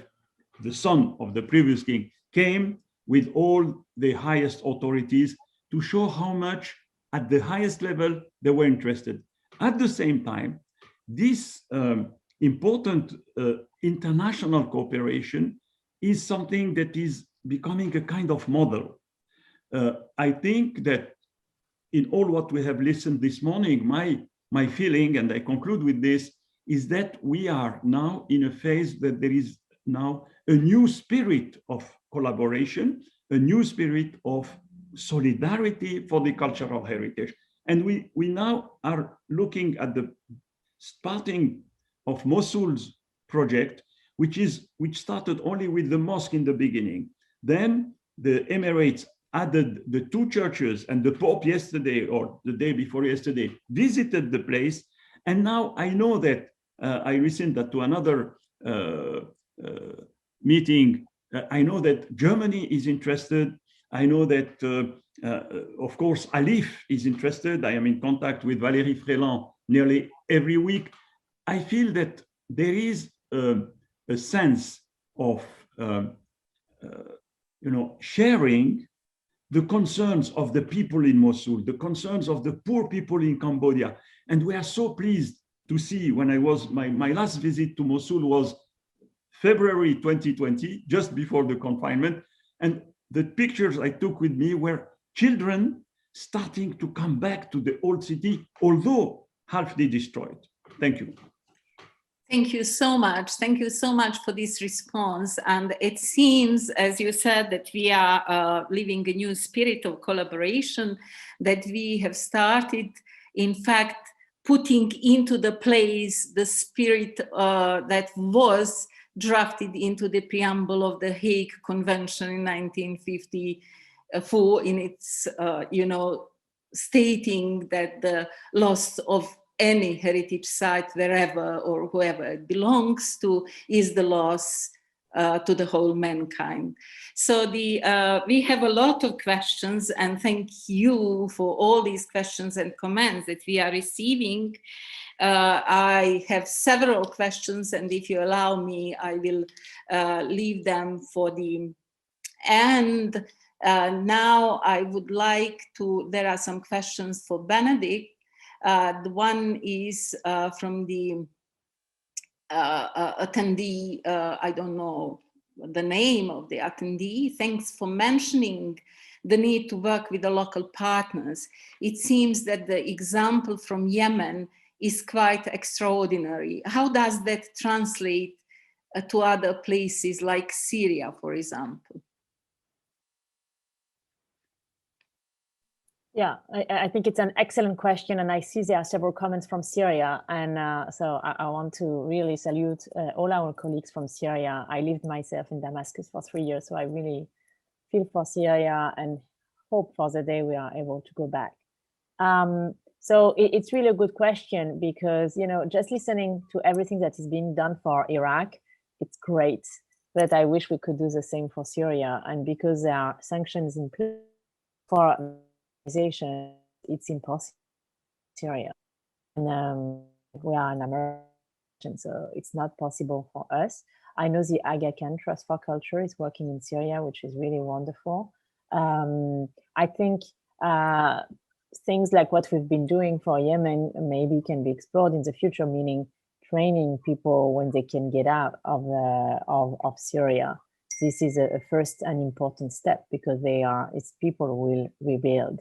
Speaker 5: the son of the previous king, came with all the highest authorities to show how much at the highest level they were interested. At the same time, this important international cooperation is something that is becoming a kind of model. I think that in all what we have listened this morning, my feeling, and I conclude with this, is that we are now in a phase that there is now a new spirit of collaboration, a new spirit of solidarity for the cultural heritage. And we now are looking at the starting of Mosul's project, which started only with the mosque in the beginning. Then the Emirates added the 2 churches, and the Pope yesterday, or the day before yesterday, visited the place. And now I know that I listened to another meeting. I know that Germany is interested. I know that, of course, Alif is interested. I am in contact with Valérie Fréland nearly every week. I feel that there is a sense of sharing the concerns of the people in Mosul, the concerns of the poor people in Cambodia. And we are so pleased to see, when I was, my last visit to Mosul was February 2020, just before the confinement. And the pictures I took with me were children starting to come back to the old city, although halfly destroyed. Thank you.
Speaker 2: Thank you so much. Thank you so much for this response. And it seems, as you said, that we are living a new spirit of collaboration, that we have started, in fact, putting into the place the spirit that was drafted into the preamble of the Hague Convention in 1954 in its, stating that the loss of any heritage site, wherever or whoever it belongs to, is the loss to the whole mankind. So we have a lot of questions, and thank you for all these questions and comments that we are receiving. I have several questions, and if you allow me, I will leave them for the end. Now I would like to, there are some questions for Benedict. The one is from the attendee, I don't know the name of the attendee. Thanks for mentioning the need to work with the local partners. It seems that the example from Yemen is quite extraordinary. How does that translate to other places like Syria, for example?
Speaker 9: Yeah, I think it's an excellent question, and I see there are several comments from Syria, and so I want to really salute all our colleagues from Syria. I lived myself in Damascus for 3 years, so I really feel for Syria and hope for the day we are able to go back. So it's really a good question, because, you know, just listening to everything that is being done for Iraq, it's great, but I wish we could do the same for Syria. And because there are sanctions in place for organization, it's impossible in Syria. And we are an American, so it's not possible for us. I know the Aga Khan Trust for Culture is working in Syria, which is really wonderful. I think things like what we've been doing for Yemen maybe can be explored in the future, meaning training people when they can get out of Syria. This is a first and important step, because it's people who will rebuild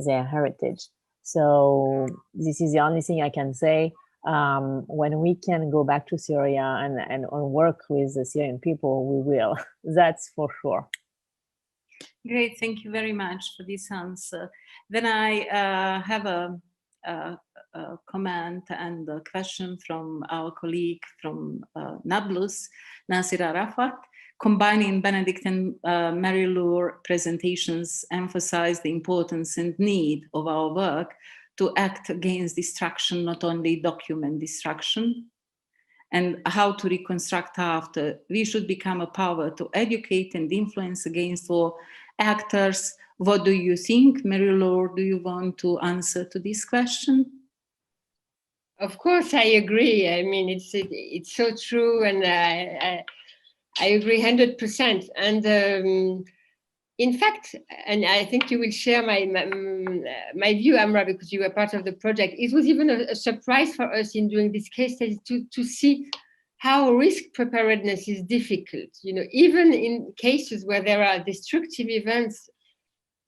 Speaker 9: their heritage. So this is the only thing I can say. When we can go back to Syria and work with the Syrian people, we will. That's for sure.
Speaker 2: Great, thank you very much for this answer. Then I have a comment and a question from our colleague from Nablus, Nasir Arafat. Combining Benedict and Marie-Laure presentations emphasize the importance and need of our work to act against destruction, not only document destruction, and how to reconstruct after. We should become a power to educate and influence against all actors. What do you think? Marie-Laure, do you want to answer to this question?
Speaker 7: Of course, I agree. I mean, it's so true, and I agree 100%. And in fact, and I think you will share my view, Amra, because you were part of the project. It was even a surprise for us in doing this case study to see how risk preparedness is difficult. You know, even in cases where there are destructive events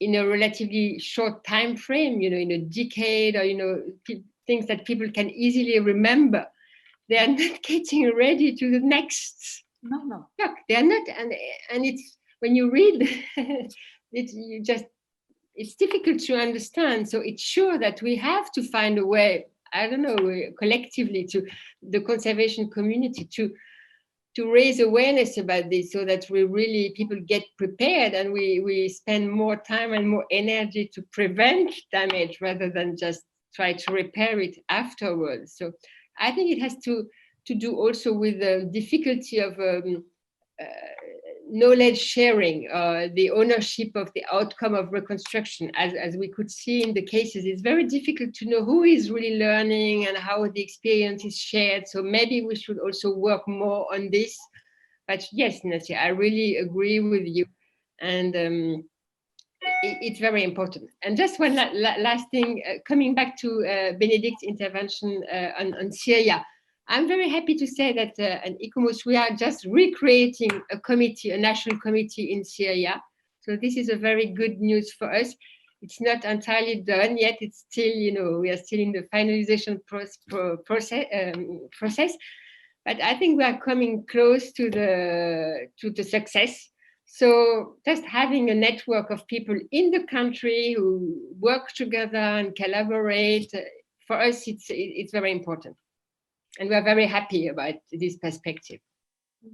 Speaker 7: in a relatively short time frame, you know, in a decade, or, you know, things that people can easily remember, they are not getting ready to the next.
Speaker 2: No.
Speaker 7: Look, they are not, and it's, when you read, it's difficult to understand. So it's sure that we have to find a way, I don't know, collectively, to the conservation community to raise awareness about this, so that people get prepared, and we spend more time and more energy to prevent damage rather than just try to repair it afterwards. So I think it has to do also with the difficulty of knowledge sharing, the ownership of the outcome of reconstruction. As we could see in the cases, it's very difficult to know who is really learning and how the experience is shared. So maybe we should also work more on this. But yes, Nasir, I really agree with you. And it's very important. And just one last thing, coming back to Benedict's intervention on Syria, I'm very happy to say that at ICOMOS, we are just recreating a committee, a national committee in Syria. So this is a very good news for us. It's not entirely done yet. It's still, you know, we are still in the finalization process. But I think we are coming close to the success. So just having a network of people in the country who work together and collaborate, for us, it's very important. And we are very happy about this perspective.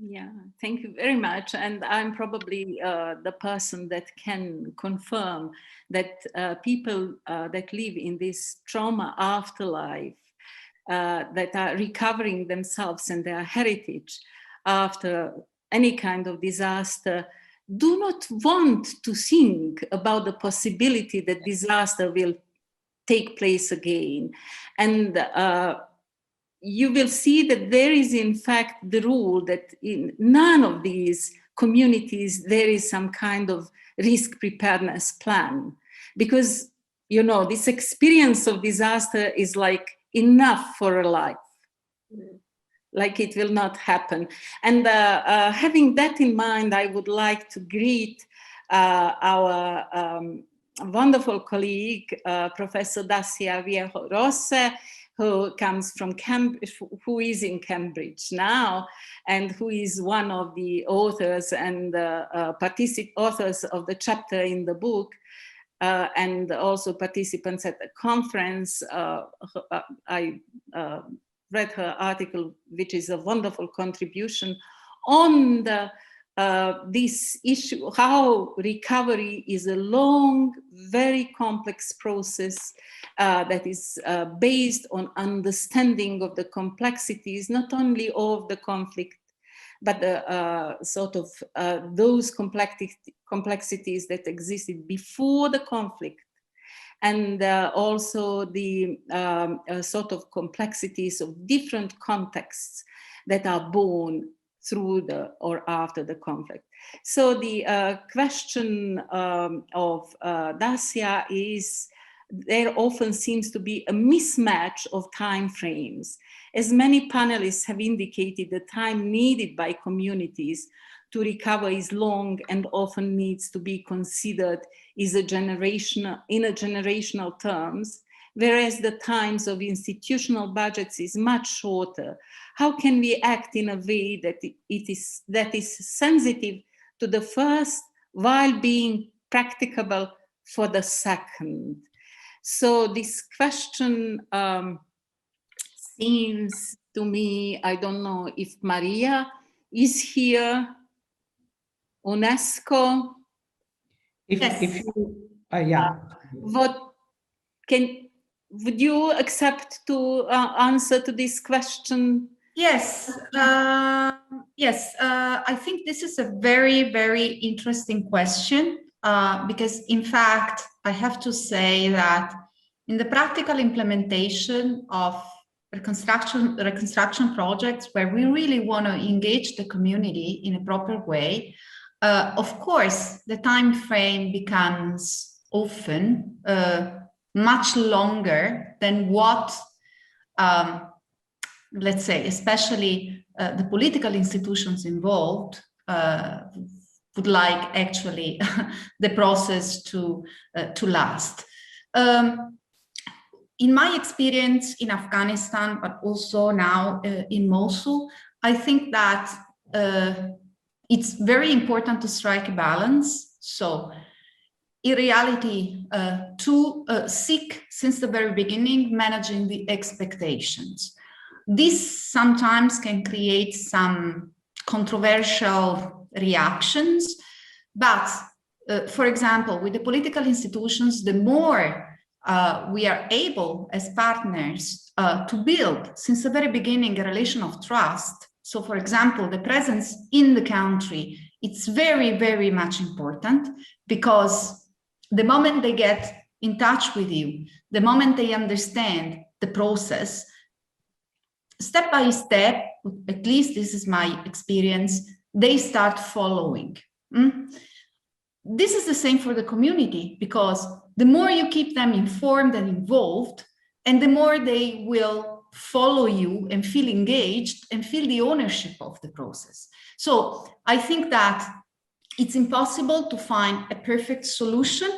Speaker 2: Yeah, thank you very much. And I'm probably the person that can confirm that people that live in this trauma afterlife, that are recovering themselves and their heritage after any kind of disaster, do not want to think about the possibility that disaster will take place again. And you will see that there is, in fact, the rule that in none of these communities there is some kind of risk preparedness plan, because, you know, this experience of disaster is like enough for a life. like it will not happen. And having that in mind, I would like to greet our wonderful colleague, Professor Dacia Viejo-Rosse, who comes from Cambridge, who is in Cambridge now, and who is one of the authors and authors of the chapter in the book, and also participants at the conference. I read her article, which is a wonderful contribution on the this issue, how recovery is a long, very complex process that is based on understanding of the complexities, not only of the conflict, but the sort of those complexities that existed before the conflict, and also the sort of complexities of different contexts that are born through the or after the conflict. So the question of Dacia is, there often seems to be a mismatch of time frames. As many panelists have indicated, the time needed by communities to recover is long and often needs to be considered in a generational terms, whereas the times of institutional budgets is much shorter. How can we act in a way that is sensitive to the first while being practicable for the second? So this question seems to me, I don't know if Maria is here, Unesco.
Speaker 8: If you, yeah.
Speaker 2: Would you accept to answer to this question?
Speaker 6: Yes, yes. I think this is a very, very interesting question because, in fact, I have to say that in the practical implementation of reconstruction projects, where we really want to engage the community in a proper way, of course, the time frame becomes often much longer than what, let's say, especially the political institutions involved would like actually the process to last. In my experience in Afghanistan, but also now in Mosul, I think that it's very important to strike a balance. So in reality, to seek since the very beginning, managing the expectations. This sometimes can create some controversial reactions, but for example, with the political institutions, the more we are able as partners to build since the very beginning a relation of trust. So for example, the presence in the country, it's very, very much important, because the moment they get in touch with you, the moment they understand the process, step by step, at least this is my experience, they start following. This is the same for the community, because the more you keep them informed and involved, and the more they will follow you and feel engaged and feel the ownership of the process. So I think that it's impossible to find a perfect solution.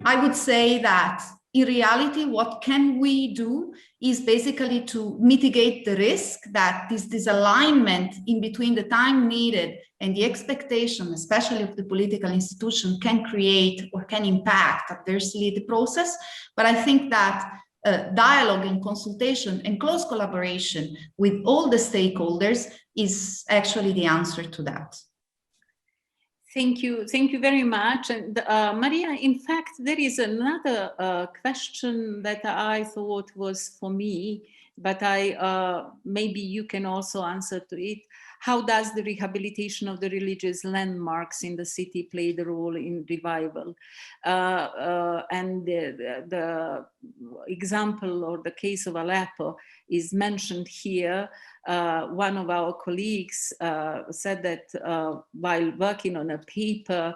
Speaker 6: I would say that in reality, what can we do is basically to mitigate the risk that this disalignment in between the time needed and the expectation, especially of the political institution, can create or can impact adversely the process. But I think that dialogue and consultation and close collaboration with all the stakeholders is actually the answer to that.
Speaker 2: Thank you very much. And Maria, in fact, there is another question that I thought was for me, but maybe you can also answer to it. How does the rehabilitation of the religious landmarks in the city play the role in revival? And the example or the case of Aleppo is mentioned here. One of our colleagues said that while working on a paper,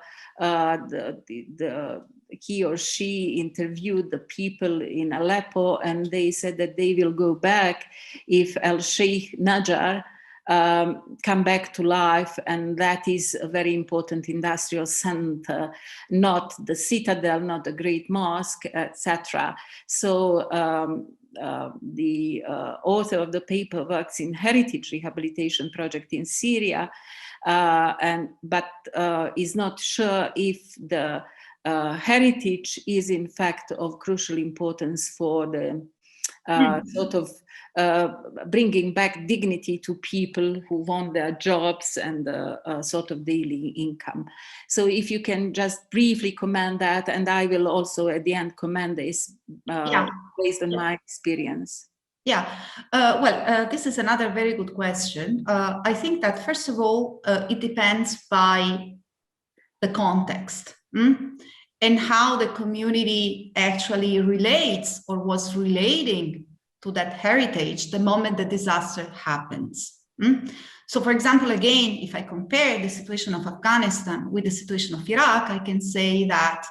Speaker 2: he or she interviewed the people in Aleppo, and they said that they will go back if Al-Sheikh Najjar come back to life, and that is a very important industrial center, not the citadel, not the great mosque, etc. So the author of the paper works in heritage rehabilitation project in Syria, but is not sure if the heritage is in fact of crucial importance for the sort of bringing back dignity to people who want their jobs and sort of daily income. So if you can just briefly comment that, and I will also at the end comment this based on my experience.
Speaker 6: Yeah, this is another very good question. I think that first of all, it depends by the context and how the community actually relates or was relating to that heritage the moment the disaster happens. So for example, again, if I compare the situation of Afghanistan with the situation of Iraq, I can say that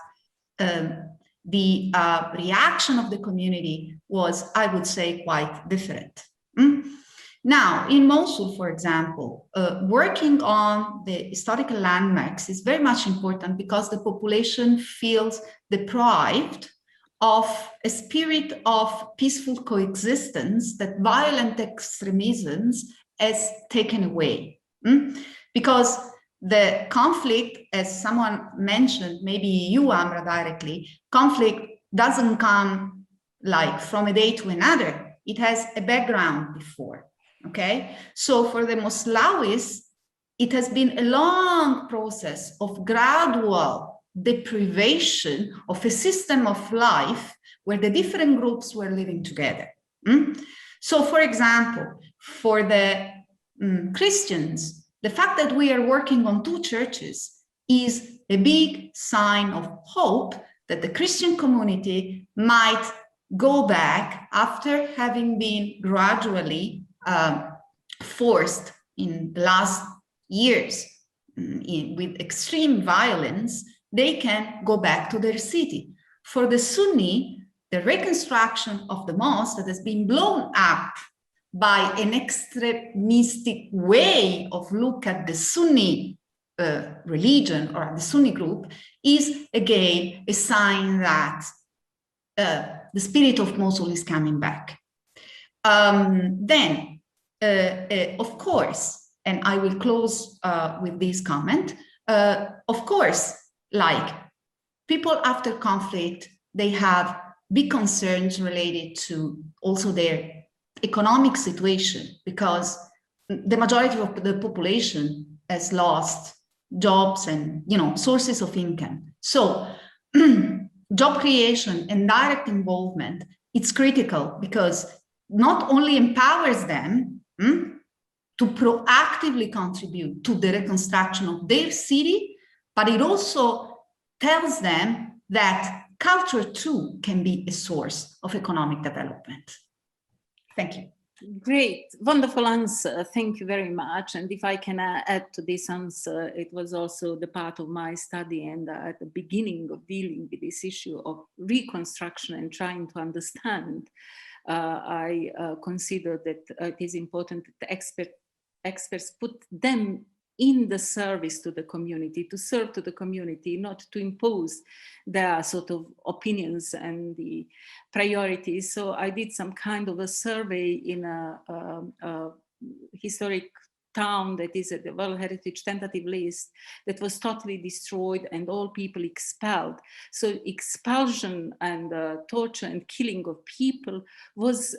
Speaker 6: the reaction of the community was, I would say, quite different. Now, in Mosul, for example, working on the historical landmarks is very much important because the population feels deprived of a spirit of peaceful coexistence that violent extremism has taken away. Because the conflict, as someone mentioned, maybe you, Amra, directly, conflict doesn't come like from a day to another. It has a background before, okay? So for the Moslawis, it has been a long process of gradual deprivation of a system of life where the different groups were living together. So for example, for the Christians, the fact that we are working on 2 churches is a big sign of hope that the Christian community might go back after having been gradually forced in the last years with extreme violence. They can go back to their city. For the Sunni, the reconstruction of the mosque that has been blown up by an extremistic way of look at the Sunni religion or the Sunni group is again a sign that the spirit of Mosul is coming back. Then, of course, and I will close with this comment, of course, like people after conflict, they have big concerns related to also their economic situation, because the majority of the population has lost jobs and sources of income. So job creation and direct involvement, it's critical because not only empowers them to proactively contribute to the reconstruction of their city, but it also tells them that culture too can be a source of economic development. Thank you.
Speaker 2: Great, wonderful answer. Thank you very much. And if I can add to this answer, it was also the part of my study, and at the beginning of dealing with this issue of reconstruction and trying to understand, I consider that it is important that the experts put them in the service to the community, to serve to the community, not to impose their sort of opinions and the priorities. So I did some kind of a survey in a historic town that is at the World Heritage Tentative List that was totally destroyed and all people expelled. So expulsion and torture and killing of people was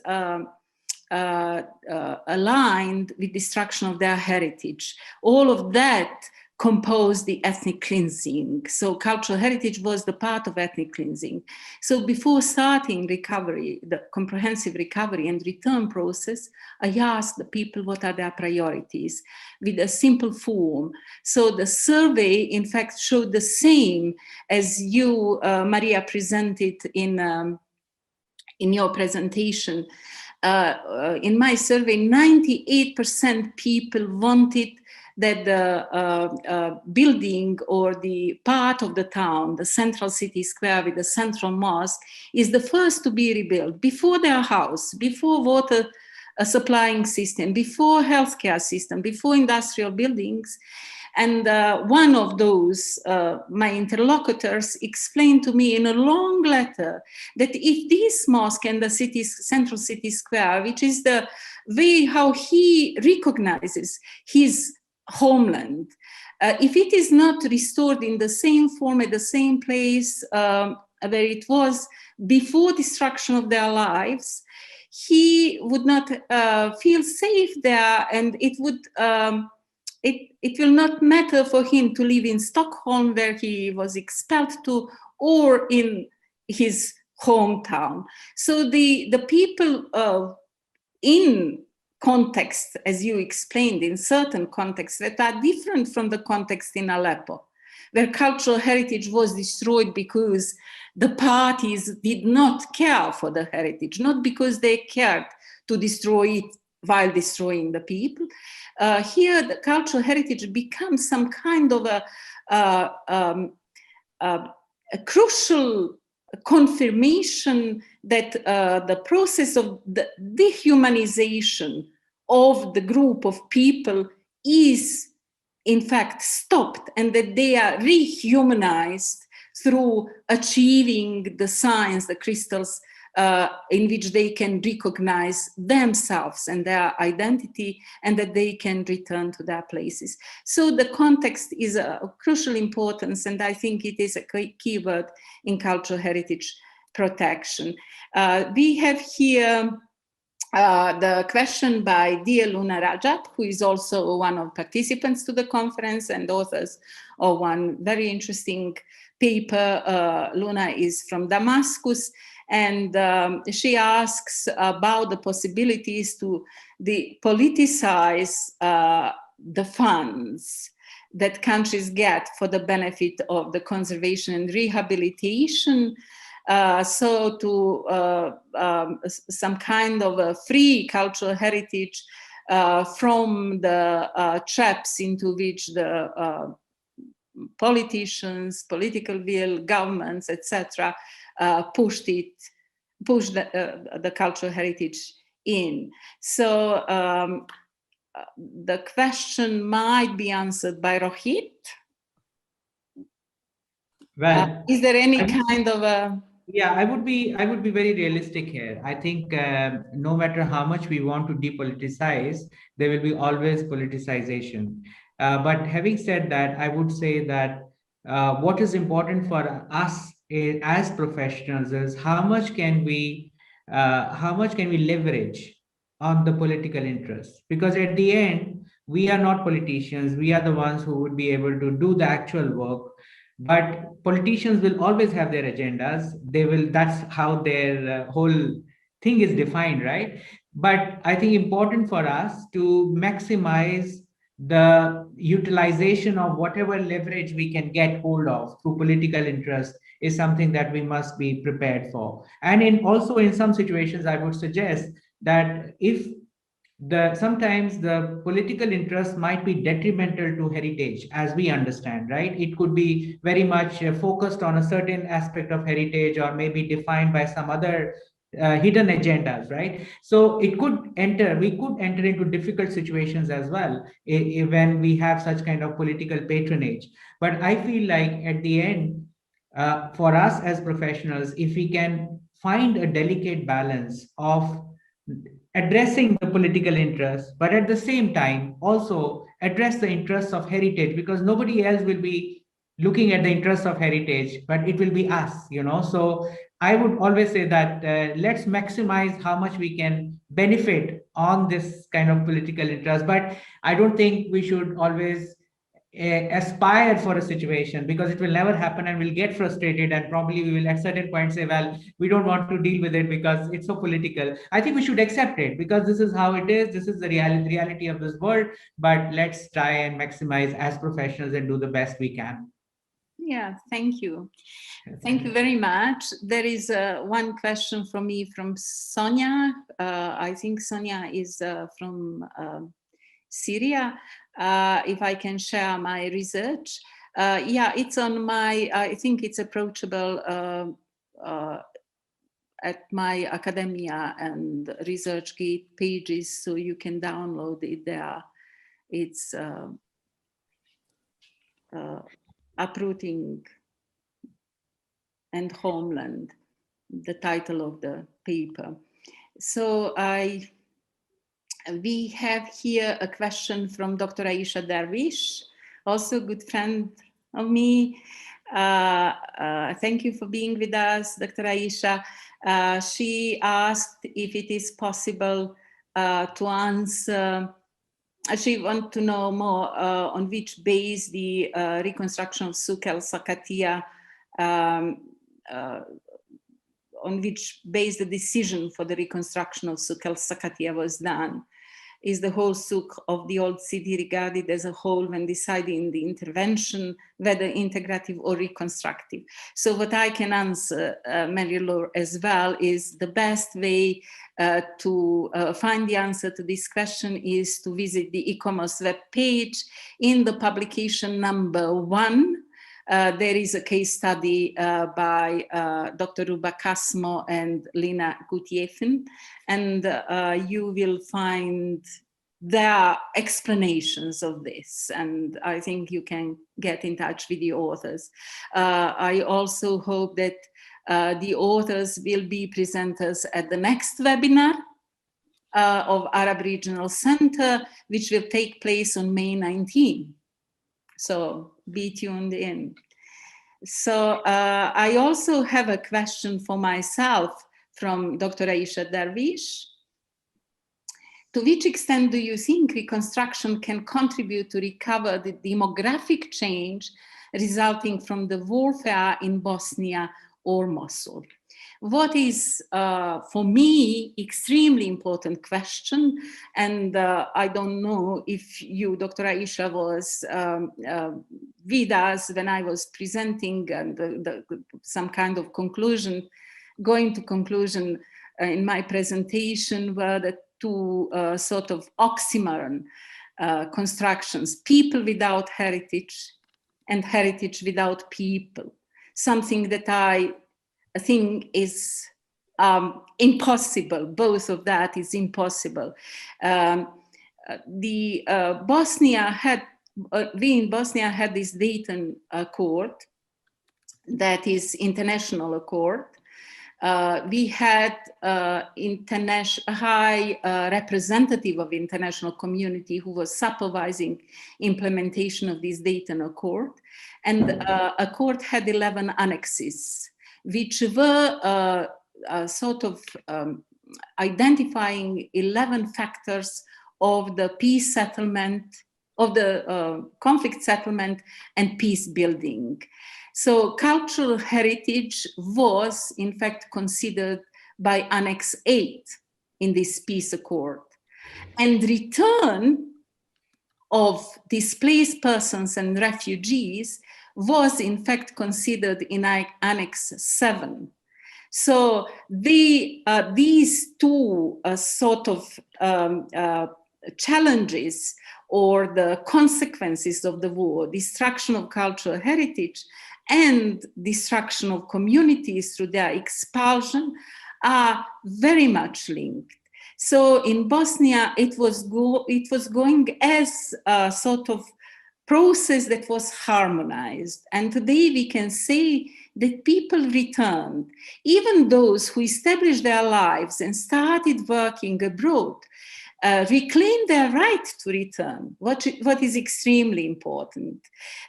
Speaker 2: aligned with destruction of their heritage. All of that composed the ethnic cleansing. So cultural heritage was the part of ethnic cleansing. So before starting recovery, the comprehensive recovery and return process, I asked the people what are their priorities with a simple form. So the survey, in fact, showed the same as you, Maria, presented in your presentation. In my survey, 98% people wanted that the building or the part of the town, the central city square with the central mosque, is the first to be rebuilt before their house, before water a supplying system, before healthcare system, before industrial buildings. And one of those, my interlocutors, explained to me in a long letter that if this mosque and the city's central city square, which is the way how he recognizes his homeland, if it is not restored in the same form at the same place where it was before destruction of their lives, he would not feel safe there, and it would it will not matter for him to live in Stockholm, where he was expelled to, or in his hometown. So the people in context, as you explained, in certain contexts that are different from the context in Aleppo, where cultural heritage was destroyed because the parties did not care for the heritage, not because they cared to destroy it while destroying the people. Here, the cultural heritage becomes some kind of a crucial confirmation that the process of the dehumanization of the group of people is in fact stopped, and that they are rehumanized through achieving the signs, the crystals, in which they can recognize themselves and their identity, and that they can return to their places. So the context is of crucial importance, and I think it is a key word in cultural heritage protection. We have here the question by dear Luna Rajat, who is also one of participants to the conference and authors of one very interesting paper. Luna is from Damascus, and she asks about the possibilities to politicize the funds that countries get for the benefit of the conservation and rehabilitation. So to some kind of a free cultural heritage from the traps into which the politicians, political will, governments, etc., push the cultural heritage in. So the question might be answered by Rohit.
Speaker 8: Well,
Speaker 2: is there any kind of a...
Speaker 8: Yeah, I would be very realistic here. I think no matter how much we want to depoliticize, there will be always politicization. But having said that, I would say that what is important for us as professionals is how much can we leverage on the political interest? Because at the end, we are not politicians. We are the ones who would be able to do the actual work. But politicians will always have their agendas. That's how their whole thing is defined, right? But I think important for us to maximize the utilization of whatever leverage we can get hold of through political interest is something that we must be prepared for. And also in some situations, I would suggest that if sometimes the political interest might be detrimental to heritage, as we understand, right? It could be very much focused on a certain aspect of heritage, or maybe defined by some other hidden agendas, right? So we could enter into difficult situations as well when we have such kind of political patronage. But I feel like at the end, for us as professionals, if we can find a delicate balance of addressing the political interests, but at the same time also address the interests of heritage, because nobody else will be looking at the interests of heritage, but it will be us, So I would always say that let's maximize how much we can benefit on this kind of political interest. But I don't think we should always aspire for a situation, because it will never happen, and we'll get frustrated, and probably we will at certain point say, well, we don't want to deal with it because it's so political. I think we should accept it, because this is how it is. This is the reality of this world. But let's try and maximize as professionals and do the best we can.
Speaker 2: Yeah, thank you. Thank you very much. There is one question from me from Sonia. I think Sonia is from Syria. If I can share my research. Yeah, it's on my, I think it's approachable at my academia and ResearchGate pages, so you can download it there. It's Uprooting and Homeland, the title of the paper. So we have here a question from Dr. Aisha Darwish, also a good friend of me. Thank you for being with us, Dr. Aisha. She asked if it is possible to answer. She wants to know more on which base the reconstruction of Souk el Sakatia, on which base the decision for the reconstruction of Souk el Sakatia was done. Is the whole souk of the old city regarded as a whole when deciding the intervention, whether integrative or reconstructive? So what I can answer, Mary-Laure, as well, is the best way to find the answer to this question is to visit the e-commerce web page. In the publication number 1, there is a case study by Dr. Ruba Casmo and Lina Gutiefen, and you will find their explanations of this, and I think you can get in touch with the authors. I also hope that the authors will be presenters at the next webinar of Arab Regional Center, which will take place on May 19. So be tuned in. So I also have a question for myself from Dr. Aisha Darwish. To which extent do you think reconstruction can contribute to recover the demographic change resulting from the warfare in Bosnia or Mosul? What is, for me, extremely important question, and I don't know if you, Dr. Aisha, was with us when I was presenting and some kind of conclusion, going to conclusion in my presentation were the two sort of oxymoron constructions, people without heritage and heritage without people, something that I think is impossible. Both of that is impossible. We in Bosnia had this Dayton Accord, that is international accord. We had high representative of international community who was supervising implementation of this Dayton Accord, and Accord had 11 annexes, which were sort of identifying 11 factors of the peace settlement, of the conflict settlement and peace building. So cultural heritage was in fact considered by Annex 8 in this peace accord. And return of displaced persons and refugees was in fact considered in Annex 7. So these two sort of challenges or the consequences of the war, destruction of cultural heritage and destruction of communities through their expulsion, are very much linked. So in Bosnia, it was going as a sort of process that was harmonized. And today we can say that people returned, even those who established their lives and started working abroad, reclaim their right to return, what is extremely important.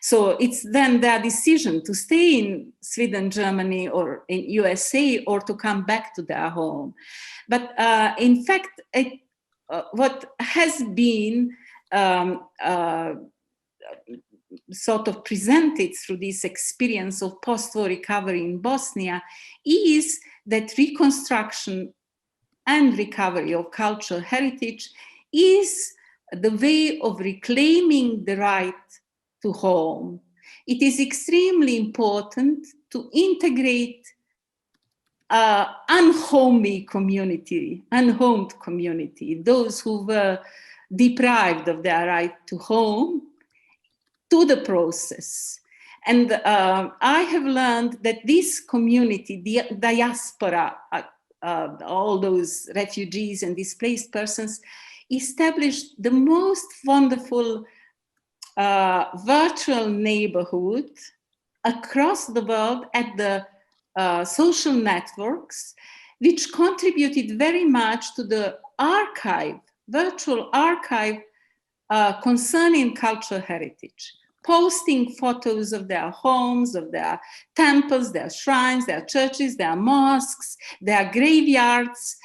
Speaker 2: So it's then their decision to stay in Sweden, Germany, or in USA, or to come back to their home. But in fact, what has been sort of presented through this experience of post-war recovery in Bosnia is that reconstruction and recovery of cultural heritage is the way of reclaiming the right to home. It is extremely important to integrate unhomed community, those who were deprived of their right to home, to the process. And I have learned that this community, the diaspora, all those refugees and displaced persons, established the most wonderful virtual neighborhood across the world at the social networks, which contributed very much to the archive, virtual archive concerning cultural heritage, posting photos of their homes, of their temples, their shrines, their churches, their mosques, their graveyards,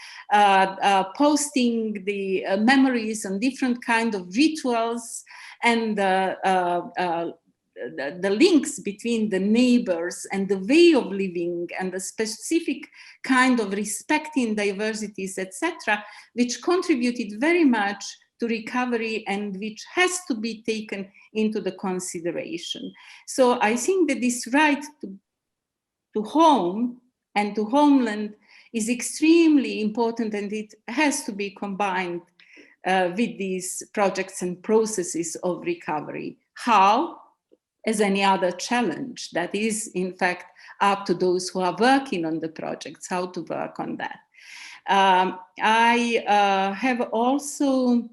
Speaker 2: posting the memories on different kind of rituals, and the links between the neighbors and the way of living and the specific kind of respecting diversities, etc., which contributed very much to recovery and which has to be taken into the consideration. So I think that this right to home and to homeland is extremely important, and it has to be combined with these projects and processes of recovery. How? As any other challenge that is, in fact, up to those who are working on the projects, how to work on that. I have also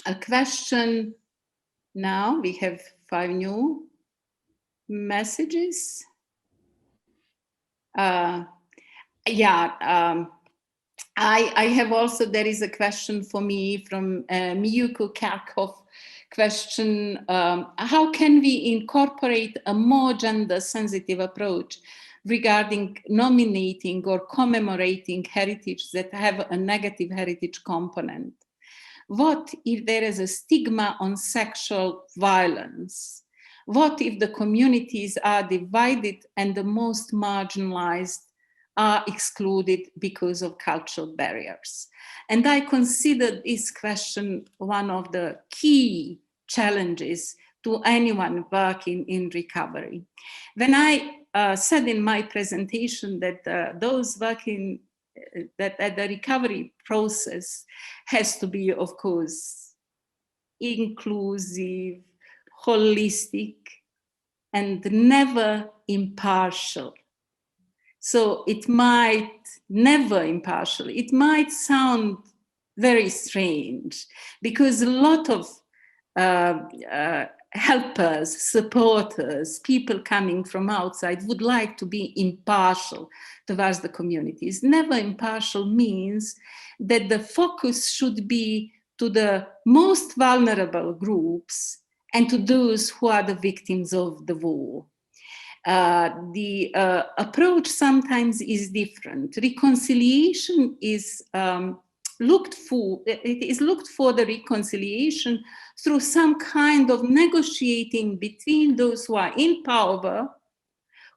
Speaker 2: a question now. We have 5 new messages. I have also, there is a question for me from Miyuko Karkov. Question, how can we incorporate a more gender-sensitive approach regarding nominating or commemorating heritage that have a negative heritage component? What if there is a stigma on sexual violence? What if the communities are divided and the most marginalized are excluded because of cultural barriers? And I consider this question one of the key challenges to anyone working in recovery. When I said in my presentation that those working, that the recovery process has to be, of course, inclusive, holistic, and never impartial. So it might never impartial. It might sound very strange because a lot of helpers, supporters, people coming from outside would like to be impartial towards the communities. Never impartial means that the focus should be to the most vulnerable groups and to those who are the victims of the war. The approach sometimes is different. Reconciliation is looked for the reconciliation through some kind of negotiating between those who are in power,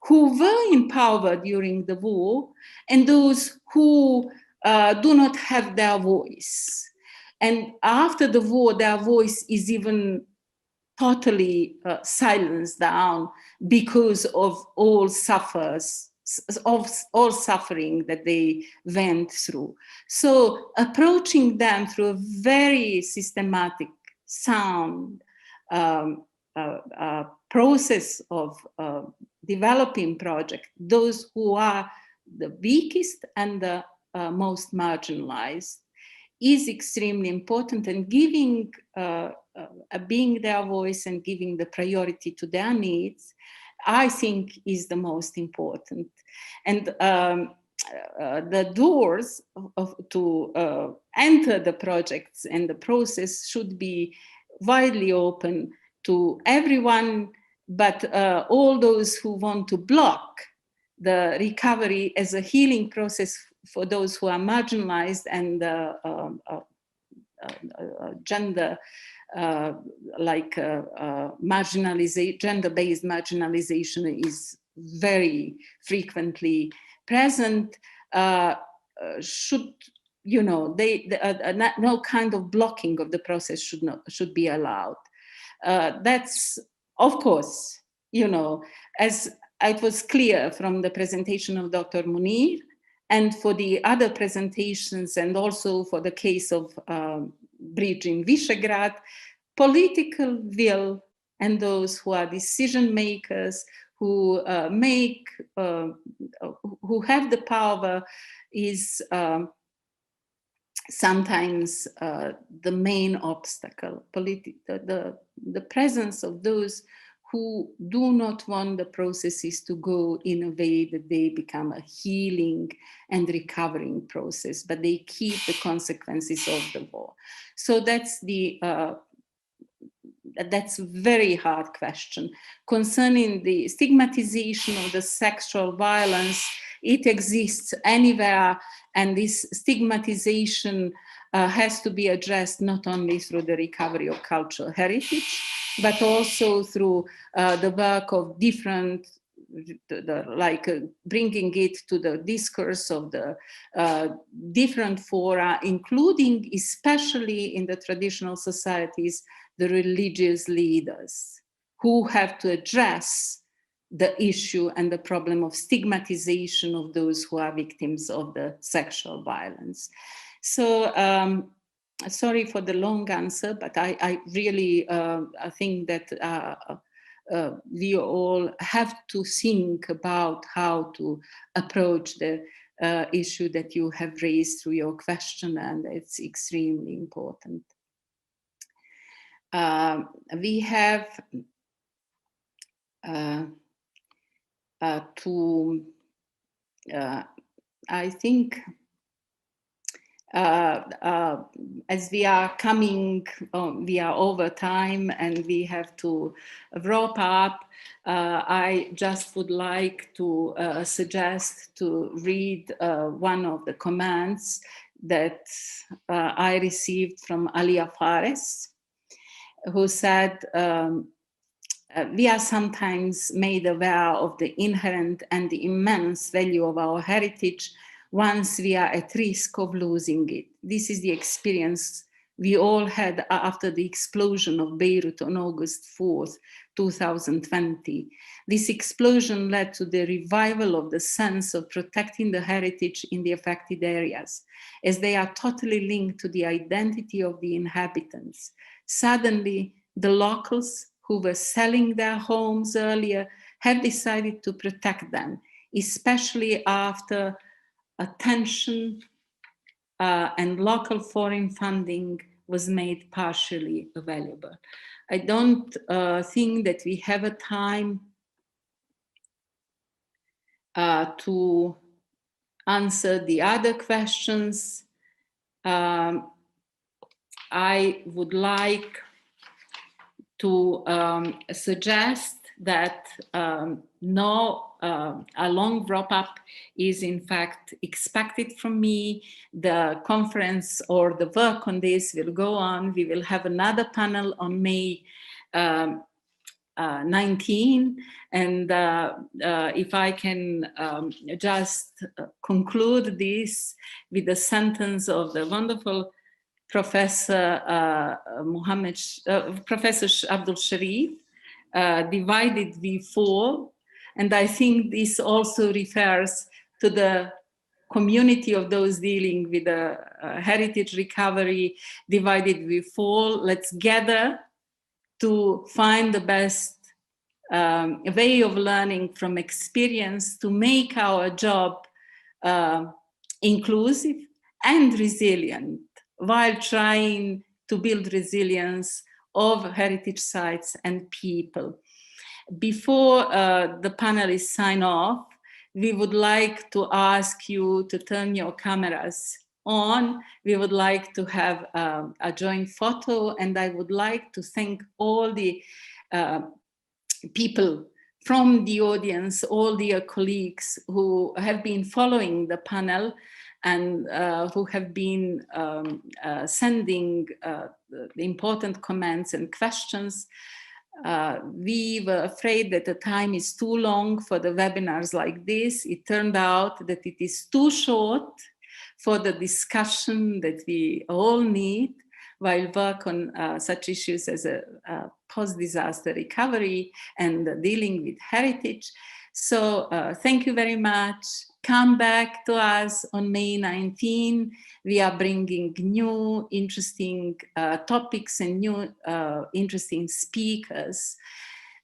Speaker 2: who were in power during the war, and those who do not have their voice. And after the war, their voice is even totally silenced down because of all suffering that they went through. So approaching them through a very systematic, sound process of developing project, those who are the weakest and the most marginalized, is extremely important, and giving being their voice and giving the priority to their needs, I think, is the most important. And the doors to enter the projects and the process should be widely open to everyone, but all those who want to block the recovery as a healing process for those who are marginalized and gender gender-based marginalization is very frequently present. Should, you know, no kind of blocking of the process should be allowed. That's, of course, you know, as it was clear from the presentation of Dr. Munir, and for the other presentations, and also for the case of bridge in Visegrad, political will and those who are decision makers, who who have the power is sometimes the main obstacle. The presence of those who do not want the processes to go in a way that they become a healing and recovering process, but they keep the consequences of the war. So that's that's a very hard question. Concerning the stigmatization of the sexual violence, it exists anywhere, and this stigmatization has to be addressed not only through the recovery of cultural heritage, but also through the work of different, bringing it to the discourse of the different fora, including, especially in the traditional societies, the religious leaders who have to address the issue and the problem of stigmatization of those who are victims of the sexual violence. So sorry for the long answer, but I really I think that we all have to think about how to approach the issue that you have raised through your question, and it's extremely important. We have I think as we are coming, we are over time and we have to wrap up. I just would like to suggest to read one of the comments that I received from Alia Fares, who said, we are sometimes made aware of the inherent and the immense value of our heritage once we are at risk of losing it. This is the experience we all had after the explosion of Beirut on August 4th, 2020. This explosion led to the revival of the sense of protecting the heritage in the affected areas, as they are totally linked to the identity of the inhabitants. Suddenly, the locals who were selling their homes earlier have decided to protect them, especially after attention and local foreign funding was made partially available. I don't think that we have a time to answer the other questions. I would like to suggest that a long wrap-up is in fact expected from me. The conference or the work on this will go on. We will have another panel on May 19, and if I can just conclude this with a sentence of the wonderful Professor Professor Abdul Sharif, divided we fall. And I think this also refers to the community of those dealing with the heritage recovery. Divided we fall. Let's gather to find the best way of learning from experience to make our job inclusive and resilient, while trying to build resilience of heritage sites and people. Before the panelists sign off, we would like to ask you to turn your cameras on. We would like to have a joint photo, and I would like to thank all the people from the audience, all dear colleagues who have been following the panel and who have been sending the important comments and questions. We were afraid that the time is too long for the webinars like this. It turned out that it is too short for the discussion that we all need while work on such issues as a post-disaster recovery and dealing with heritage. So thank you very much. Come back to us on May 19. We are bringing new interesting topics and new interesting speakers.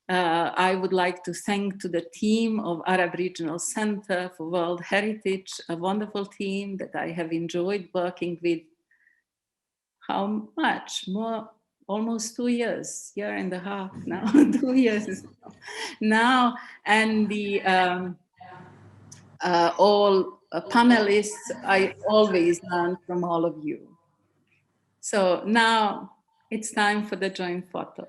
Speaker 2: I would like to thank to the team of Arab Regional Center for World Heritage, a wonderful team that I have enjoyed working with. How much more? Almost 2 years, year and a half now, 2 years now, and the all panelists. I always learn from all of you. So now it's time for the joint photo.